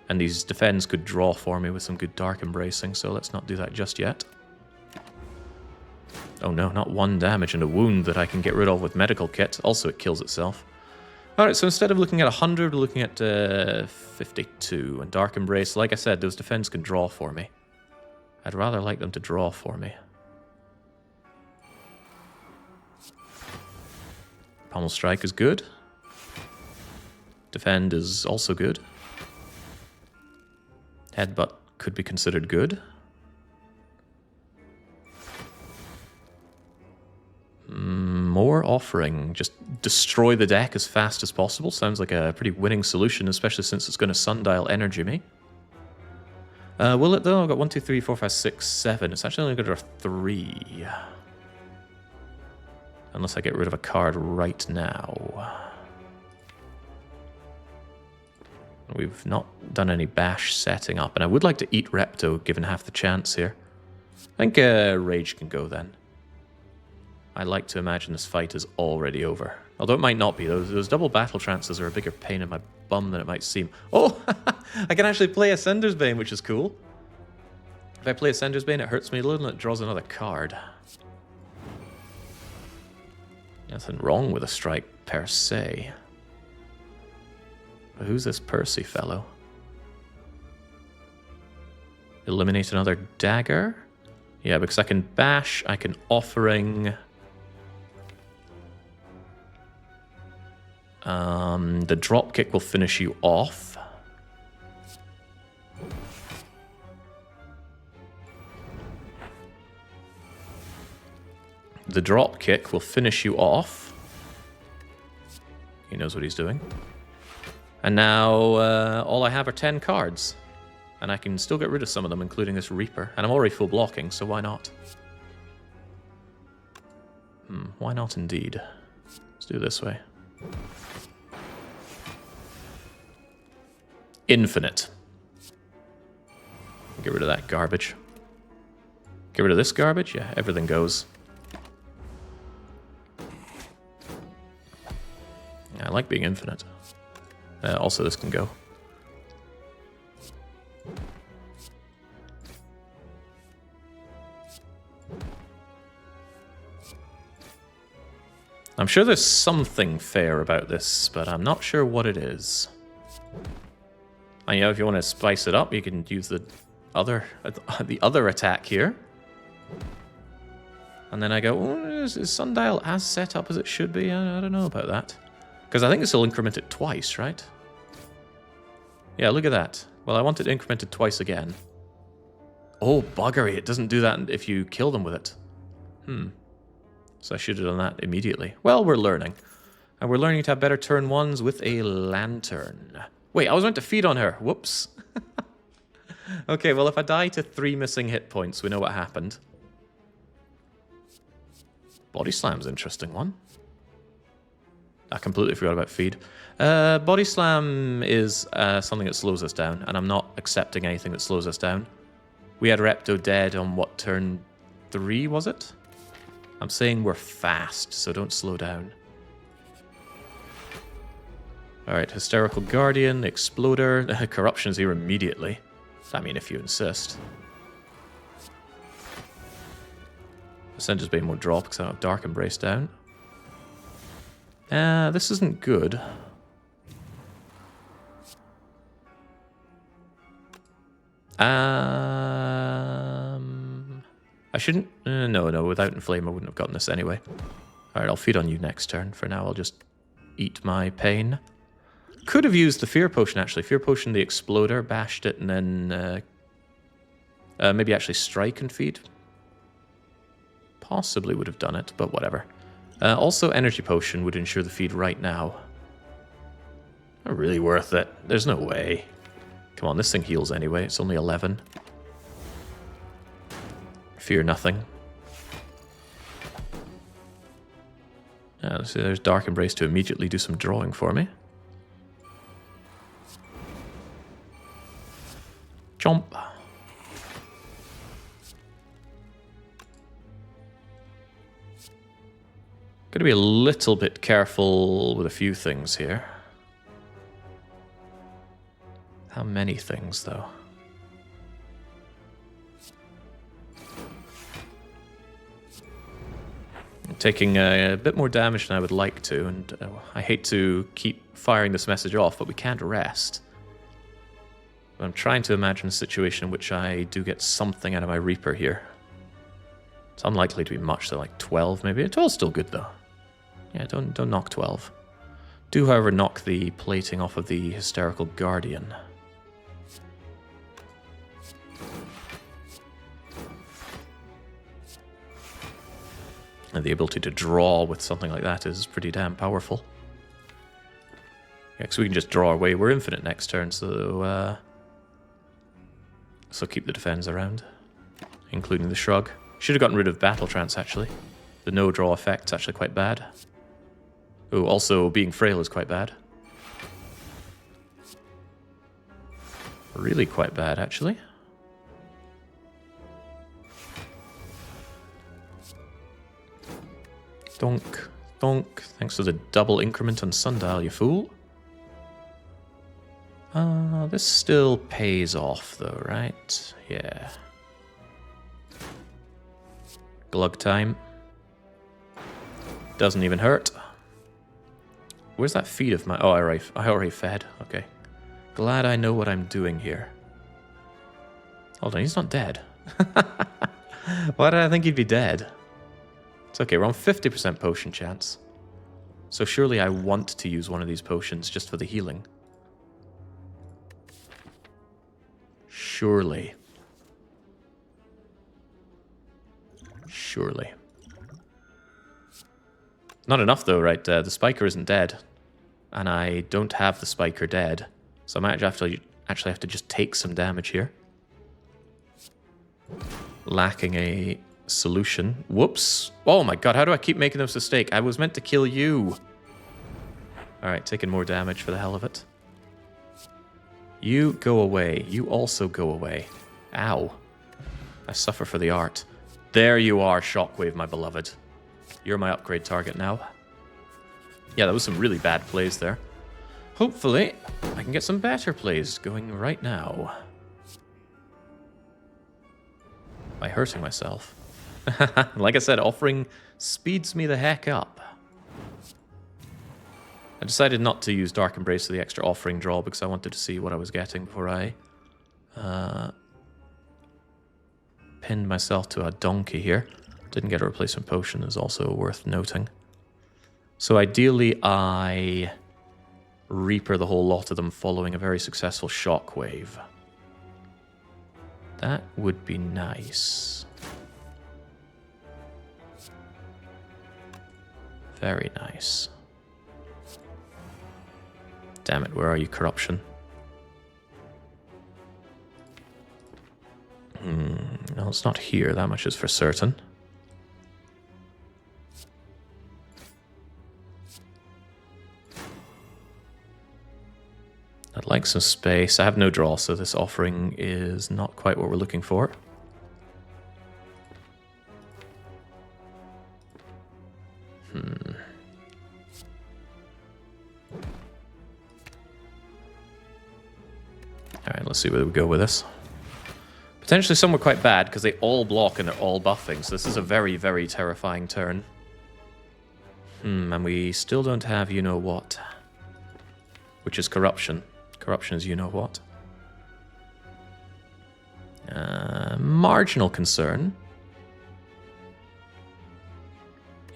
And these defends could draw for me with some good Dark Embracing, so let's not do that just yet. Oh no, not 1 damage and a wound that I can get rid of with Medical Kit. Also, it kills itself. Alright, so instead of looking at 100, we're looking at 52. And Dark Embrace, like I said, those defends can draw for me. I'd rather like them to draw for me. Pommel Strike is good. Defend is also good. Headbutt could be considered good. More Offering. Just destroy the deck as fast as possible. Sounds like a pretty winning solution, especially since it's going to Sundial Energy me. Will it though? I've got 1, 2, 3, 4, 5, 6, 7. It's actually only going to draw 3. Unless I get rid of a card right now. We've not done any bash setting up, and I would like to eat Repto, given half the chance here. I think Rage can go then. I like to imagine this fight is already over. Although it might not be. Those double battle trances are a bigger pain in my bum than it might seem. Oh! I can actually play a Sender's Bane, which is cool. If I play a Sender's Bane, it hurts me a little and it draws another card. Nothing wrong with a strike per se. But who's this Percy fellow? Eliminate another dagger? Yeah, because I can bash, I can offering. The drop kick will finish you off. The drop kick will finish you off. He knows what he's doing. And now all I have are 10 cards. And I can still get rid of some of them, including this Reaper. And I'm already full blocking, so why not? Why not indeed? Let's do it this way. Infinite. Get rid of that garbage. Get rid of this garbage? Yeah, everything goes. Yeah, I like being infinite. Also, this can go. I'm sure there's something fair about this, but I'm not sure what it is. And yeah, if you want to spice it up, you can use the other attack here. And then I go, oh, is Sundial as set up as it should be? I don't know about that. Because I think this will increment it twice, right? Yeah, look at that. Well, I want it incremented twice again. Oh, buggery. It doesn't do that if you kill them with it. So I should have done that immediately. Well, we're learning. And we're learning to have better turn ones with a lantern. Wait, I was meant to feed on her. Whoops. Okay, well, if I die to 3 missing hit points, we know what happened. Body Slam's an interesting one. I completely forgot about feed. Body Slam is something that slows us down, and I'm not accepting anything that slows us down. We had Repto dead on, what, turn 3, was it? I'm saying we're fast, so don't slow down. Alright, Hysterical Guardian, Exploder, Corruption's here immediately. I mean, if you insist. Percentage's being more drop because I don't have Dark Embrace down. This isn't good. I shouldn't... No, without Inflame I wouldn't have gotten this anyway. Alright, I'll feed on you next turn. For now, I'll just eat my pain. Could have used the Fear Potion, actually. Fear Potion, the Exploder, bashed it, and then... maybe actually strike and feed. Possibly would have done it, but whatever. Also, Energy Potion would ensure the feed right now. Not really worth it. There's no way. Come on, this thing heals anyway. It's only 11. Fear nothing. So there's Dark Embrace to immediately do some drawing for me. Chomp. Gotta be a little bit careful with a few things here. How many things, though? I'm taking a bit more damage than I would like to, and I hate to keep firing this message off, but we can't rest. I'm trying to imagine a situation in which I do get something out of my Reaper here. It's unlikely to be much, though, like 12 maybe. 12's still good, though. Yeah, don't knock 12. Do, however, knock the plating off of the Hysterical Guardian. And the ability to draw with something like that is pretty damn powerful. Yeah, because we can just draw our way. We're infinite next turn, so keep the defense around, including the Shrug. Should have gotten rid of Battle Trance, actually. The no-draw effect's actually quite bad. Oh, also, being frail is quite bad. Really quite bad, actually. Donk, donk. Thanks for the double increment on Sundial, you fool. This still pays off, though, right? Yeah. Glug time. Doesn't even hurt. Where's that feed of my... Oh, I already fed. Okay. Glad I know what I'm doing here. Hold on, he's not dead. Why did I think he'd be dead? It's okay, we're on 50% potion chance. So surely I want to use one of these potions just for the healing. Surely. Surely. Not enough though, right? The spiker isn't dead. And I don't have the spiker dead. So I might actually have to just take some damage here. Lacking a solution. Whoops. Oh my god, how do I keep making this mistake? I was meant to kill you. Alright, taking more damage for the hell of it. You go away. You also go away. Ow. I suffer for the art. There you are, Shockwave, my beloved. You're my upgrade target now. Yeah, that was some really bad plays there. Hopefully, I can get some better plays going right now. By hurting myself. Like I said, offering speeds me the heck up. I decided not to use Dark Embrace for the extra offering draw because I wanted to see what I was getting before I pinned myself to a donkey here. Didn't get a replacement potion, is also worth noting. So ideally I Reaper the whole lot of them following a very successful Shockwave. That would be nice. Very nice. Damn it, where are you, Corruption? No, it's not here, that much is for certain. I'd like some space. I have no draw, so this offering is not quite what we're looking for. Alright, let's see where we go with this. Potentially somewhere quite bad, because they all block and they're all buffing, so this is a very, very terrifying turn. And we still don't have you-know-what. Which is Corruption. Corruption is you-know-what. Marginal concern.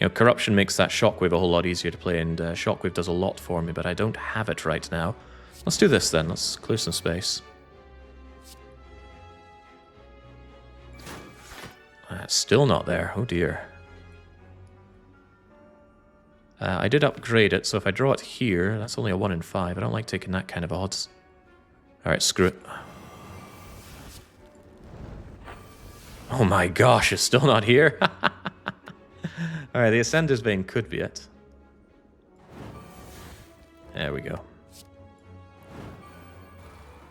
You know, Corruption makes that Shockwave a whole lot easier to play, and Shockwave does a lot for me, but I don't have it right now. Let's do this then. Let's clear some space. It's still not there. Oh dear. I did upgrade it, so if I draw it here, that's only a 1 in 5. I don't like taking that kind of odds. Alright, screw it. Oh my gosh, it's still not here. Alright, the Ascender's Vein could be it. There we go.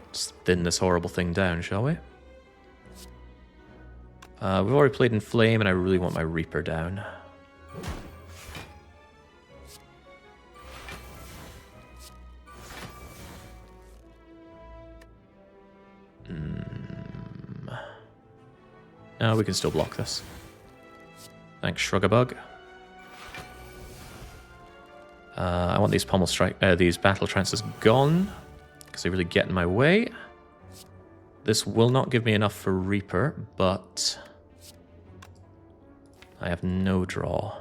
Let's thin this horrible thing down, shall we? We've already played in Flame, and I really want my Reaper down. No, we can still block this. Thanks, Shrugabug. I want these pommel strike, these battle trances gone, because they really get in my way. This will not give me enough for Reaper, but I have no draw.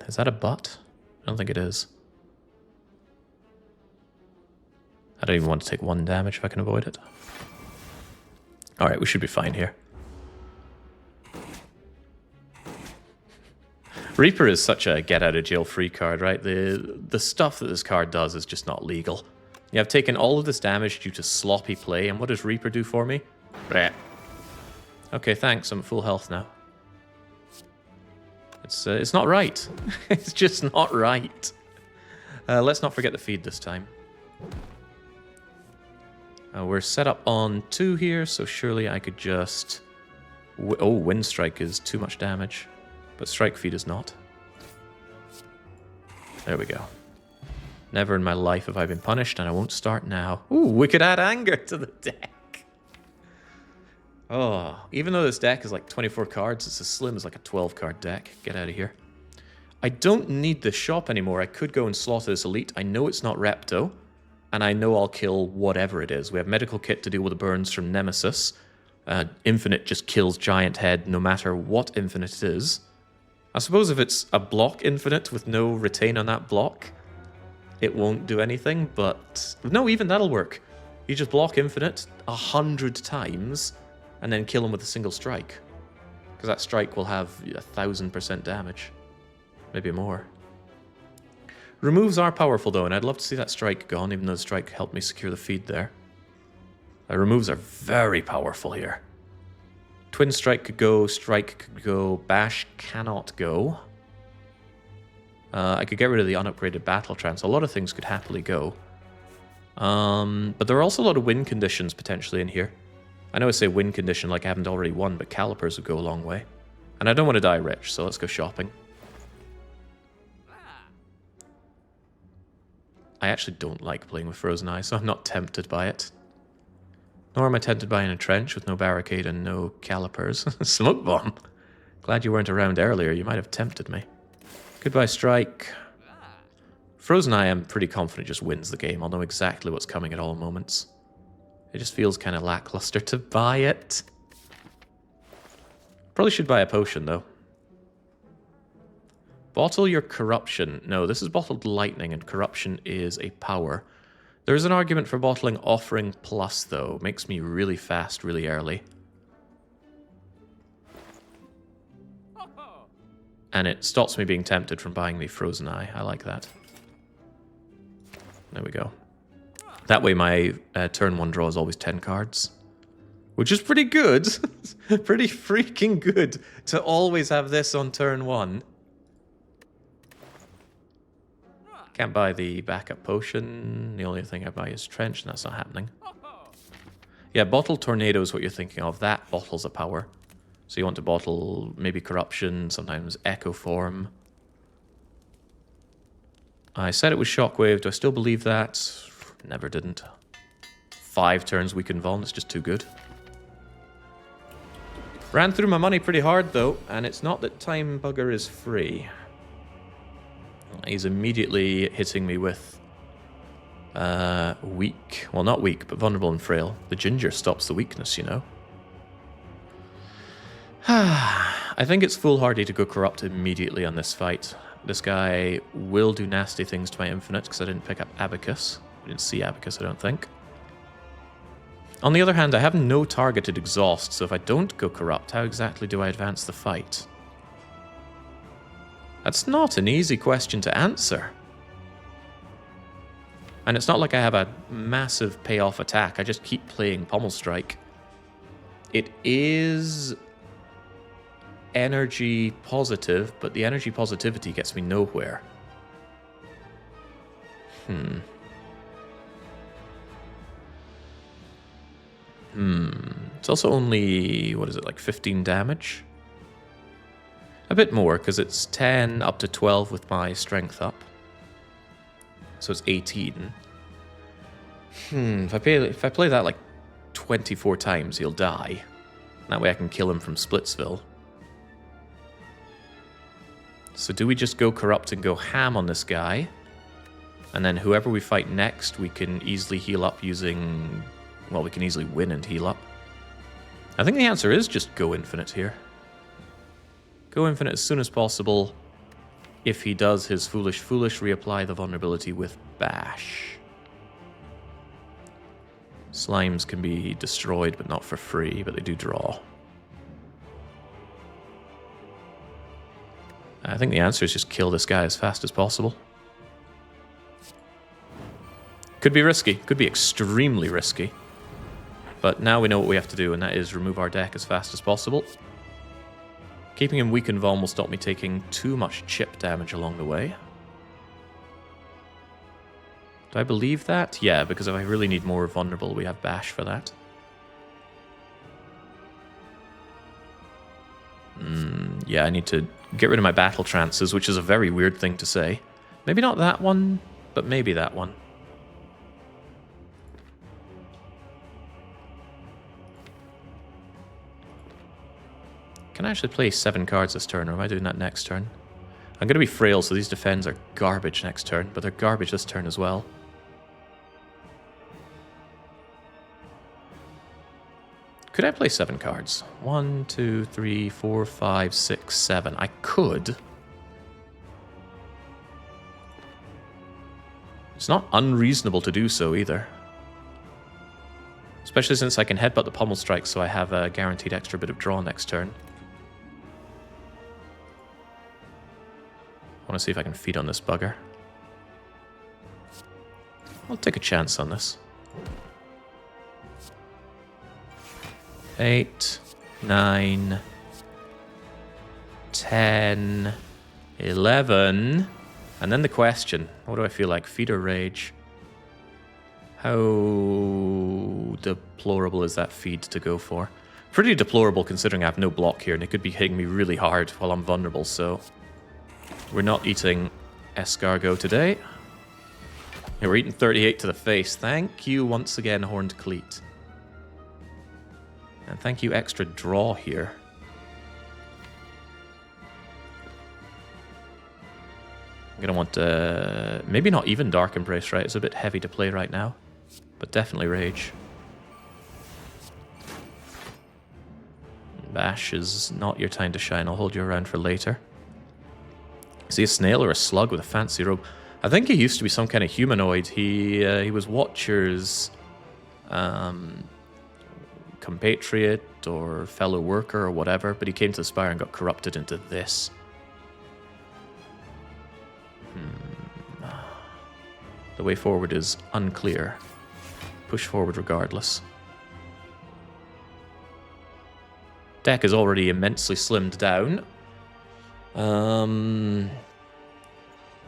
Is that a butt? I don't think it is. I don't even want to take 1 damage if I can avoid it. Alright, we should be fine here. Reaper is such a get-out-of-jail-free card, right? The stuff that this card does is just not legal. Yeah, I've taken all of this damage due to sloppy play, and what does Reaper do for me? Bleh. Okay, thanks, I'm at full health now. It's not right. It's just not right. Let's not forget the feed this time. We're set up on 2 here, so surely I could just... Oh, Wind Strike is too much damage. But Strike Feed is not. There we go. Never in my life have I been punished, and I won't start now. Ooh, we could add Anger to the deck. Oh, even though this deck is like 24 cards, it's as slim as like a 12-card deck. Get out of here. I don't need the shop anymore. I could go and slaughter this Elite. I know it's not Repto, and I know I'll kill whatever it is. We have Medical Kit to deal with the burns from Nemesis. Infinite just kills Giant Head no matter what Infinite it is. I suppose if it's a block infinite with no retain on that block, it won't do anything, but... No, even that'll work. You just block infinite 100 times, and then kill him with a single strike. Because that strike will have 1000% damage. Maybe more. Removes are powerful though, and I'd love to see that strike gone, even though the strike helped me secure the feed there. Removes are very powerful here. Twin strike could go, strike could go, bash cannot go. I could get rid of the unupgraded battle trance. A lot of things could happily go. But there are also a lot of win conditions potentially in here. I know I say win condition like I haven't already won, but calipers would go a long way. And I don't want to die rich, so let's go shopping. I actually don't like playing with Frozen Eye, so I'm not tempted by it. Nor am I tempted by an entrench with no barricade and no calipers. Smoke bomb. Glad you weren't around earlier, you might have tempted me. Goodbye strike. Frozen Eye, I'm pretty confident just wins the game. I'll know exactly what's coming at all moments. It just feels kind of lackluster to buy it. Probably should buy a potion, though. Bottle your corruption. No, this is bottled lightning, and corruption is a power. There is an argument for bottling offering plus, though. Makes me really fast, really early. And it stops me being tempted from buying the Frozen Eye. I like that. There we go. That way my turn 1 draw is always 10 cards. Which is pretty good. Pretty freaking good to always have this on turn 1. Can't buy the backup potion. The only thing I buy is Trench, and that's not happening. Yeah, Bottle Tornado is what you're thinking of. That bottles a power. So you want to bottle maybe Corruption, sometimes Echo Form. I said it was Shockwave. Do I still believe that? Never didn't. 5 turns Weaken Vuln. It's just too good. Ran through my money pretty hard, though, and it's not that Time Bugger is free. He's immediately hitting me with weak. Well, not weak, but vulnerable and frail. The ginger stops the weakness, you know. I think it's foolhardy to go corrupt immediately on this fight. This guy will do nasty things to my infinite because I didn't pick up Abacus. I didn't see Abacus, I don't think. On the other hand, I have no targeted exhaust, so if I don't go corrupt, how exactly do I advance the fight? That's not an easy question to answer. And it's not like I have a massive payoff attack. I just keep playing Pommel Strike. It is energy positive, but the energy positivity gets me nowhere. It's also only, what is it, like 15 damage? A bit more, because it's 10 up to 12 with my strength up. So it's 18. If I play that like 24 times, he'll die. That way I can kill him from Splitsville. So do we just go corrupt and go ham on this guy? And then whoever we fight next, we can easily heal up using... Well, we can easily win and heal up. I think the answer is just go infinite here. Go infinite as soon as possible. If he does his foolish, reapply the vulnerability with bash. Slimes can be destroyed, but not for free, but they do draw. I think the answer is just kill this guy as fast as possible. Could be risky, could be extremely risky. But now we know what we have to do, and that is remove our deck as fast as possible. Keeping him weak and vuln will stop me taking too much chip damage along the way. Do I believe that? Yeah, because if I really need more vulnerable, we have bash for that. Yeah, I need to get rid of my battle trances, which is a very weird thing to say. Maybe not that one, but maybe that one. Can I actually play 7 cards this turn, or am I doing that next turn? I'm going to be frail, so these defends are garbage next turn, but they're garbage this turn as well. Could I play 7 cards? 1, 2, 3, 4, 5, 6, 7. I could. It's not unreasonable to do so either. Especially since I can headbutt the pommel strike, so I have a guaranteed extra bit of draw next turn. I want to see if I can feed on this bugger. I'll take a chance on this. 8, 9, 10, 11. And then the question, what do I feel like? Feed or rage? How deplorable is that feed to go for? Pretty deplorable considering I have no block here and it could be hitting me really hard while I'm vulnerable, so... We're not eating escargot today. Yeah, we're eating 38 to the face. Thank you once again, Horned Cleat. And thank you, extra draw here. I'm going to want, maybe not even Dark Embrace, right? It's a bit heavy to play right now. But definitely Rage. Bash is not your time to shine. I'll hold you around for later. Is he a snail or a slug with a fancy robe? I think he used to be some kind of humanoid. He was Watcher's compatriot or fellow worker or whatever, but he came to the Spire and got corrupted into this. The way forward is unclear. Push forward regardless. Deck is already immensely slimmed down.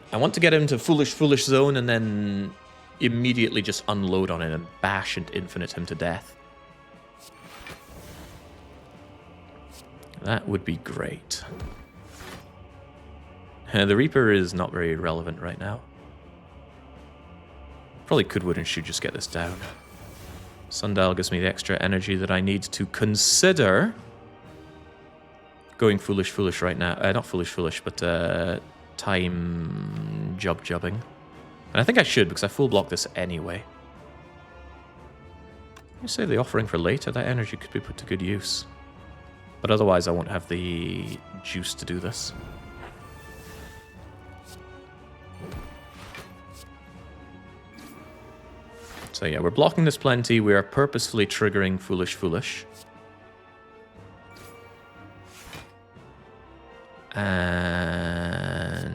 I want to get him to foolish zone and then immediately just unload on him and bash and infinite him to death. That would be great. The Reaper is not very relevant right now. Probably could, would, and should just get this down. Sundial gives me the extra energy that I need to consider going foolish right now. Not foolish, but time jubbing. And I think I should, because I full block this anyway. You say the offering for later, that energy could be put to good use. But otherwise I won't have the juice to do this. So yeah, we're blocking this plenty. We are purposefully triggering foolish. And...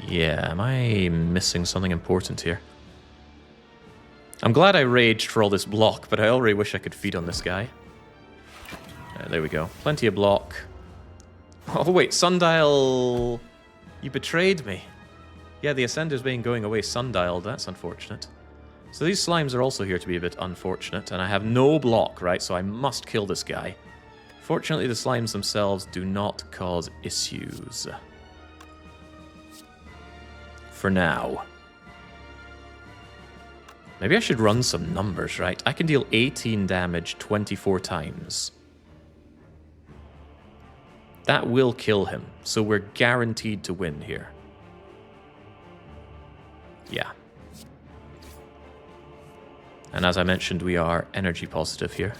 yeah, am I missing something important here? I'm glad I raged for all this block, but I already wish I could feed on this guy. There we go. Plenty of block. Oh wait, Sundial... you betrayed me. Yeah, the Ascender's been going away sundialed. That's unfortunate. So these slimes are also here to be a bit unfortunate, and I have no block, right? So I must kill this guy. Fortunately, the slimes themselves do not cause issues. For now. Maybe I should run some numbers, right? I can deal 18 damage 24 times. That will kill him, so we're guaranteed to win here. Yeah. And as I mentioned, we are energy positive here.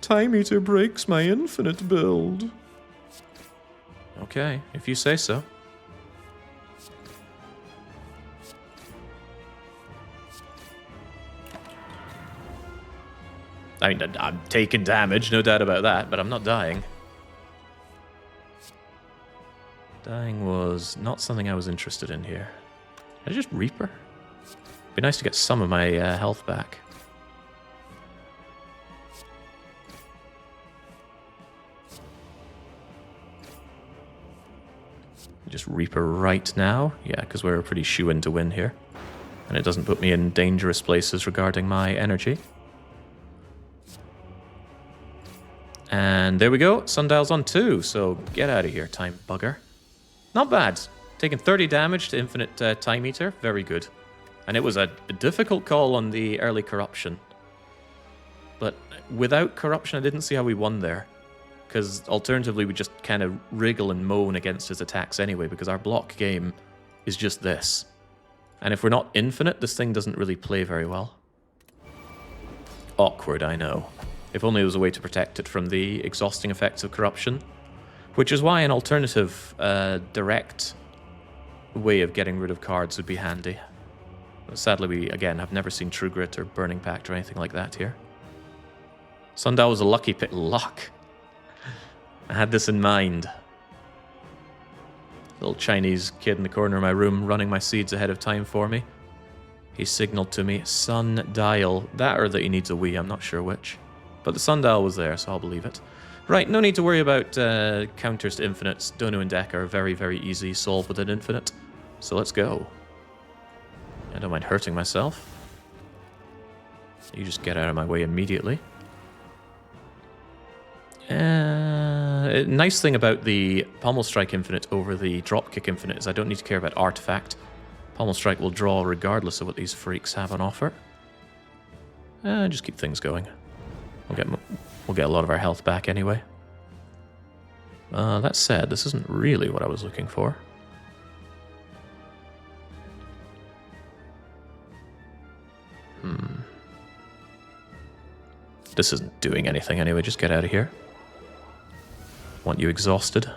Time Eater breaks my infinite build. Okay, if you say so. I mean, I'm taking damage, no doubt about that, but I'm not dying. Dying was not something I was interested in here. Did I just Reaper? Be nice to get some of my health back. Just Reaper right now. Yeah, because we're pretty shoo-in to win here. And it doesn't put me in dangerous places regarding my energy. And there we go. Sundial's on 2, so get out of here, time bugger. Not bad. Taking 30 damage to infinite Time Eater. Very good. And it was a difficult call on the early corruption. But without corruption, I didn't see how we won there. Because alternatively, we just kind of wriggle and moan against his attacks anyway, because our block game is just this. And if we're not infinite, this thing doesn't really play very well. Awkward, I know. If only there was a way to protect it from the exhausting effects of corruption. Which is why an alternative direct way of getting rid of cards would be handy. But sadly, we, again, have never seen True Grit or Burning Pact or anything like that here. Sundial was a lucky pick. Luck. I had this in mind. Little Chinese kid in the corner of my room running my seeds ahead of time for me. He signaled to me, Sundial. That or that he needs a Wii, I'm not sure which. But the Sundial was there, so I'll believe it. Right, no need to worry about counters to infinites. Dono and Deck are very, very easy solved with an infinite. So let's go. I don't mind hurting myself. You just get out of my way immediately. Nice thing about the Pommel Strike Infinite over the Dropkick Infinite is I don't need to care about Artifact. Pommel Strike will draw regardless of what these freaks have on offer. Just keep things going. We'll get a lot of our health back anyway. That said, this isn't really what I was looking for. This isn't doing anything anyway, just get out of here. Want you exhausted.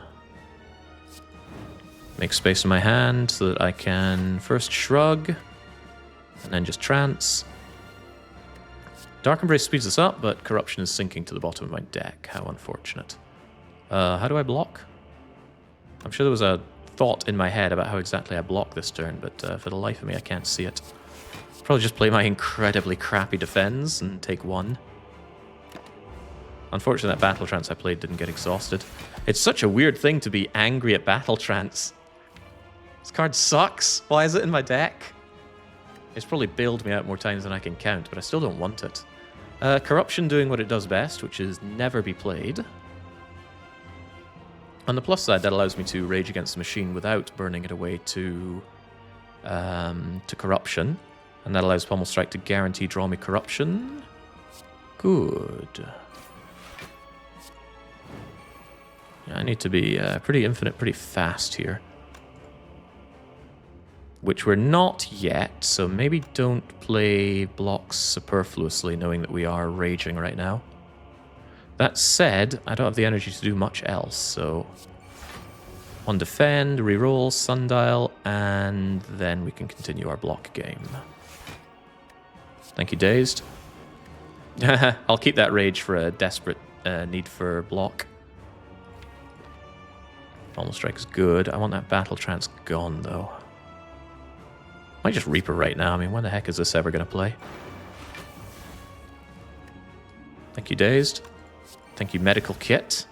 Make space in my hand so that I can first shrug, and then just trance. Dark Embrace speeds this up, but Corruption is sinking to the bottom of my deck. How unfortunate. How do I block? I'm sure there was a thought in my head about how exactly I block this turn, but for the life of me, I can't see it. Probably just play my incredibly crappy defense and take one. Unfortunately, that Battle Trance I played didn't get exhausted. It's such a weird thing to be angry at Battle Trance. This card sucks. Why is it in my deck? It's probably bailed me out more times than I can count, but I still don't want it. Corruption doing what it does best, which is never be played. On the plus side, that allows me to Rage Against the Machine without burning it away to Corruption. And that allows Pommel Strike to guarantee draw me Corruption. Good. I need to be pretty infinite, pretty fast here. Which we're not yet, so maybe don't play blocks superfluously, knowing that we are raging right now. That said, I don't have the energy to do much else, so... One defend, reroll, Sundial, and then we can continue our block game. Thank you, Dazed. I'll keep that rage for a desperate need for block. Pommel Strike is good. I want that Battle Trance gone, though. Might just Reaper right now. I mean, when the heck is this ever going to play? Thank you, Dazed. Thank you, Medical Kit.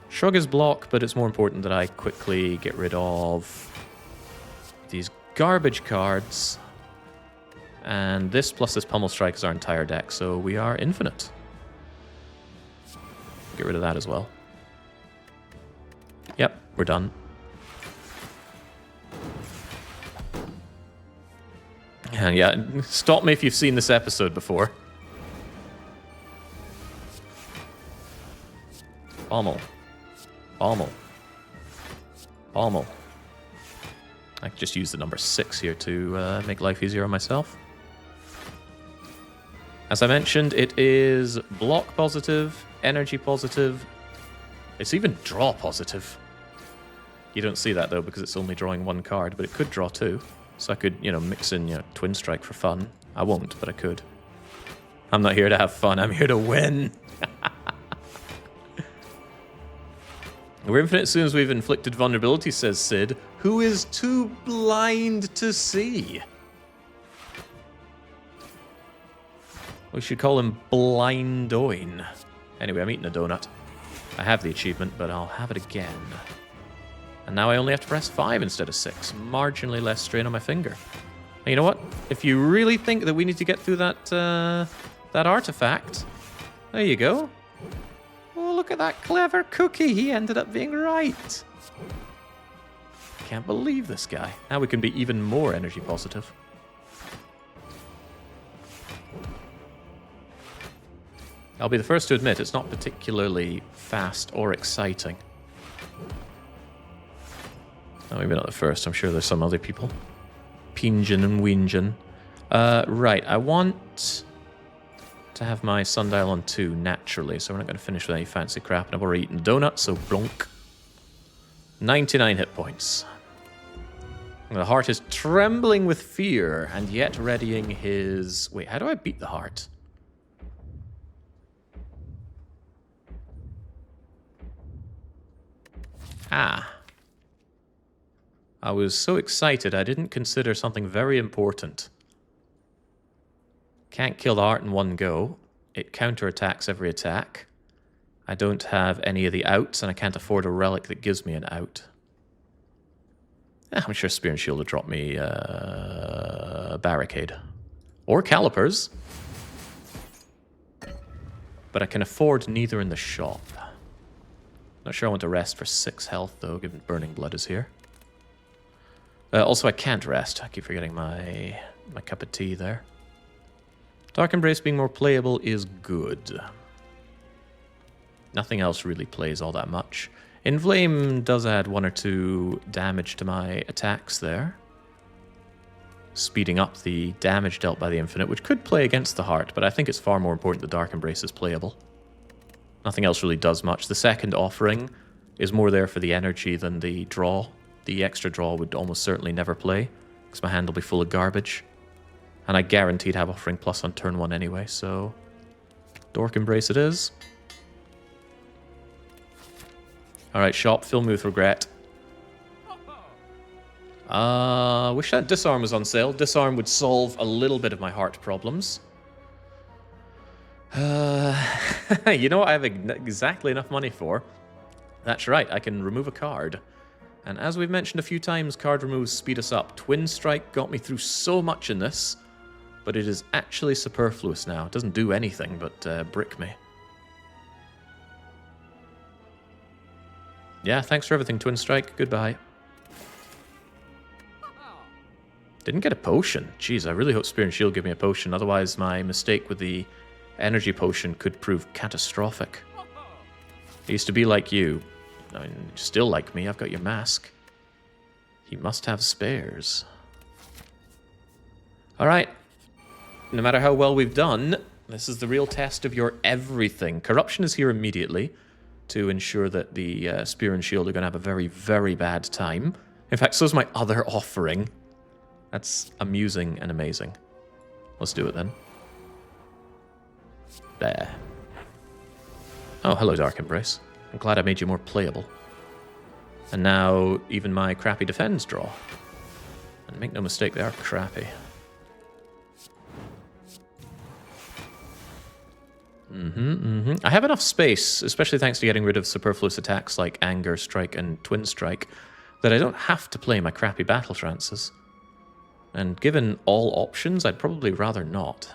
Shrug is block, but it's more important that I quickly get rid of these garbage cards. And this plus this Pommel Strike is our entire deck, so we are infinite. Get rid of that as well. Yep, we're done. And yeah, stop me if you've seen this episode before. Pommel. Pommel. Pommel. I could just use the number 6 here to make life easier on myself. As I mentioned, it is block positive, energy positive. It's even draw positive. You don't see that, though, because it's only drawing one card, but it could draw 2. So I could, mix in, Twin Strike for fun. I won't, but I could. I'm not here to have fun. I'm here to win. We're infinite as soon as we've inflicted vulnerability, says Sid, who is too blind to see. We should call him Blindoin. Anyway, I'm eating a donut. I have the achievement, but I'll have it again. And now I only have to press 5 instead of 6. Marginally less strain on my finger. And you know what? If you really think that we need to get through that that artifact, there you go. Oh, look at that clever cookie. He ended up being right. Can't believe this guy. Now we can be even more energy positive. I'll be the first to admit it's not particularly fast or exciting. Oh, maybe not the first. I'm sure there's some other people. Pinjin and Winjin. Right, I want to have my sundial on 2 naturally, so we're not going to finish with any fancy crap. And I've already eaten donut, so blonk. 99 hit points. The heart is trembling with fear, and yet readying his... Wait, how do I beat the heart? Ah. I was so excited I didn't consider something very important. Can't kill the heart in one go. It counterattacks every attack. I don't have any of the outs, and I can't afford a relic that gives me an out. I'm sure Spear and Shield will drop me a barricade. Or calipers. But I can afford neither in the shop. Not sure I want to rest for 6 health, though, given Burning Blood is here. Also, I can't rest. I keep forgetting my cup of tea there. Dark Embrace being more playable is good. Nothing else really plays all that much. Inflame does add 1 or 2 damage to my attacks there. Speeding up the damage dealt by the Infinite, which could play against the heart, but I think it's far more important that Dark Embrace is playable. Nothing else really does much. The second offering is more there for the energy than the draw. The extra draw would almost certainly never play, because my hand will be full of garbage. And I guaranteed have offering plus on turn 1 anyway, so... Dark Embrace it is. Alright, shop, fill me with regret. Wish that Disarm was on sale. Disarm would solve a little bit of my heart problems. You know what I have exactly enough money for? That's right, I can remove a card. And as we've mentioned a few times, card removes speed us up. Twin Strike got me through so much in this, but it is actually superfluous now. It doesn't do anything but brick me. Yeah, thanks for everything, Twin Strike. Goodbye. Didn't get a potion. Jeez, I really hope Spear and Shield give me a potion. Otherwise, my mistake with the energy potion could prove catastrophic. I used to be like you. I mean, still like me. I've got your mask. He must have spares. Alright. No matter how well we've done, this is the real test of your everything. Corruption is here immediately to ensure that the Spear and Shield are going to have a very, very bad time. In fact, so is my other offering. That's amusing and amazing. Let's do it then. There. Oh, hello, Dark Embrace. I'm glad I made you more playable. And now, even my crappy defends draw. And make no mistake, they are crappy. I have enough space, especially thanks to getting rid of superfluous attacks like Anger, Strike, and Twin Strike, that I don't have to play my crappy battle trances. And given all options, I'd probably rather not.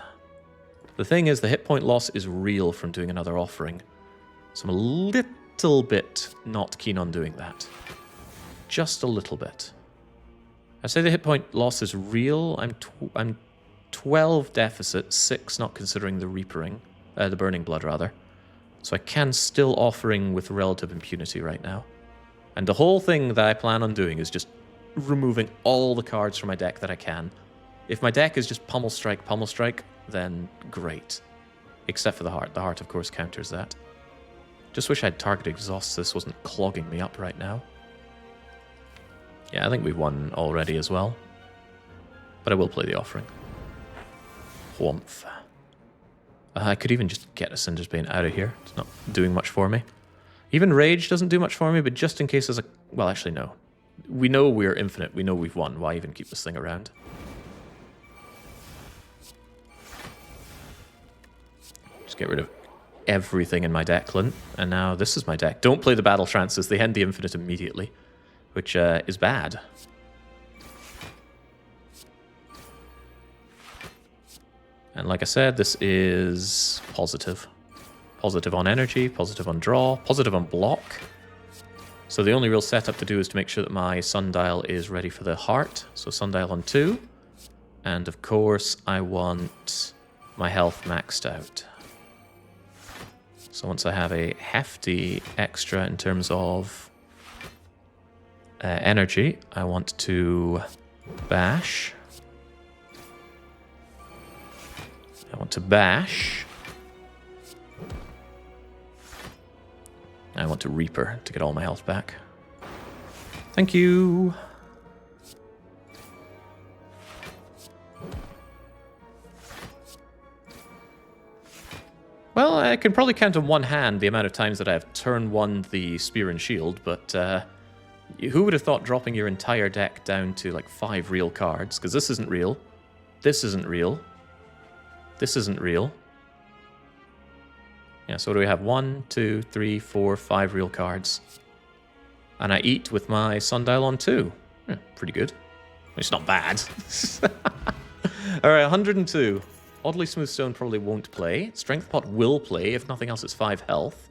The thing is, the hit point loss is real from doing another offering. So I'm a little bit not keen on doing that. Just a little bit. I say the hit point loss is real. I'm 12 deficit, 6 not considering the Reapering. The Burning Blood, rather. So I can still offering with relative impunity right now. And the whole thing that I plan on doing is just removing all the cards from my deck that I can. If my deck is just Pummel Strike, then great. Except for the Heart. The Heart, of course, counters that. Just wish I'd targeted Exhaust so this wasn't clogging me up right now. Yeah, I think we've won already as well. But I will play the offering. Whomph. I could even just get a Cinder's Bane out of here. It's not doing much for me. Even Rage doesn't do much for me, but just in case there's a... Well, actually, no. We know we're infinite. We know we've won. Why even keep this thing around? Just get rid of everything in my deck, Clint. And now this is my deck. Don't play the battle trances. They end the infinite immediately, which is bad. And like I said, this is positive. Positive on energy, positive on draw, positive on block. So the only real setup to do is to make sure that my sundial is ready for the heart. So sundial on 2. And of course, I want my health maxed out. So once I have a hefty extra in terms of energy, I want to bash. I want to bash. I want to Reaper to get all my health back. Thank you. Well, I can probably count on one hand the amount of times that I have turn 1 the Spear and Shield, but who would have thought dropping your entire deck down to like 5 real cards? Because this isn't real. This isn't real. This isn't real. Yeah, so what do we have? 1, 2, 3, 4, 5 real cards. And I eat with my Sundial on 2. Yeah, pretty good. It's not bad. Alright, 102. Oddly Smooth Stone probably won't play. Strength Pot will play. If nothing else, it's 5 health.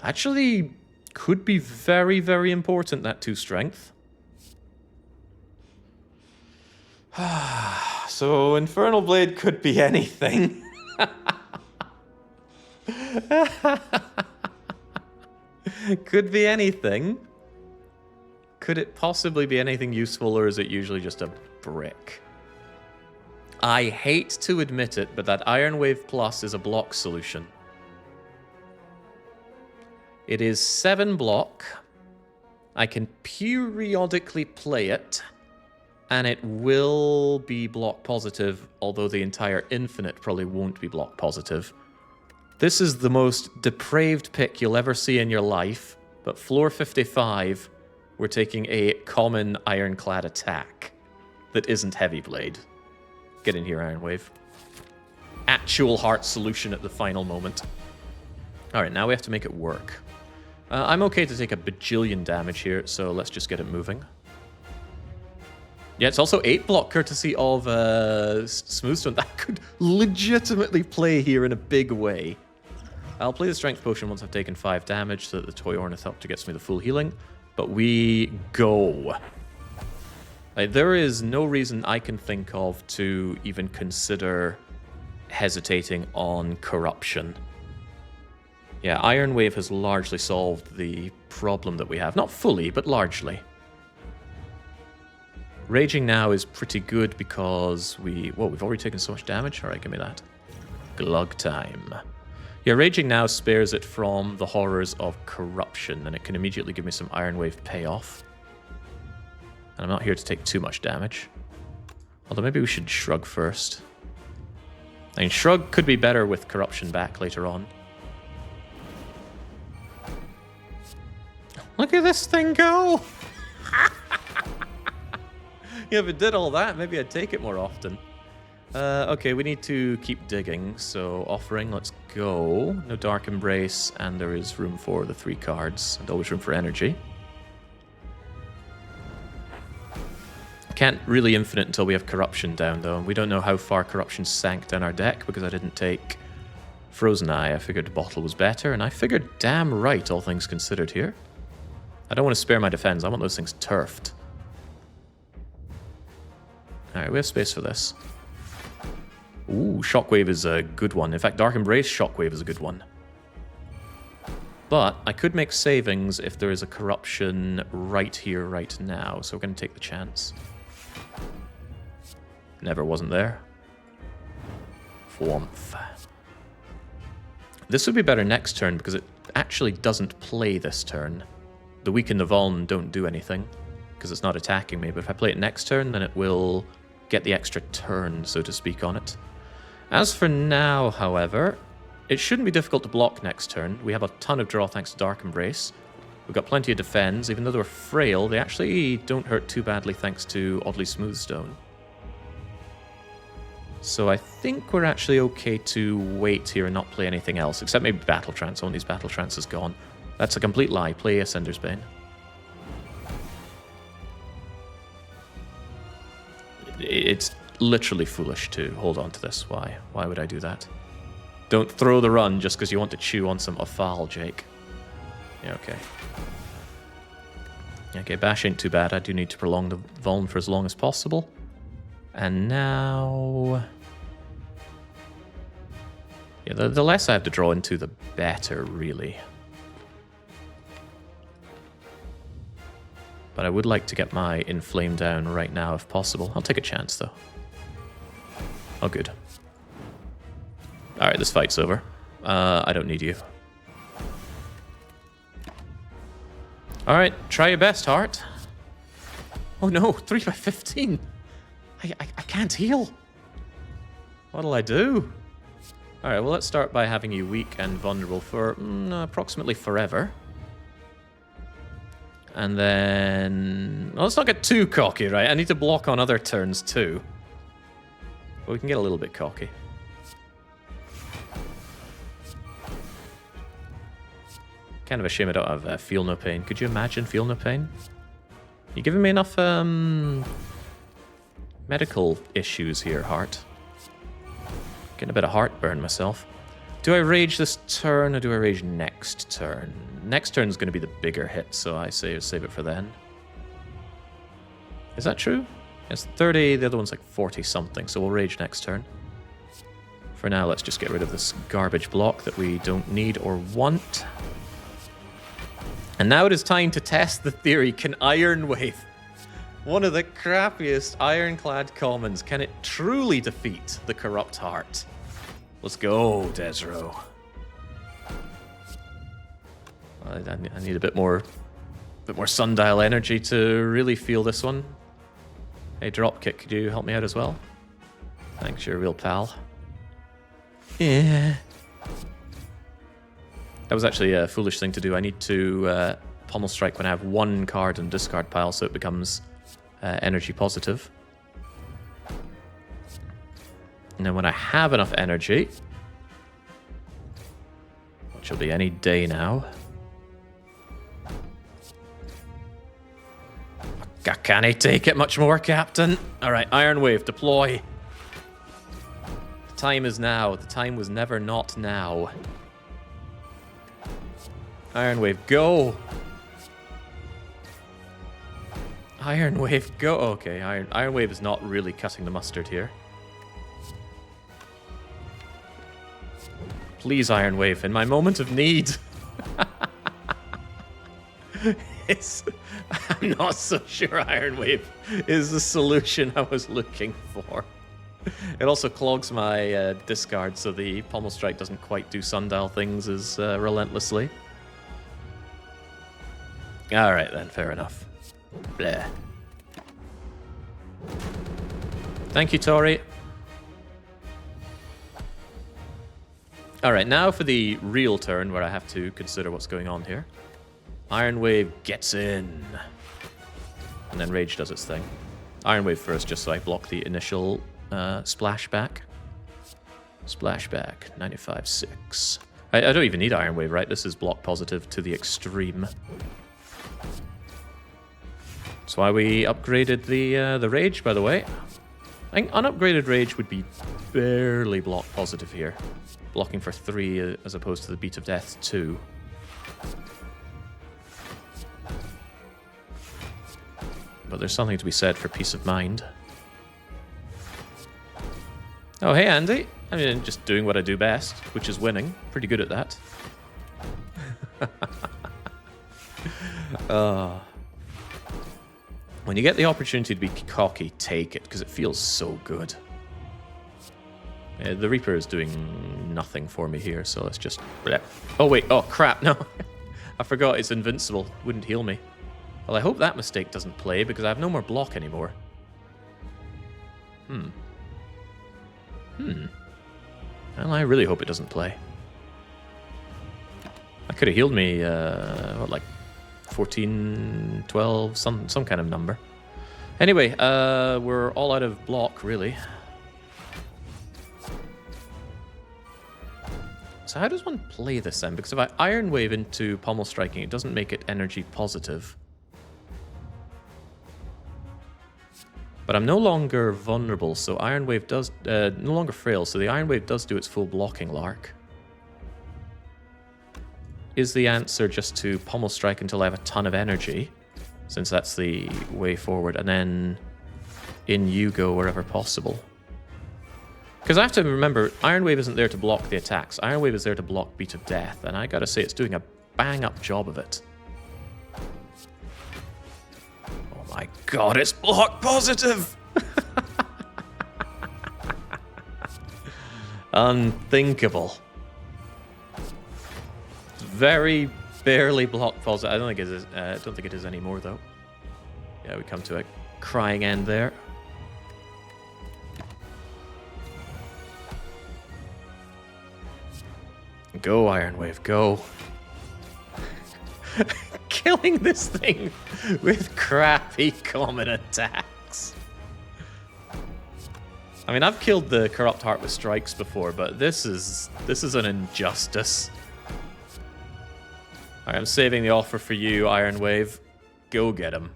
Actually, could be very, very important, that 2 strength. So, Infernal Blade could be anything. Could be anything. Could it possibly be anything useful, or is it usually just a brick? I hate to admit it, but that Iron Wave Plus is a block solution. It is 7 block. I can periodically play it, and it will be block positive, although the entire Infinite probably won't be block positive. This is the most depraved pick you'll ever see in your life, but floor 55, we're taking a common Ironclad attack that isn't Heavy Blade. Get in here, Iron Wave. Actual heart solution at the final moment. Alright, now we have to make it work. I'm okay to take a bajillion damage here, so let's just get it moving. Yeah, it's also 8 block courtesy of Smoothstone. That could legitimately play here in a big way. I'll play the Strength Potion once I've taken 5 damage so that the Toy Ornithopter gets me the full healing. But we go. Like, there is no reason I can think of to even consider hesitating on Corruption. Yeah, Iron Wave has largely solved the problem that we have. Not fully, but largely. Raging now is pretty good because we've already taken so much damage. Alright, give me that. Glug time. Yeah, Raging now spares it from the horrors of Corruption, and it can immediately give me some Iron Wave payoff. And I'm not here to take too much damage. Although maybe we should Shrug first. I mean, Shrug could be better with Corruption back later on. Look at this thing go! Yeah, if it did all that, maybe I'd take it more often. Okay, we need to keep digging, so Offering, let's go. No Dark Embrace, and there is room for the 3 cards, and always room for energy. Can't really Infinite until we have Corruption down, though, and we don't know how far Corruption sank down our deck, because I didn't take Frozen Eye. I figured Bottle was better, and I figured damn right, all things considered here. I don't want to spare my defense, I want those things turfed. Alright, we have space for this. Ooh, Shockwave is a good one. In fact, Dark Embrace Shockwave is a good one. But I could make savings if there is a Corruption right here, right now, so we're going to take the chance. Never wasn't there. Warmth. This would be better next turn because it actually doesn't play this turn. The Weaken the Vuln don't do anything because it's not attacking me, but if I play it next turn, then it will get the extra turn, so to speak, on it. As for now, however, it shouldn't be difficult to block next turn. We have a ton of draw thanks to Dark Embrace. We've got plenty of defense. Even though they're frail, they actually don't hurt too badly thanks to Oddly Smooth Stone. So I think we're actually okay to wait here and not play anything else, except maybe Battle Trance. One of these Battle Trances gone. That's a complete lie. Play Ascender's Bane. It's literally foolish to hold on to this. Why? Why would I do that? Don't throw the run just because you want to chew on some Ophal, Jake. Yeah, okay. Okay, Bash ain't too bad. I do need to prolong the Vuln for as long as possible. And now... yeah, the less I have to draw into, the better, really. But I would like to get my Inflame down right now if possible. I'll take a chance, though. Oh, good. Alright, this fight's over. I don't need you. All right, try your best, Heart. Oh no, 3 by 15. I can't heal. What'll I do? All right, well, let's start by having you weak and vulnerable for approximately forever. And then... Well, let's not get too cocky, right? I need to block on other turns too. But we can get a little bit cocky. Kind of a shame I don't have Feel No Pain. Could you imagine Feel No Pain? You giving me enough medical issues here, Heart? Getting a bit of heartburn myself. Do I rage this turn or do I rage next turn? Next turn is going to be the bigger hit, so I say save it for then. Is that true? It's 30, the other one's like 40 something, so we'll rage next turn. For now, let's just get rid of this garbage block that we don't need or want. And now it is time to test the theory. Can Iron Wave, one of the crappiest ironclad commons, can it truly defeat the Corrupt Heart? Let's go, Desro. I need a bit more sundial energy to really feel this one. Hey, Dropkick, could you help me out as well? Thanks, you're a real pal. Yeah. That was actually a foolish thing to do. I need to Pommel Strike when I have one card in discard pile, so it becomes energy positive. And then when I have enough energy, which will be any day now. Can I take it much more, Captain? Alright, Iron Wave, deploy. The time is now. The time was never not now. Iron Wave, go! Iron Wave, go! Okay, Iron Wave is not really cutting the mustard here. Please, Iron Wave, in my moment of need. I'm not so sure Iron Wave is the solution I was looking for. It also clogs my discard, so the Pommel Strike doesn't quite do sundial things as relentlessly. Alright then, fair enough. Bleh. Thank you, Tori. Alright, now for the real turn where I have to consider what's going on here. Iron Wave gets in. And then Rage does its thing. Iron Wave first, just so I block the initial splashback. Splashback, 95-6. I don't even need Iron Wave, right? This is block positive to the extreme. That's why we upgraded the Rage, by the way. I think unupgraded Rage would be barely block positive here. Blocking for 3 as opposed to the Beat of Death 2. But there's something to be said for peace of mind. Oh, hey, Andy. I mean, just doing what I do best, which is winning. Pretty good at that. When you get the opportunity to be cocky, take it, because it feels so good. The Reaper is doing nothing for me here, so let's just... Oh, wait. Oh, crap. No. I forgot it's invincible. Wouldn't heal me. Well, I hope that mistake doesn't play, because I have no more block anymore. Well, I really hope it doesn't play. That could have healed me, what, like 14, 12, some kind of number. Anyway, we're all out of block, really. So how does one play this then? Because if I Iron Wave into Pommel Striking, it doesn't make it energy positive. But I'm no longer vulnerable, so Iron Wave does... no longer frail, so the Iron Wave does do its full blocking lark. Is the answer just to Pommel Strike until I have a ton of energy? Since that's the way forward, and then in you go wherever possible. Because I have to remember, Iron Wave isn't there to block the attacks. Iron Wave is there to block Beat of Death, and I gotta say, it's doing a bang-up job of it. Oh my god, it's block positive! Unthinkable. Very, barely block falls. I don't think it is. Don't think it is anymore though. Yeah, we come to a crying end there. Go, Iron Wave, go. Killing this thing with crappy common attacks. I mean, I've killed the Corrupt Heart with strikes before, but this is an injustice. Alright, I'm saving the offer for you, Iron Wave. Go get him.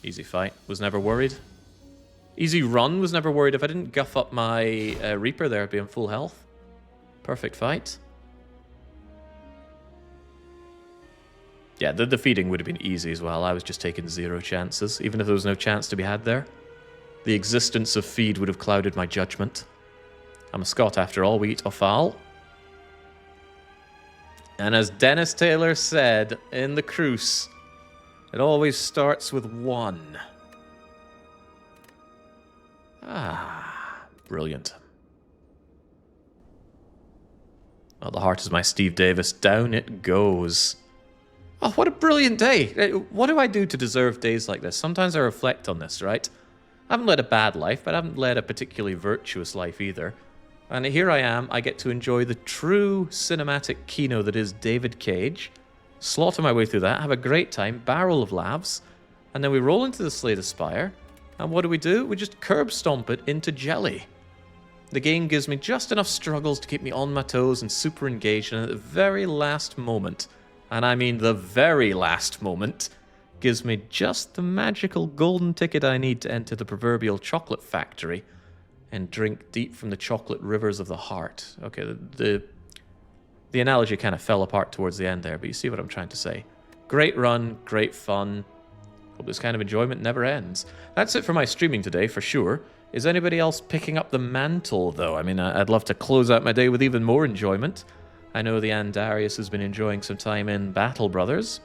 Easy fight. Was never worried. Easy run. Was never worried. If I didn't guff up my Reaper there, I'd be in full health. Perfect fight. Yeah, the defeating would have been easy as well. I was just taking 0 chances, even if there was no chance to be had there. The existence of feed would have clouded my judgment. I'm a Scot after all. We eat offal. And as Dennis Taylor said in The Cruise, it always starts with 1. Ah, brilliant. Well, the heart is my Steve Davis. Down it goes. Oh, what a brilliant day. What do I do to deserve days like this? Sometimes I reflect on this, right? I haven't led a bad life, but I haven't led a particularly virtuous life either. And here I am, I get to enjoy the true cinematic kino that is David Cage, slaughter my way through that, have a great time, barrel of laughs, and then we roll into the Slay the Spire, and what do? We just curb stomp it into jelly. The game gives me just enough struggles to keep me on my toes and super engaged, and at the very last moment, and I mean the very last moment, gives me just the magical golden ticket I need to enter the proverbial chocolate factory and drink deep from the chocolate rivers of the heart. Okay, the analogy kind of fell apart towards the end there, but you see what I'm trying to say. Great run, great fun. Hope this kind of enjoyment never ends. That's it for my streaming today, for sure. Is anybody else picking up the mantle, though? I mean, I'd love to close out my day with even more enjoyment. I know the Andarius has been enjoying some time in Battle Brothers.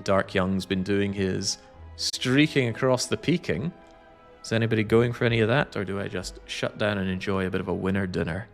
Dark Young's been doing his streaking across the Peking. Is anybody going for any of that, or do I just shut down and enjoy a bit of a winner dinner?